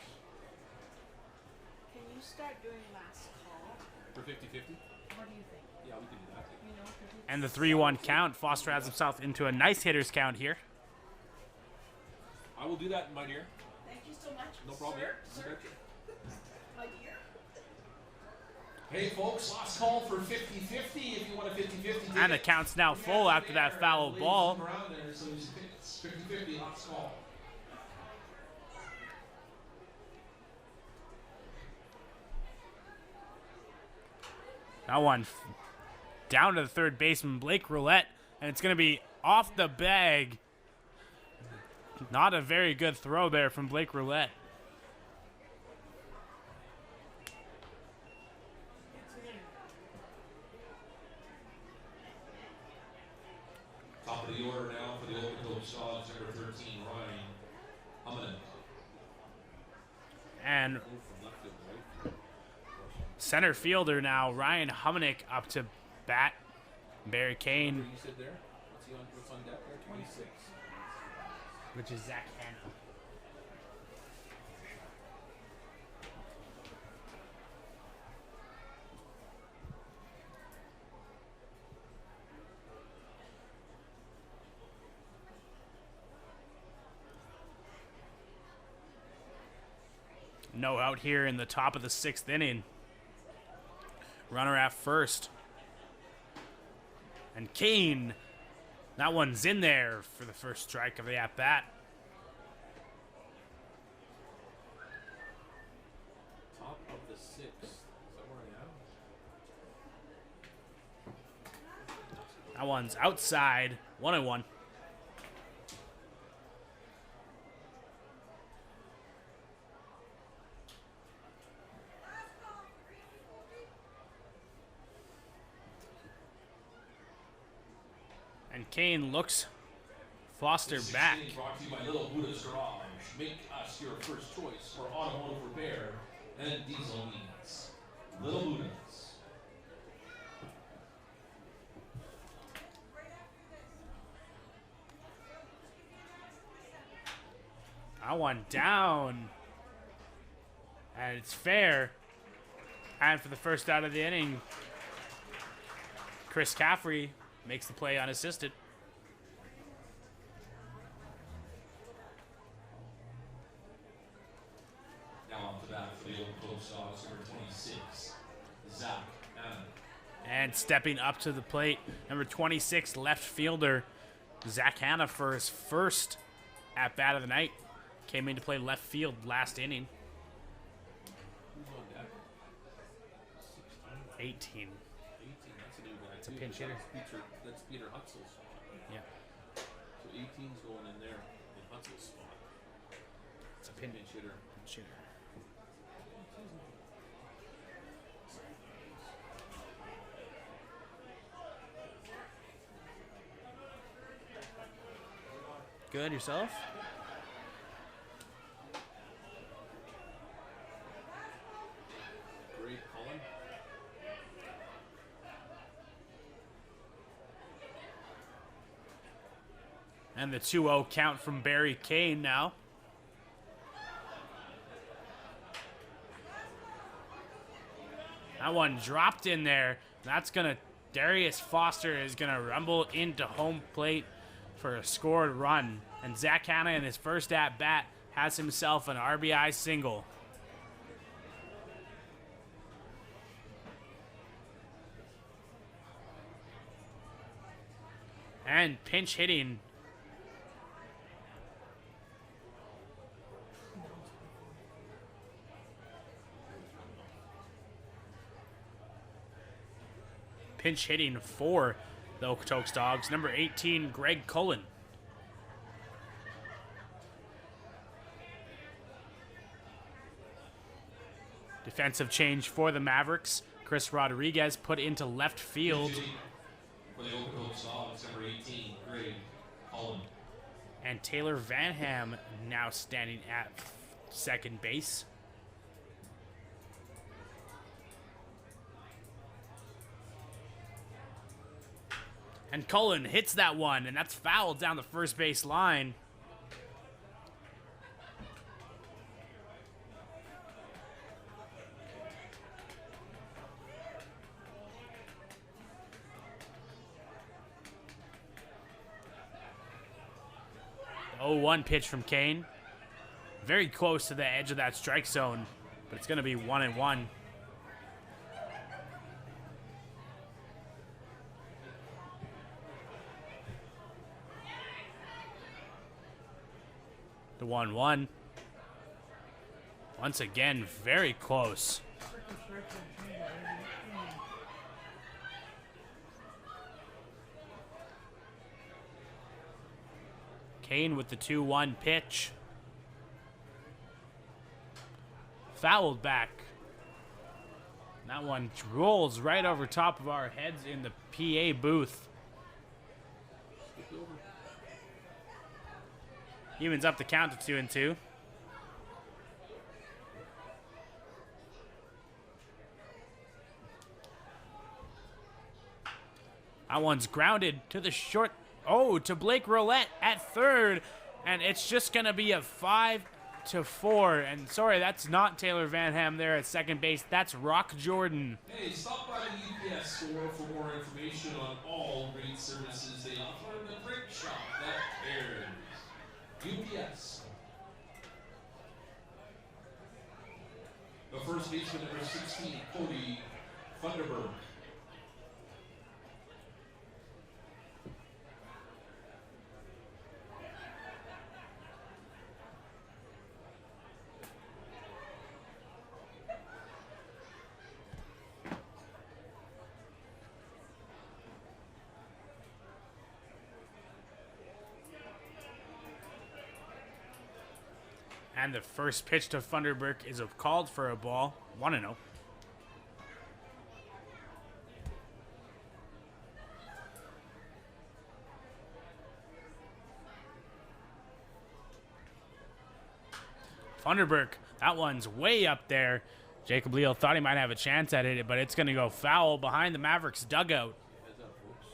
Can you start doing last call? For 50-50? What do you think? Yeah, we can do that. You know, 'cause it's And the 3-1 count. Foster has himself into a nice hitter's count here. I will do that, my dear. Thank you so much. No problem. Sir, You sir, betcha. my dear. Hey folks, last call for 50-50. If you want a 50-50 ticket. And the count's now full after that foul ball. Around there, so it's 50-50, last call. That one down to the third baseman, Blake Roulette, and it's going to be off the bag. Not a very good throw there from Blake Roulette. Top of the order now for the Okotoks Dawgs, number 13, Ryan Hummen. And Move from left field to right. center fielder now, Ryan Humnick up to bat. Barry Kane, You said there? What's on deck there? 26. which is Zach Hanna. No out here in the top of the 6th inning. Runner at first. And Kane, that one's in there for the first strike of the at-bat. Top of the 6th. Is that where I am? That one's outside, 1-1. And Kane looks Foster This back. exchange brought to you by Little Buddha's Garage. Make us your first choice for automotive repair and diesel needs. Little Buddha's. That one down. And it's fair. And for the first out of the inning, Chris Caffrey makes the play unassisted. Now on to bat for the Okotoks Dawgs, number 26, Zach Allen. And stepping up to the plate, number 26 left fielder, Zach Hanna, for his first at-bat of the night. Came in to play left field last inning. Who's on deck? 18. 18. That's a new guy. It's a too. pinch hitter. That's Peter Hutzel's spot. Yeah, So 18's going in there in Hutzel's spot. it's a Pinch hitter. pinch hitter. Good, yourself? Great Cullen. And the 2-0 count from Barry Kane now. That one dropped in there. That's gonna, Darius Foster is gonna rumble into home plate for a scored run. And Zach Hanna in his first at bat has himself an RBI single. And pinch hitting. Pinch hitting for the Okotoks Dawgs, number 18, Greg Cullen. Defensive change for the Mavericks. Chris Rodriguez put into left field. For the Okotoks Dawgs, number 18, Greg Cullen. And Taylor Vanham now standing at second base. And Cullen hits that one, and that's fouled down the first base line. The 0-1 pitch from Kane. Very close to the edge of that strike zone, but it's going to be 1-1. The 1-1. Once again, very close. Kane with the 2-1 pitch. Fouled back. That one rolls right over top of our heads in the PA booth. Evens up the count to 2-2. That one's grounded to the short. Oh, to Blake Roulette at third. And it's just going to be a 5-4. And sorry, that's not Taylor Vanham there at second base. That's Rock Jordan. Hey, stop by the UPS store for more information on all great services they offer in the brick shop that cares. UPS. The first baseman, number 16, Cody Funderburg. And the first pitch to Funderburk is called for a ball. 1-0. Funderburk, that one's way up there. Jacob Leal thought he might have a chance at it, but it's going to go foul behind the Mavericks dugout. Heads up, folks.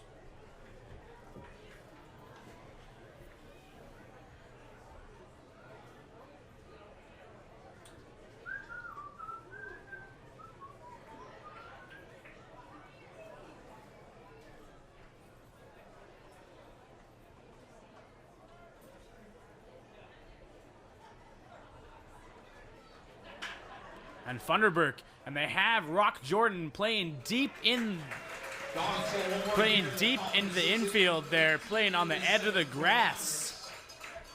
And Funderburk, and they have Rock Jordan playing deep into the infield there, playing on the edge of the grass,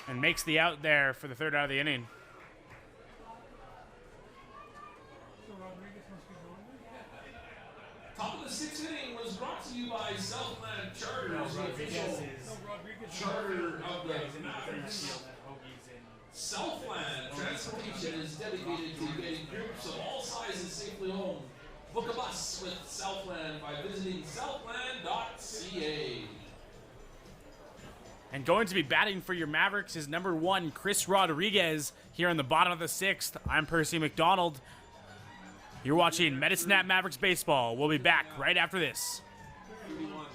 and makes the out there for the third out of the inning. So Rodriguez must be going there. Top of the sixth inning was brought to you by Southland Charters, the official Rodriguez. charter of the Mavericks. Southland Transportation is dedicated to getting groups of all sizes safely home. Book a bus with Southland by visiting southland.ca. And going to be batting for your Mavericks is number 1, Chris Rodriguez, here in the bottom of the 6th. I'm Percy McDonald. You're watching Medicine Hat Mavericks Baseball. We'll be back right after this. 31.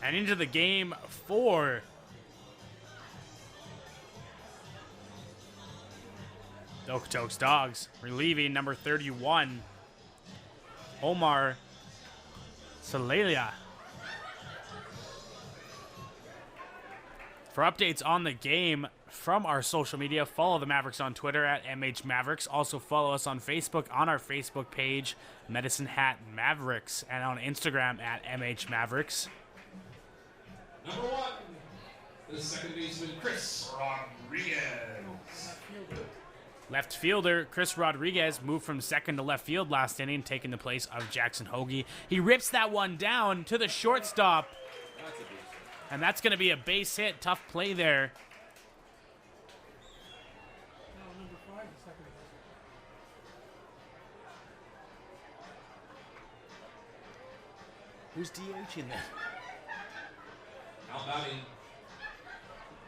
And into the game for the Okotoks Dawgs, relieving number 31, Omar Salalia. For updates on the game from our social media, follow the Mavericks on Twitter at MHMavericks. Also follow us on Facebook on our Facebook page, Medicine Hat Mavericks, and on Instagram at MHMavericks. Number 1, the second baseman, Chris Rodriguez. Left fielder Chris Rodriguez moved from second to left field last inning, taking the place of Jackson Hoagie. He rips that one down to the shortstop. That's a base hit. And that's going to be a base hit. Tough play there. Now number 5, the second baseman. Who's DH in there? Now batting,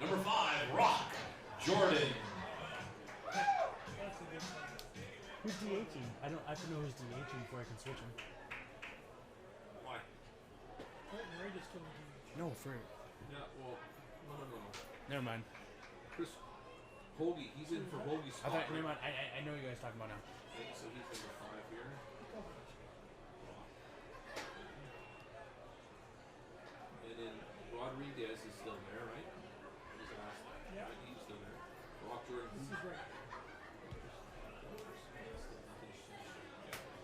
number 5, Rock Jordan. That's a good sign. Who's DHing? I have to know who's DHing before I can switch him. Why? Ray just told me. No, for... Yeah, well, no. Never mind. Chris Hoagie, he's in for Hoagie's I spot. thought, never mind. I know what you guys talking about now. Okay, so he's number 5 here. And then Rodriguez is still there, right? He's last. Yeah. Right, he's still there. Rock Jordan. This is right.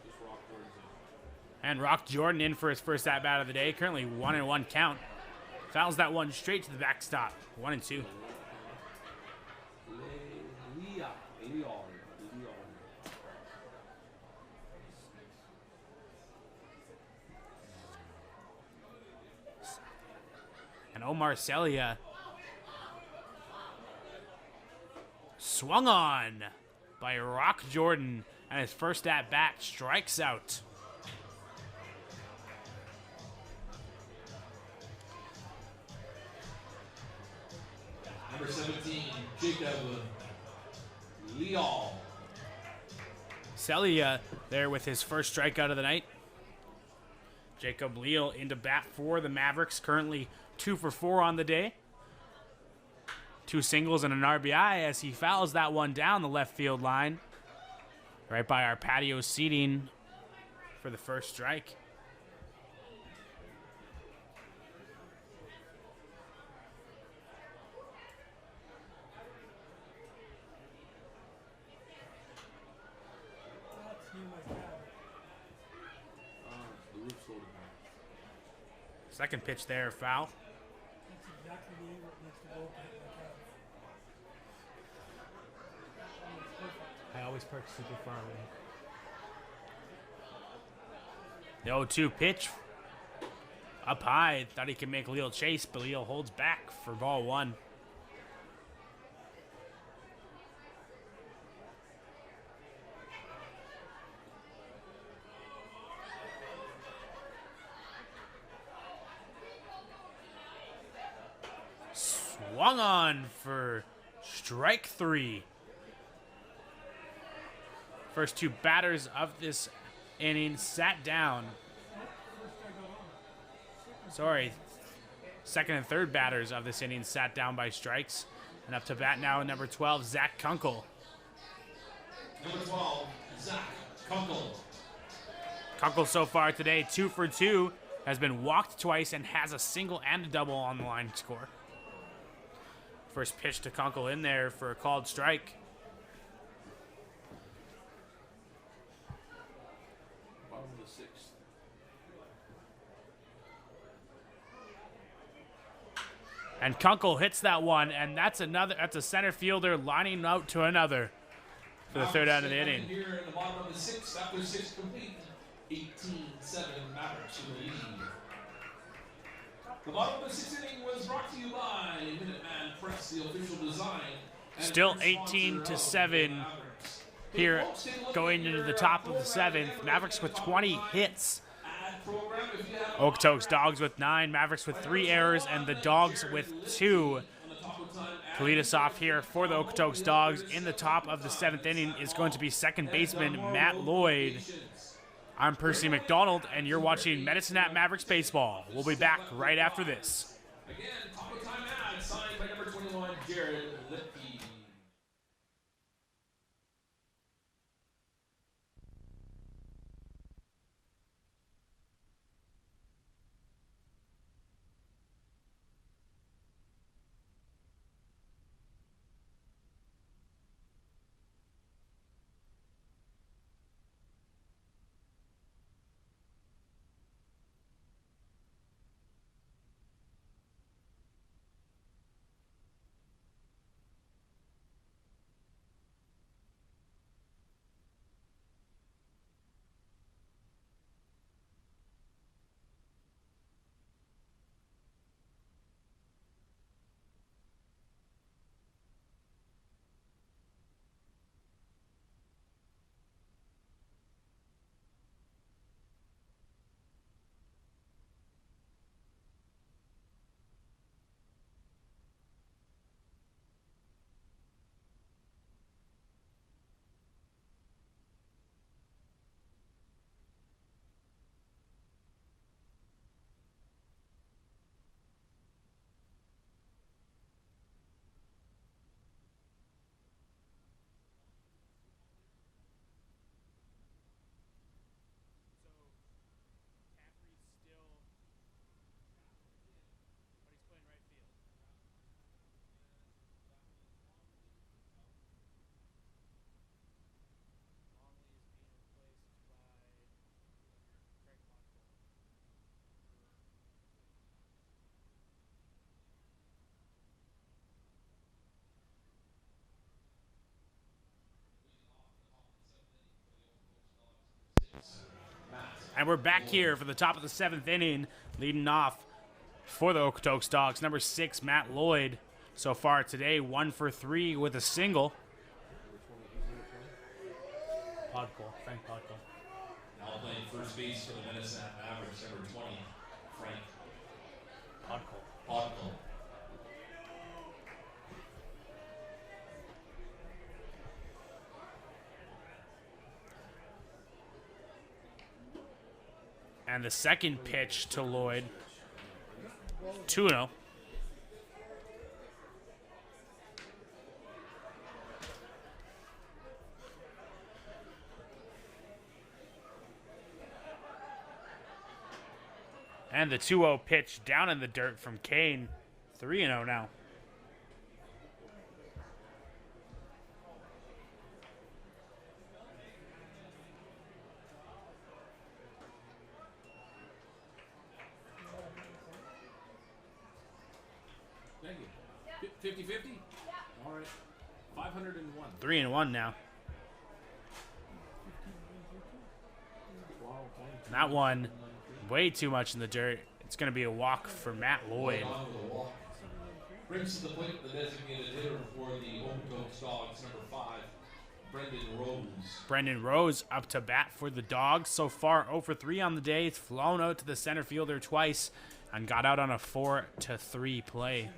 Just Rock Jordan's in. And Rock Jordan in for his first at-bat of the day. Currently 1-1 count. Fouls that one straight to the backstop. 1-2. And Omar Celia swung on by Rock Jordan, and his first at-bat strikes out. Number 17, Jacob Leal. Celia there with his first strikeout of the night. Jacob Leal into bat for the Mavericks, currently 2 for 4 on the day. 2 singles and an RBI as he fouls that one down the left field line. Right by our patio seating for the first strike. That's near my cab. The roof's loaded now. Second pitch there, foul. That's exactly the angle it needs to go to hit my cab. It's perfect. I always park super far away. The 0-2 pitch up high. Thought he could make Leal chase, but Leal holds back for ball 1. Swung on for strike 3. First 2 batters of this inning sat down. Sorry, second and third batters of this inning sat down by strikes. And up to bat now, number 12, Zach Kunkel. Number 12, Zach Kunkel. Kunkel so far today, 2 for 2, has been walked twice and has a single and a double on the line to score. First pitch to Kunkel in there for a called strike. Bottom of the 6th. And Kunkel hits that one, and that's a center fielder lining out to another for the third out of the inning. Here in the bottom of the 6th, after 6 complete, 18-7 Mavericks in the lead. The bottom of the 6th inning was brought to you by Minuteman Press, the official design. Still 18-7 here going into the top of the 7th. Mavericks with 20 hits. Okotoks Dawgs with 9, Mavericks with 3 errors, and the Dawgs with 2. To lead us off here for the Okotoks Dawgs in the top of the 7th inning is going to be second baseman Matt Lloyd. I'm Percy McDonald, and you're watching Medicine Hat Mavericks Baseball. We'll be back right after this. Again, top of time ad signed by number 21, Jared Lipke. And we're back here for the top of the 7th inning, leading off for the Okotoks Dawgs. Number 6, Matt Lloyd. So far today, 1 for 3 with a single. Podkol, Frank Podkol. Now playing first base for the Medicine Hat Mavericks, number 20, Frank Podkol. Podkol. And the second pitch to Lloyd. 2-0. And the 2-0 pitch down in the dirt from Kane. 3-0 now. Thank you. 50-50? All right. 501. 3-1 now. Wow, And that one, way too much in the dirt. It's going to be a walk for Matt Lloyd. On with a walk. Brings to the plate the designated hitter for the Okotoks Dawgs, number 5, Brendan Rose. Brendan Rose up to bat for the Dawgs. So far, 0 for 3 on the day. He's flown out to the center fielder twice and got out on a 4-3 play.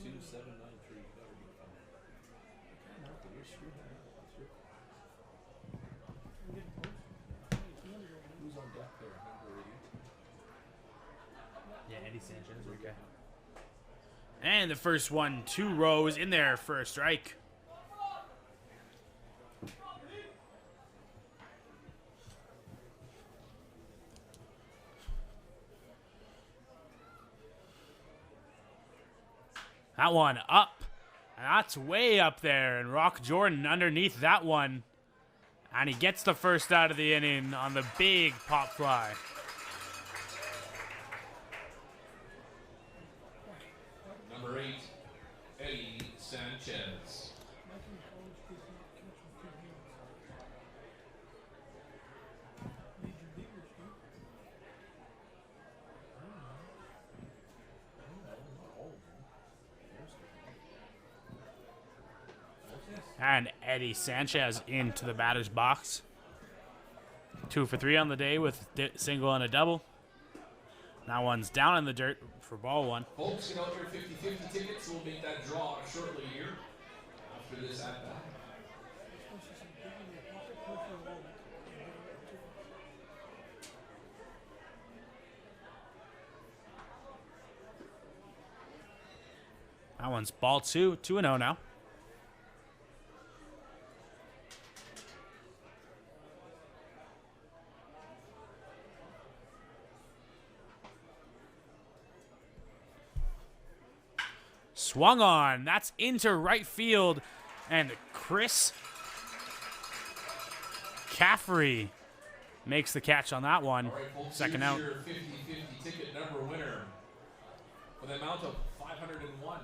12793. That would be fun. Who's on deck there? Number 80. Yeah, Eddie Sanchez. Okay. And the first one to Rose in there for a strike. That one up. And that's way up there. And Rock Jordan underneath that one. And he gets the first out of the inning on the big pop fly. Number 8, Eddie Sanchez. And Eddie Sanchez into the batter's box. 2 for 3 on the day with a single and a double. That one's down in the dirt for ball 1. Folks, get out your 50-50 tickets. We'll make that draw shortly here after this at bat. That one's ball 2, 2-0 now. Swung on. That's into right field. And Chris Caffrey makes the catch on that one. All right, folks, Second here's out. your 50-50 ticket number winner for the amount of 501.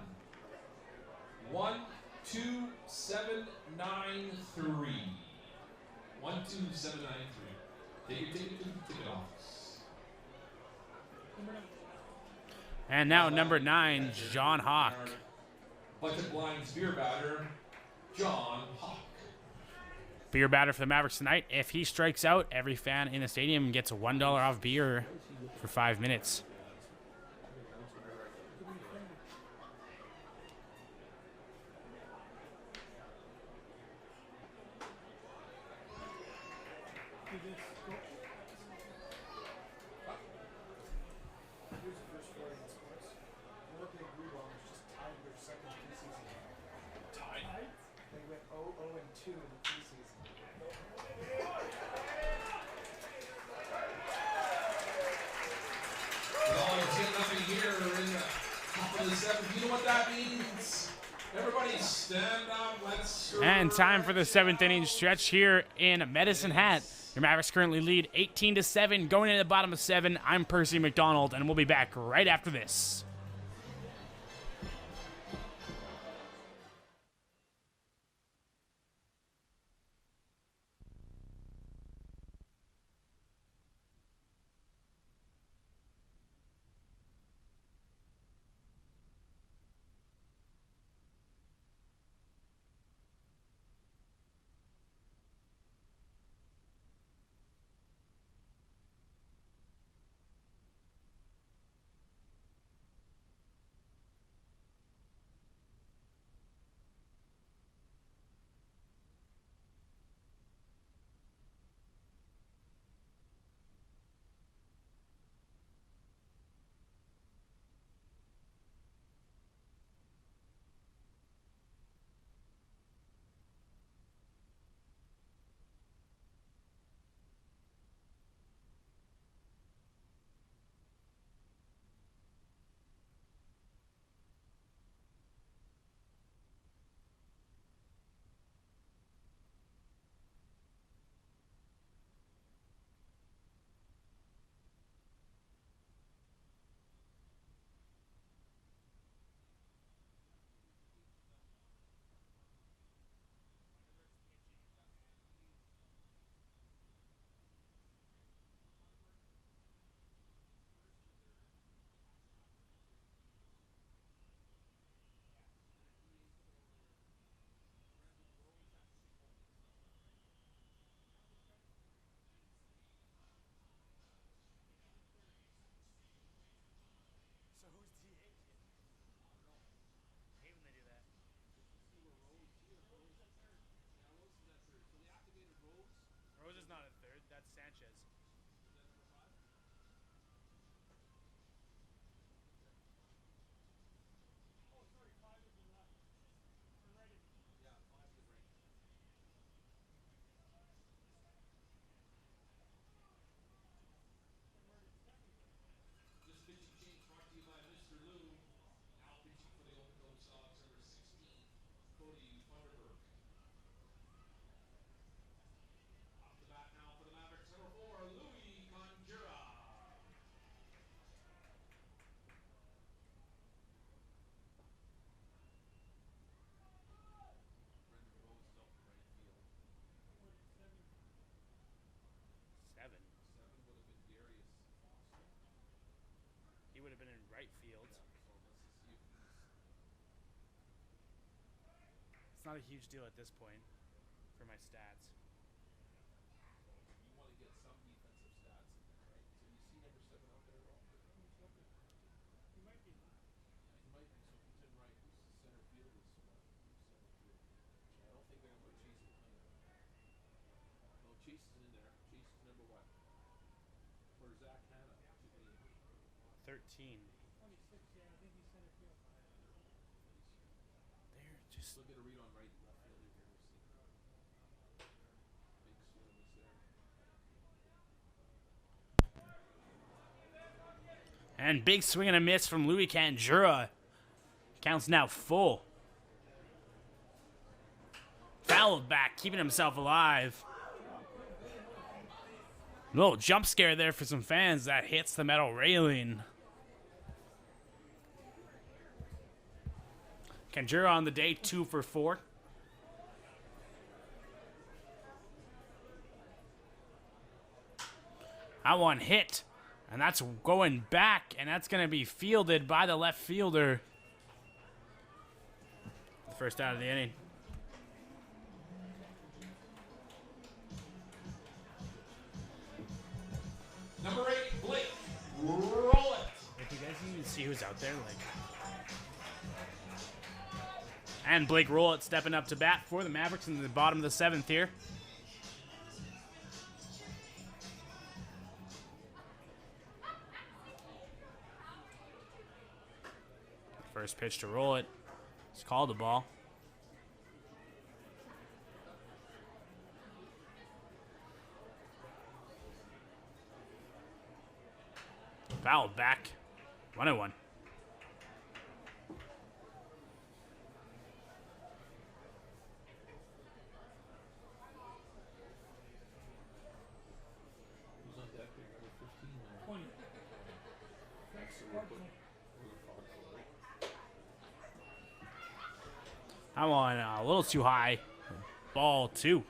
12793. 12793. Take your ticket to the ticket office. And now number 9, John Hawk. Budget Blinds beer batter, John Hawk. Beer batter for the Mavericks tonight. If he strikes out, every fan in the stadium gets a $1 off beer for 5 minutes. Here's the first story in sports. Winnipeg Blue Bombers just tied their second preseason game. Tied. They went 0-2 in the preseason. Well, it's getting nothing here in the top of the 7th. You know what that means? Everybody stand up. Let's. And time for the 7th inning stretch here in Medicine Hat. Your Mavericks currently lead 18-7, going into the bottom of 7. I'm Percy McDonald, and we'll be back right after this. not a huge deal at this point for my stats. You want to get some defensive stats in there, right? So you see number 7 out there at all? He might be. Yeah, he might be. So if he's in right, who's center field is center field. I don't think they're going to put Chase in there. No, Chase is in there. Chase is number what? For Zach Hanna. 13. 26, yeah, I think he's center field. They're just Look at a read on right left fielder here. We'll see. Big swing is there. and big swing and a miss from Louis Canjura. Counts now full. Fouled back, keeping himself alive. Little jump scare there for some fans. That hits the metal railing. Canjura on the day, 2 for 4. That one hit, and that's going back, and that's going to be fielded by the left fielder. First out of the inning. Number 8, Blake. Roll it. If you guys even see who's out there, like. And Blake Rollett stepping up to bat for the Mavericks in the bottom of the 7th here. First pitch to Rollett. He's called the ball. Foul back. 1-1. Who's on deck here? Number 15 there. 20. So we'll put I'm on a little too high. Ball 2.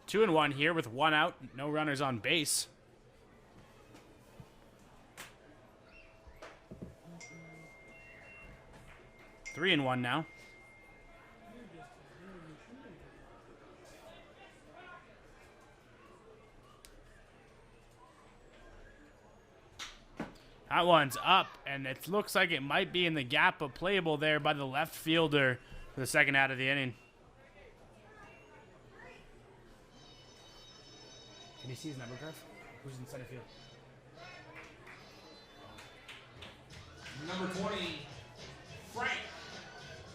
2-1 here with 1 out. No runners on base. 3-1 now. That one's up, and it looks like it might be in the gap, but playable there by the left fielder for the second out of the inning. Can you see his number, Chris? Who's in center field? Number 20, Frank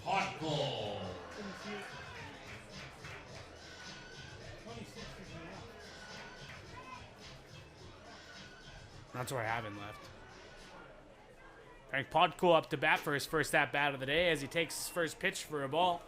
Podkol. 26 is enough. That's where I have him left. Frank Podkol up to bat for his first at-bat of the day as he takes his first pitch for a ball.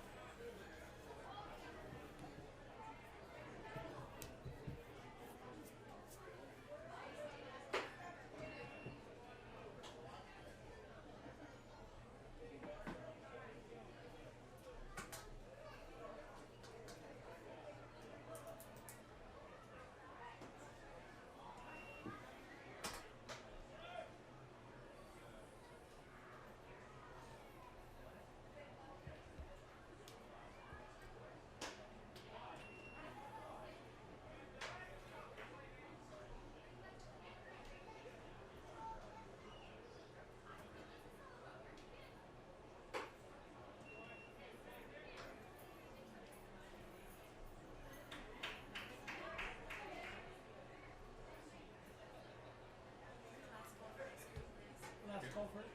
Last call for it.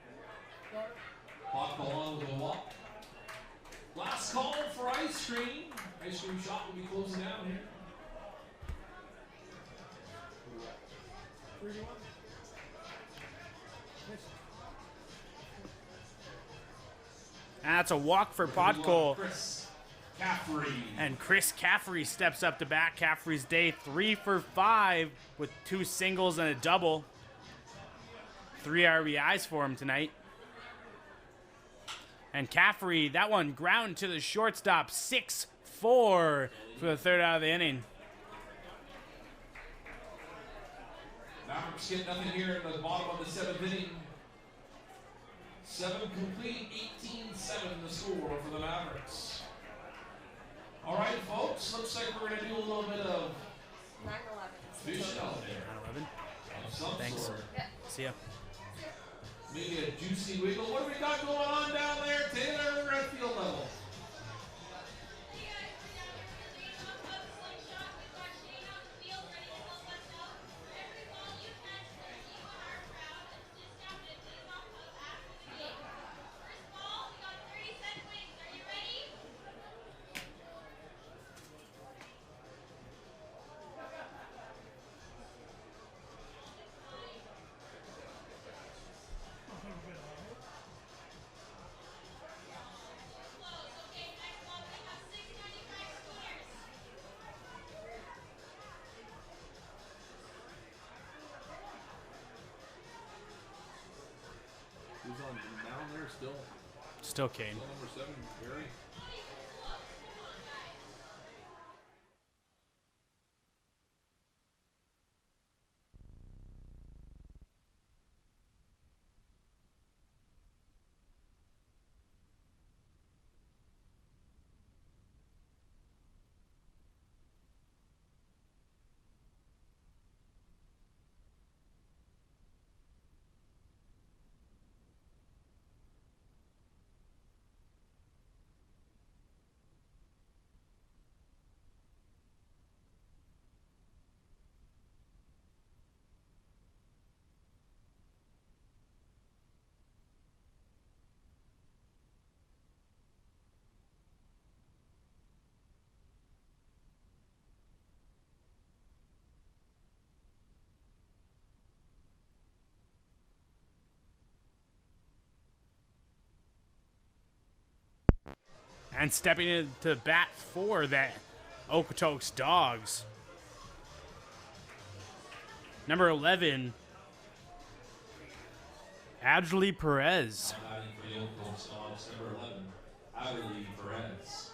Podkol on with a walk. Last call for ice cream. Ice cream shop will be closing down here. 31. And that's a walk for Podkol. Chris Caffrey. And Chris Caffrey steps up to bat. Caffrey's day 3 for 5 with 2 singles and a double. 3 RBIs for him tonight. And Caffrey, that one ground to the shortstop, 6-4 for the third out of the inning. Mavericks get nothing here in the bottom of the 7th inning. 7 complete, 18-7 the score for the Mavericks. All right, folks, looks like we're going to do a little bit of 9-11. fish out there. 9/11. Of some Thanks. sort. See ya. Maybe a juicy wiggle. What do we got going on down there, Taylor, at field level? Who's on down there still? Still Kane. Still number 7, Barry. And stepping into bat for that Okotoks Dawgs. Number 11, Adley Perez. Batting for the Okotoks Dawgs, number 11, Adley Perez.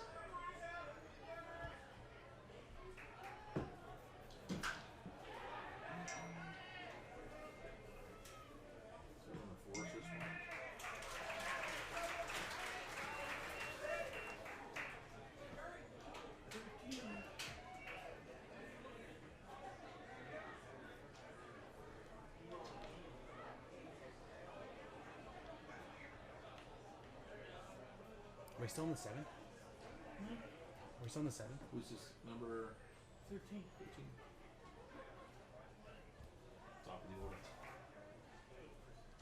Are we still in the 7? Are we still in the 7? Who's this number 13. 13? Top of the order.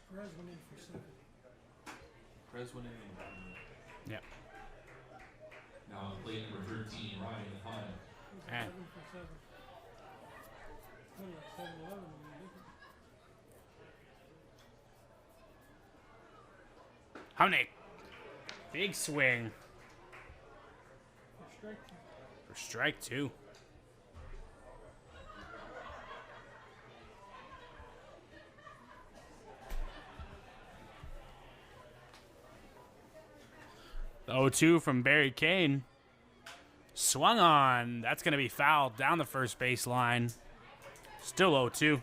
Perez went in for 7. Prez went in. Yep. Now on plate number 13, Ryan Hunt. And 7 for 7. Like 7-11 would be different. how many? Big swing For strike 2. for strike 2. The 0-2 from Barry Kane. Swung on. That's going to be fouled down the first base line. Still 0-2.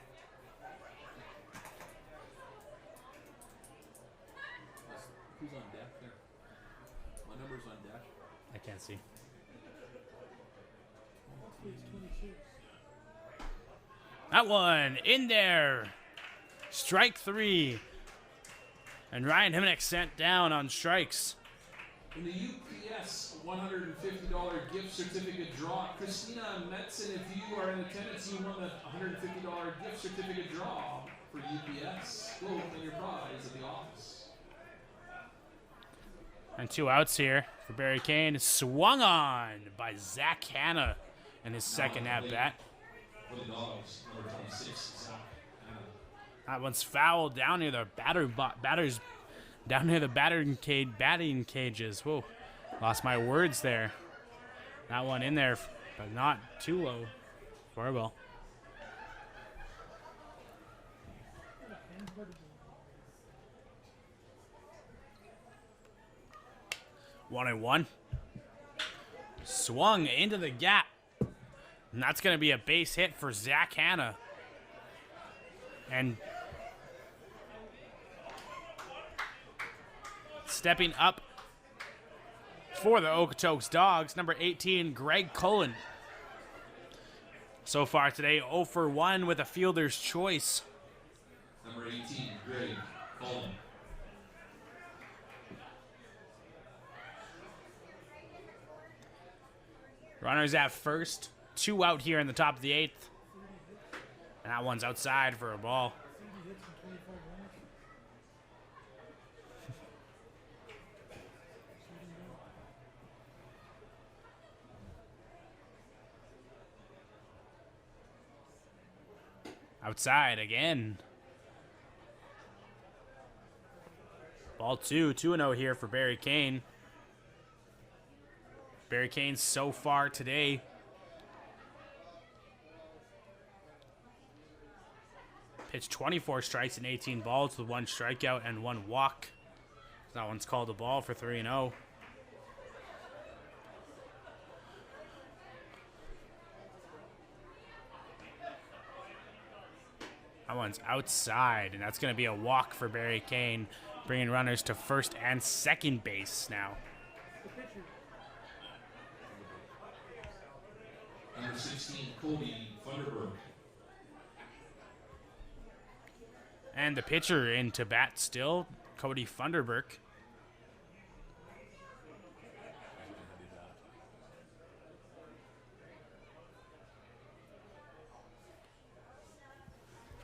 Who's on deck there? My number's on deck. I can't see. Hopefully it's 26. That one in there. Strike 3. And Ryan Himnick sent down on strikes. In the UPS $150 gift certificate draw, Christina Metzen, if you are in attendance, you won the $150 gift certificate draw for UPS. Go open your prize at the office. And 2 outs here for Barry Kane. Swung on by Zach Hanna in his second at bat. For the Dogs, number 26, Zach Hanna. That one's fouled down near the batters down near the batting cages. Whoa, lost my words there. That one in there, but not too low. Farwell. One and one. Swung into the gap. And that's going to be a base hit for Zach Hanna. Stepping up for the Okotoks Dawgs, number 18, Greg Cullen. So far today, 0 for 1 with a fielder's choice. Number 18, Greg Cullen. Runners at first, 2 out here in the top of the 8th. And that one's outside for a ball. Outside again. Ball 2, 2-0 here for Barry Kane. Barry Kane so far today. Pitched 24 strikes and 18 balls with 1 strikeout and 1 walk. That one's called a ball for 3-0. That one's outside, and that's going to be a walk for Barry Kane, bringing runners to first and second base now. Number 16, Cody Thunderberg. And the pitcher in to bat still, Cody Thunderberg.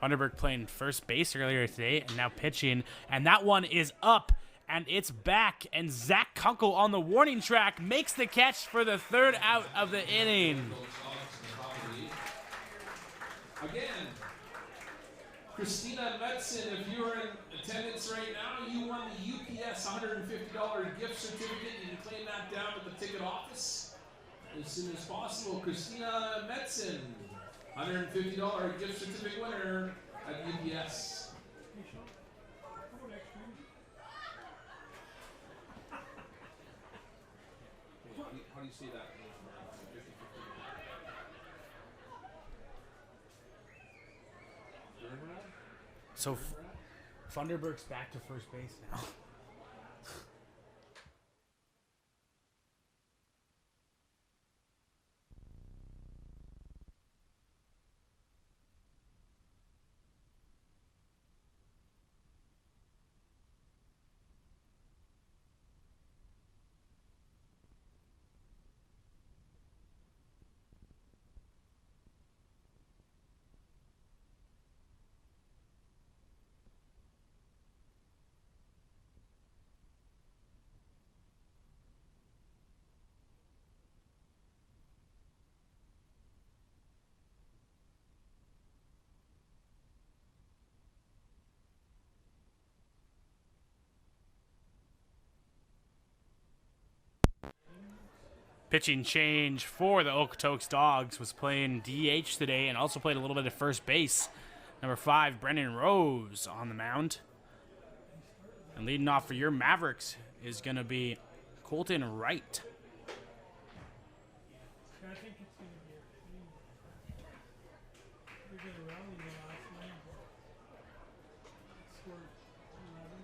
Thunderberg playing first base earlier today and now pitching. And that one is up and it's back. And Zach Kunkel on the warning track makes the catch for the 3rd out of the inning. Again, Christina Metzen, if you're in attendance right now, you won the UPS $150 gift certificate. You can claim that down at the ticket office as soon as possible. Christina Metzen, $150 gift certificate winner at UPS. How do you see that? So Thunderberg's back to first base now. Pitching change for the Okotoks Dawgs was playing DH today and also played a little bit of first base. Number 5, Brendan Rose on the mound. And leading off for your Mavericks is going to be Colton Wright. I think it's going to be a they're going to rally the last line, but scored 11.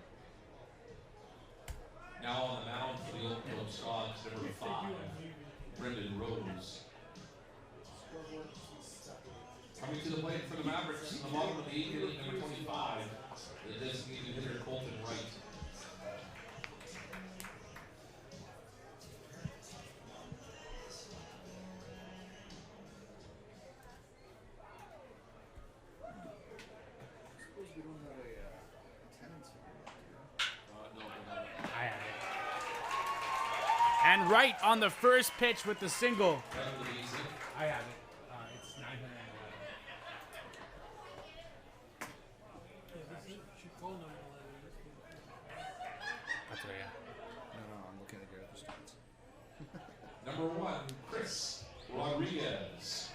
Now on the mound for the Okotoks Dawgs, number 5, Brendan Rose. Coming to the plate for the Mavericks, in the bottom of the 8th inning, number 25, the designated hitter Colton Wright. And Wright on the first pitch with the single. I have it. It's 911. She called number 11. That's right, No, I'm looking at your other stats. Number 1, Chris Rodriguez.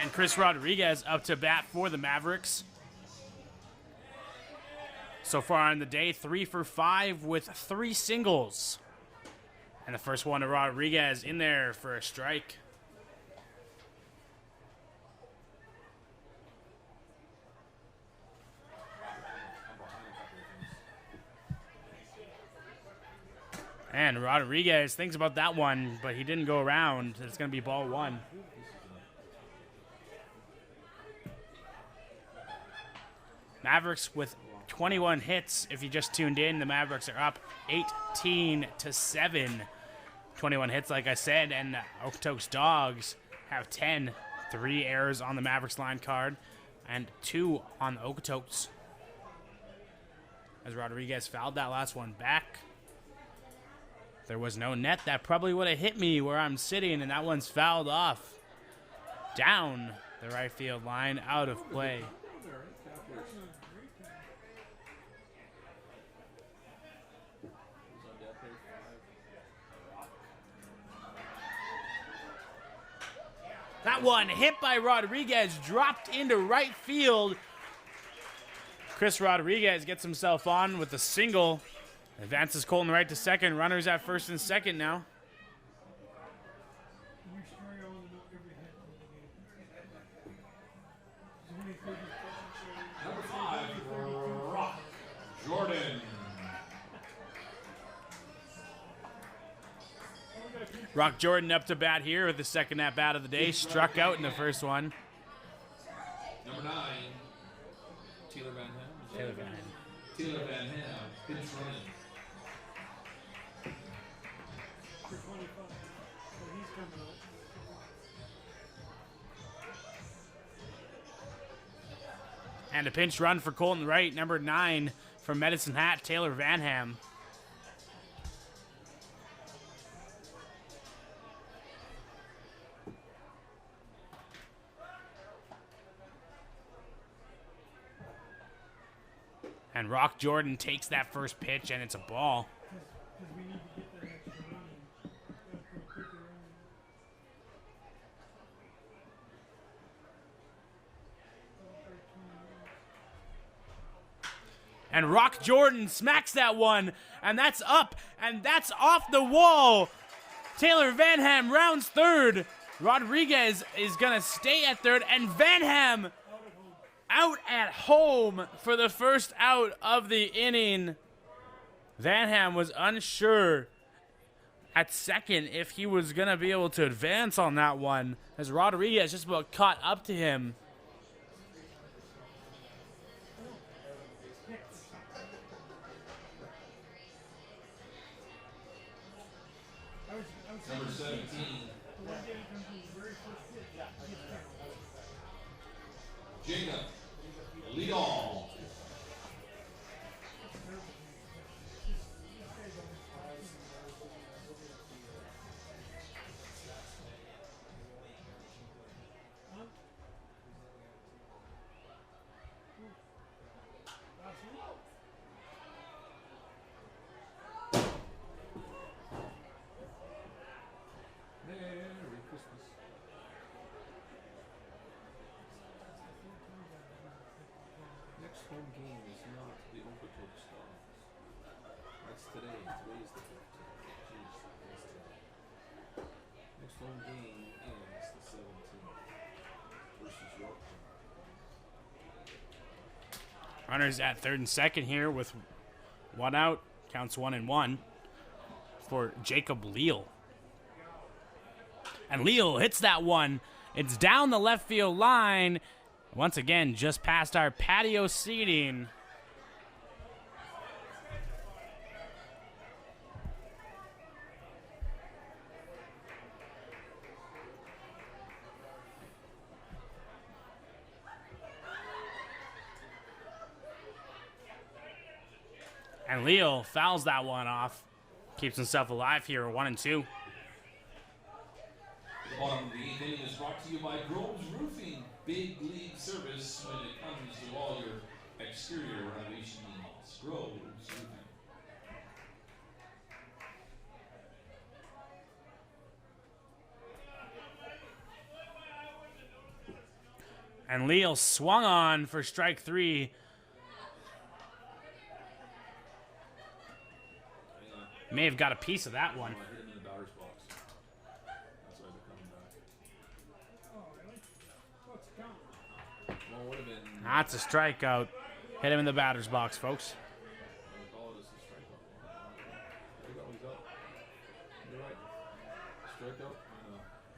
And Chris Rodriguez up to bat for the Mavericks. So far on the day, 3 for 5 with 3 singles. And the first one to Rodriguez in there for a strike. And Rodriguez thinks about that one, but he didn't go around. It's going to be ball one. Mavericks with 21 hits. If you just tuned in, the Mavericks are up 18-7. 21 hits, like I said, and Okotoks Dawgs have 10. 3 errors on the Mavericks line card and 2 on the Okotoks. As Rodriguez fouled that last one back. There was no net. That probably would have hit me where I'm sitting, and that one's fouled off. Down the right field line, out of play. That one hit by Rodriguez, dropped into right field. Chris Rodriguez gets himself on with a single. Advances Colton right to second. Runners at first and second now. Number 5, Rock Jordan. Rock Jordan up to bat here with the second at bat of the day. Struck out in the first one. Number 9, Taylor Van Ham. Taylor Van Ham. Taylor Van Ham, pinch running. For 25. So he's coming up. And a pinch run for Colton Wright, number 9 from Medicine Hat, Taylor Van Ham. And Rock Jordan takes that first pitch, and it's a ball. Because we need to get that extra running. That's pretty quick running. And Rock Jordan smacks that one, and that's up, and that's off the wall. Taylor Van Ham rounds third. Rodriguez is going to stay at third, and Van Ham out at home for the first out of the inning. Van Ham was unsure at second if he was going to be able to advance on that one, as Rodriguez just about caught up to him. Number 17, Jacob Leal. Merry Christmas. Next home game is not the Okotoks Dawgs. That's today. Today's the 15th. Jeez, that's today. Next home game is the 17th versus Yorktown. Runners at third and second here with one out. Counts 1-1 for Jacob Leal. And Leal hits that one. It's down the left field line. Once again, just past our patio seating. And Leal fouls that one off. Keeps himself alive here, 1-2. The bottom of the 8th inning is brought to you by Groves Roofing. Big league service when it comes to all your exterior renovation needs. Groves Roofing. And Leal swung on for strike 3. May have got a piece of that one. I hit him in the batter's box. That's why they're coming back. Oh, really? What's the count? Well, it would have been. That's a strikeout. Hit him in the batter's box, folks. They call it as a strikeout. There you go, he's up.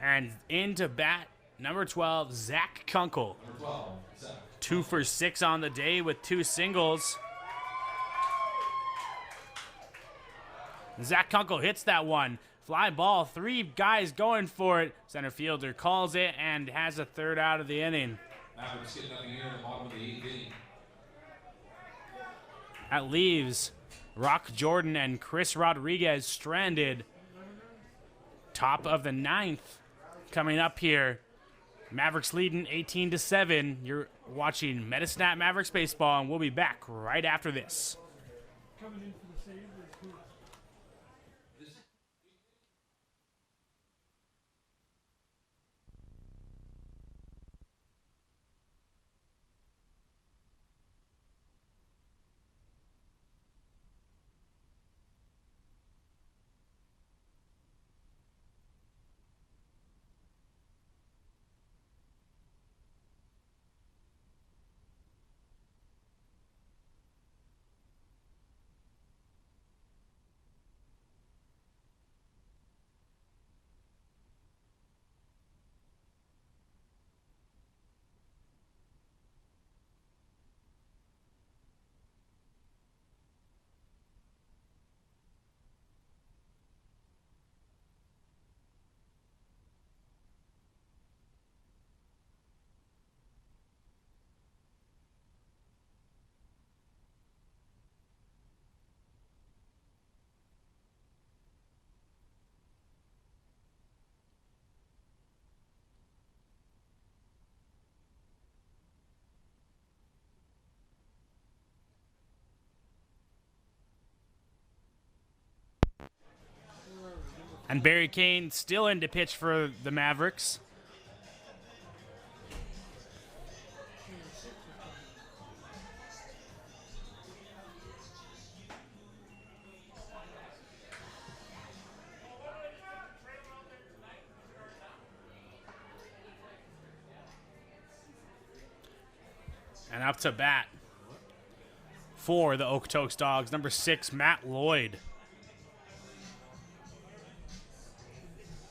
And into bat, number 12, Zach Kunkel. Number 12, Zach. 2 for 6 on the day with 2 singles. Zach Kunkel hits that one. Fly ball, 3 guys going for it. Center fielder calls it and has a third out of the inning. Mavericks get nothing here in the bottom of the 8th inning. That leaves Rock Jordan and Chris Rodriguez stranded. Top of the 9th coming up here. Mavericks leading 18-7. You're watching Metasnap Mavericks Baseball, and we'll be back right after this. Coming in for the save is who? And Barry Kane still in to pitch for the Mavericks. And up to bat for the Okotoks Dawgs, number 6, Matt Lloyd.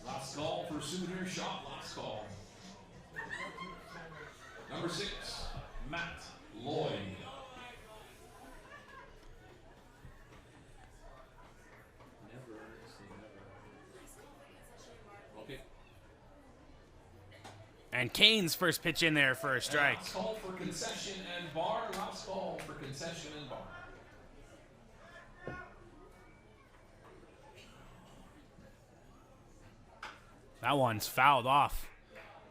Last call for souvenir shot. Last call. Number 6, Matt Lloyd. Never say never. Okay. And Kane's first pitch in there for a strike. Last call for concession and bar. Last call for concession and bar. That one's fouled off.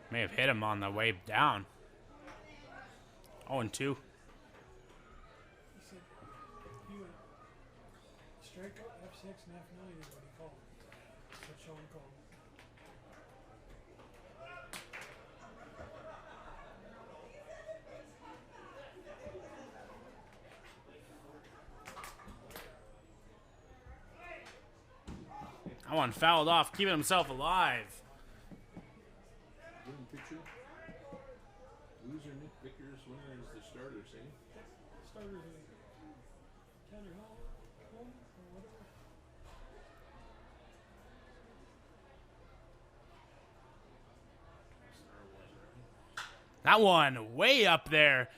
May have hit him on the way down. 0-2. He said he went strikeout, F6 and F9 is what he called. That's what Sean called it. That one fouled off, keeping himself alive. Winning pitcher. Loser Nick Vickers. Winner is the starter, say. Starters are Tanner Hall or whatever. That one way up there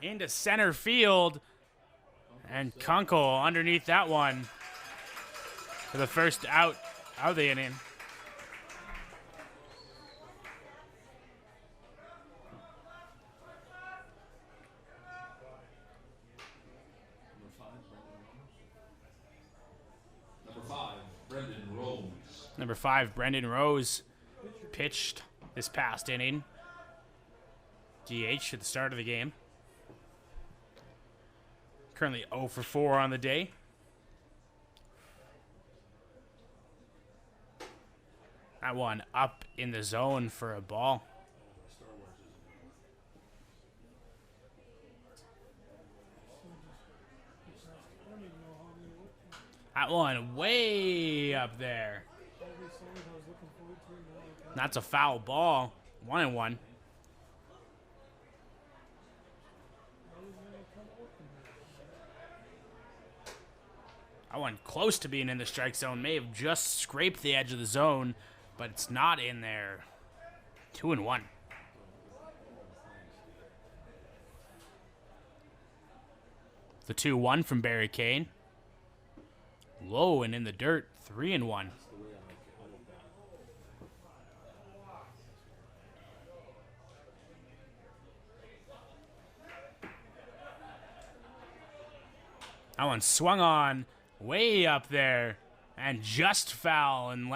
into center field. And Kunkel underneath that one for the first out of the inning. Number 5, Brendan Rose pitched this past inning. DH at the start of the game. Currently 0 for 4 on the day. That one up in the zone for a ball. That one way up there. That's a foul ball. 1-1. That one close to being in the strike zone. May have just scraped the edge of the zone. but it's not in there. 2-1. The 2-1 from Barry Kane. Low and in the dirt. 3-1. That one swung on way up there and just foul and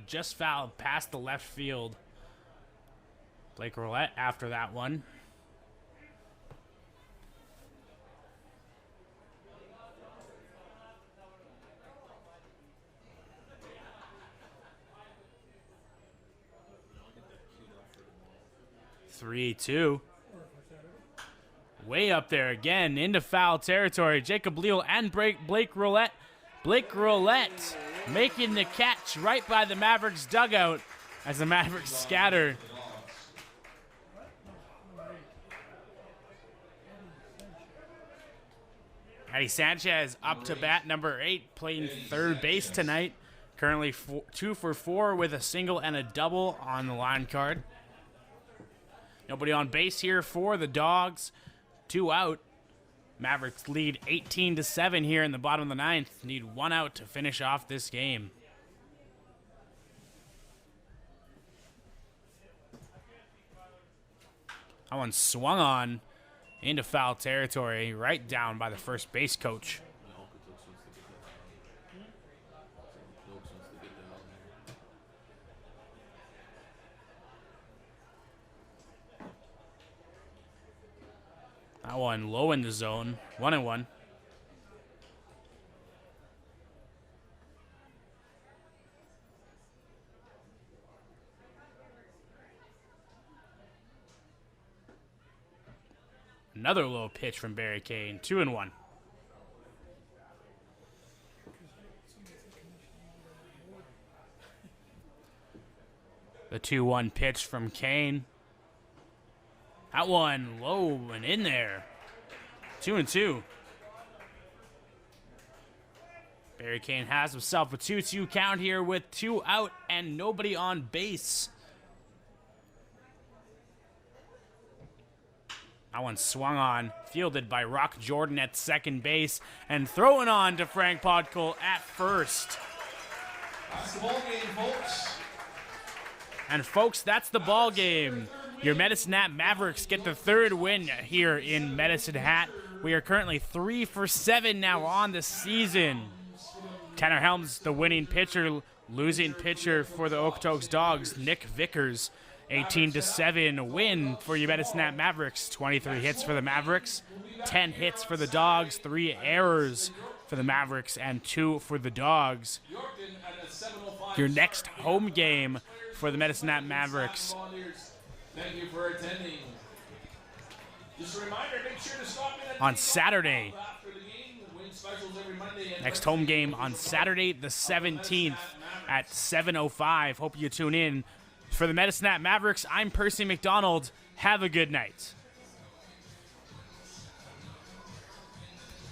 just fouled past the left field. Blake Roulette after that one. Three, 2. Way up there again into foul territory. Jacob Leal and Blake Roulette. Blake Roulette making the catch right by the Mavericks dugout as the Mavericks scatter. Eddie Sanchez up to bat, number 8, playing third base tonight. Currently 2 for 4 with a single and a double on the line card. Nobody on base here for the Dawgs. 2 out. Mavericks lead 18-7 here in the bottom of the 9th. Need 1 out to finish off this game. That one swung on into foul territory, right down by the first base coach. That one low in the zone. 1-1. Another low pitch from Barry Kane. 2-1. The 2-1 pitch from Kane. That one low and in there. 2-2. Barry Kane has himself a 2-2 count here with 2 out and nobody on base. That one swung on, fielded by Rock Jordan at second base, and throwing on to Frank Podkul at first. That's the ball game, folks. And folks, that's the ball game. Your Medicine Hat Mavericks get the 3rd win here in Medicine Hat. We are currently 3 for 7 now on the season. Tanner Helms, the winning pitcher, losing pitcher for the Okotoks Dawgs, Nick Vickers. 18-7 win for your Medicine Hat Mavericks. 23 hits for the Mavericks, 10 hits for the Dawgs, 3 errors for the Mavericks, and 2 for the Dawgs. Your next home game for the Medicine Hat Mavericks. Thank you for attending. Just a reminder, make sure to stop in on Saturday. after the game. Win specials every Monday. Next home game on Saturday the 17th at 7:05. Hope you tune in. For the Medicine Hat Mavericks, I'm Percy McDonald. Have a good night.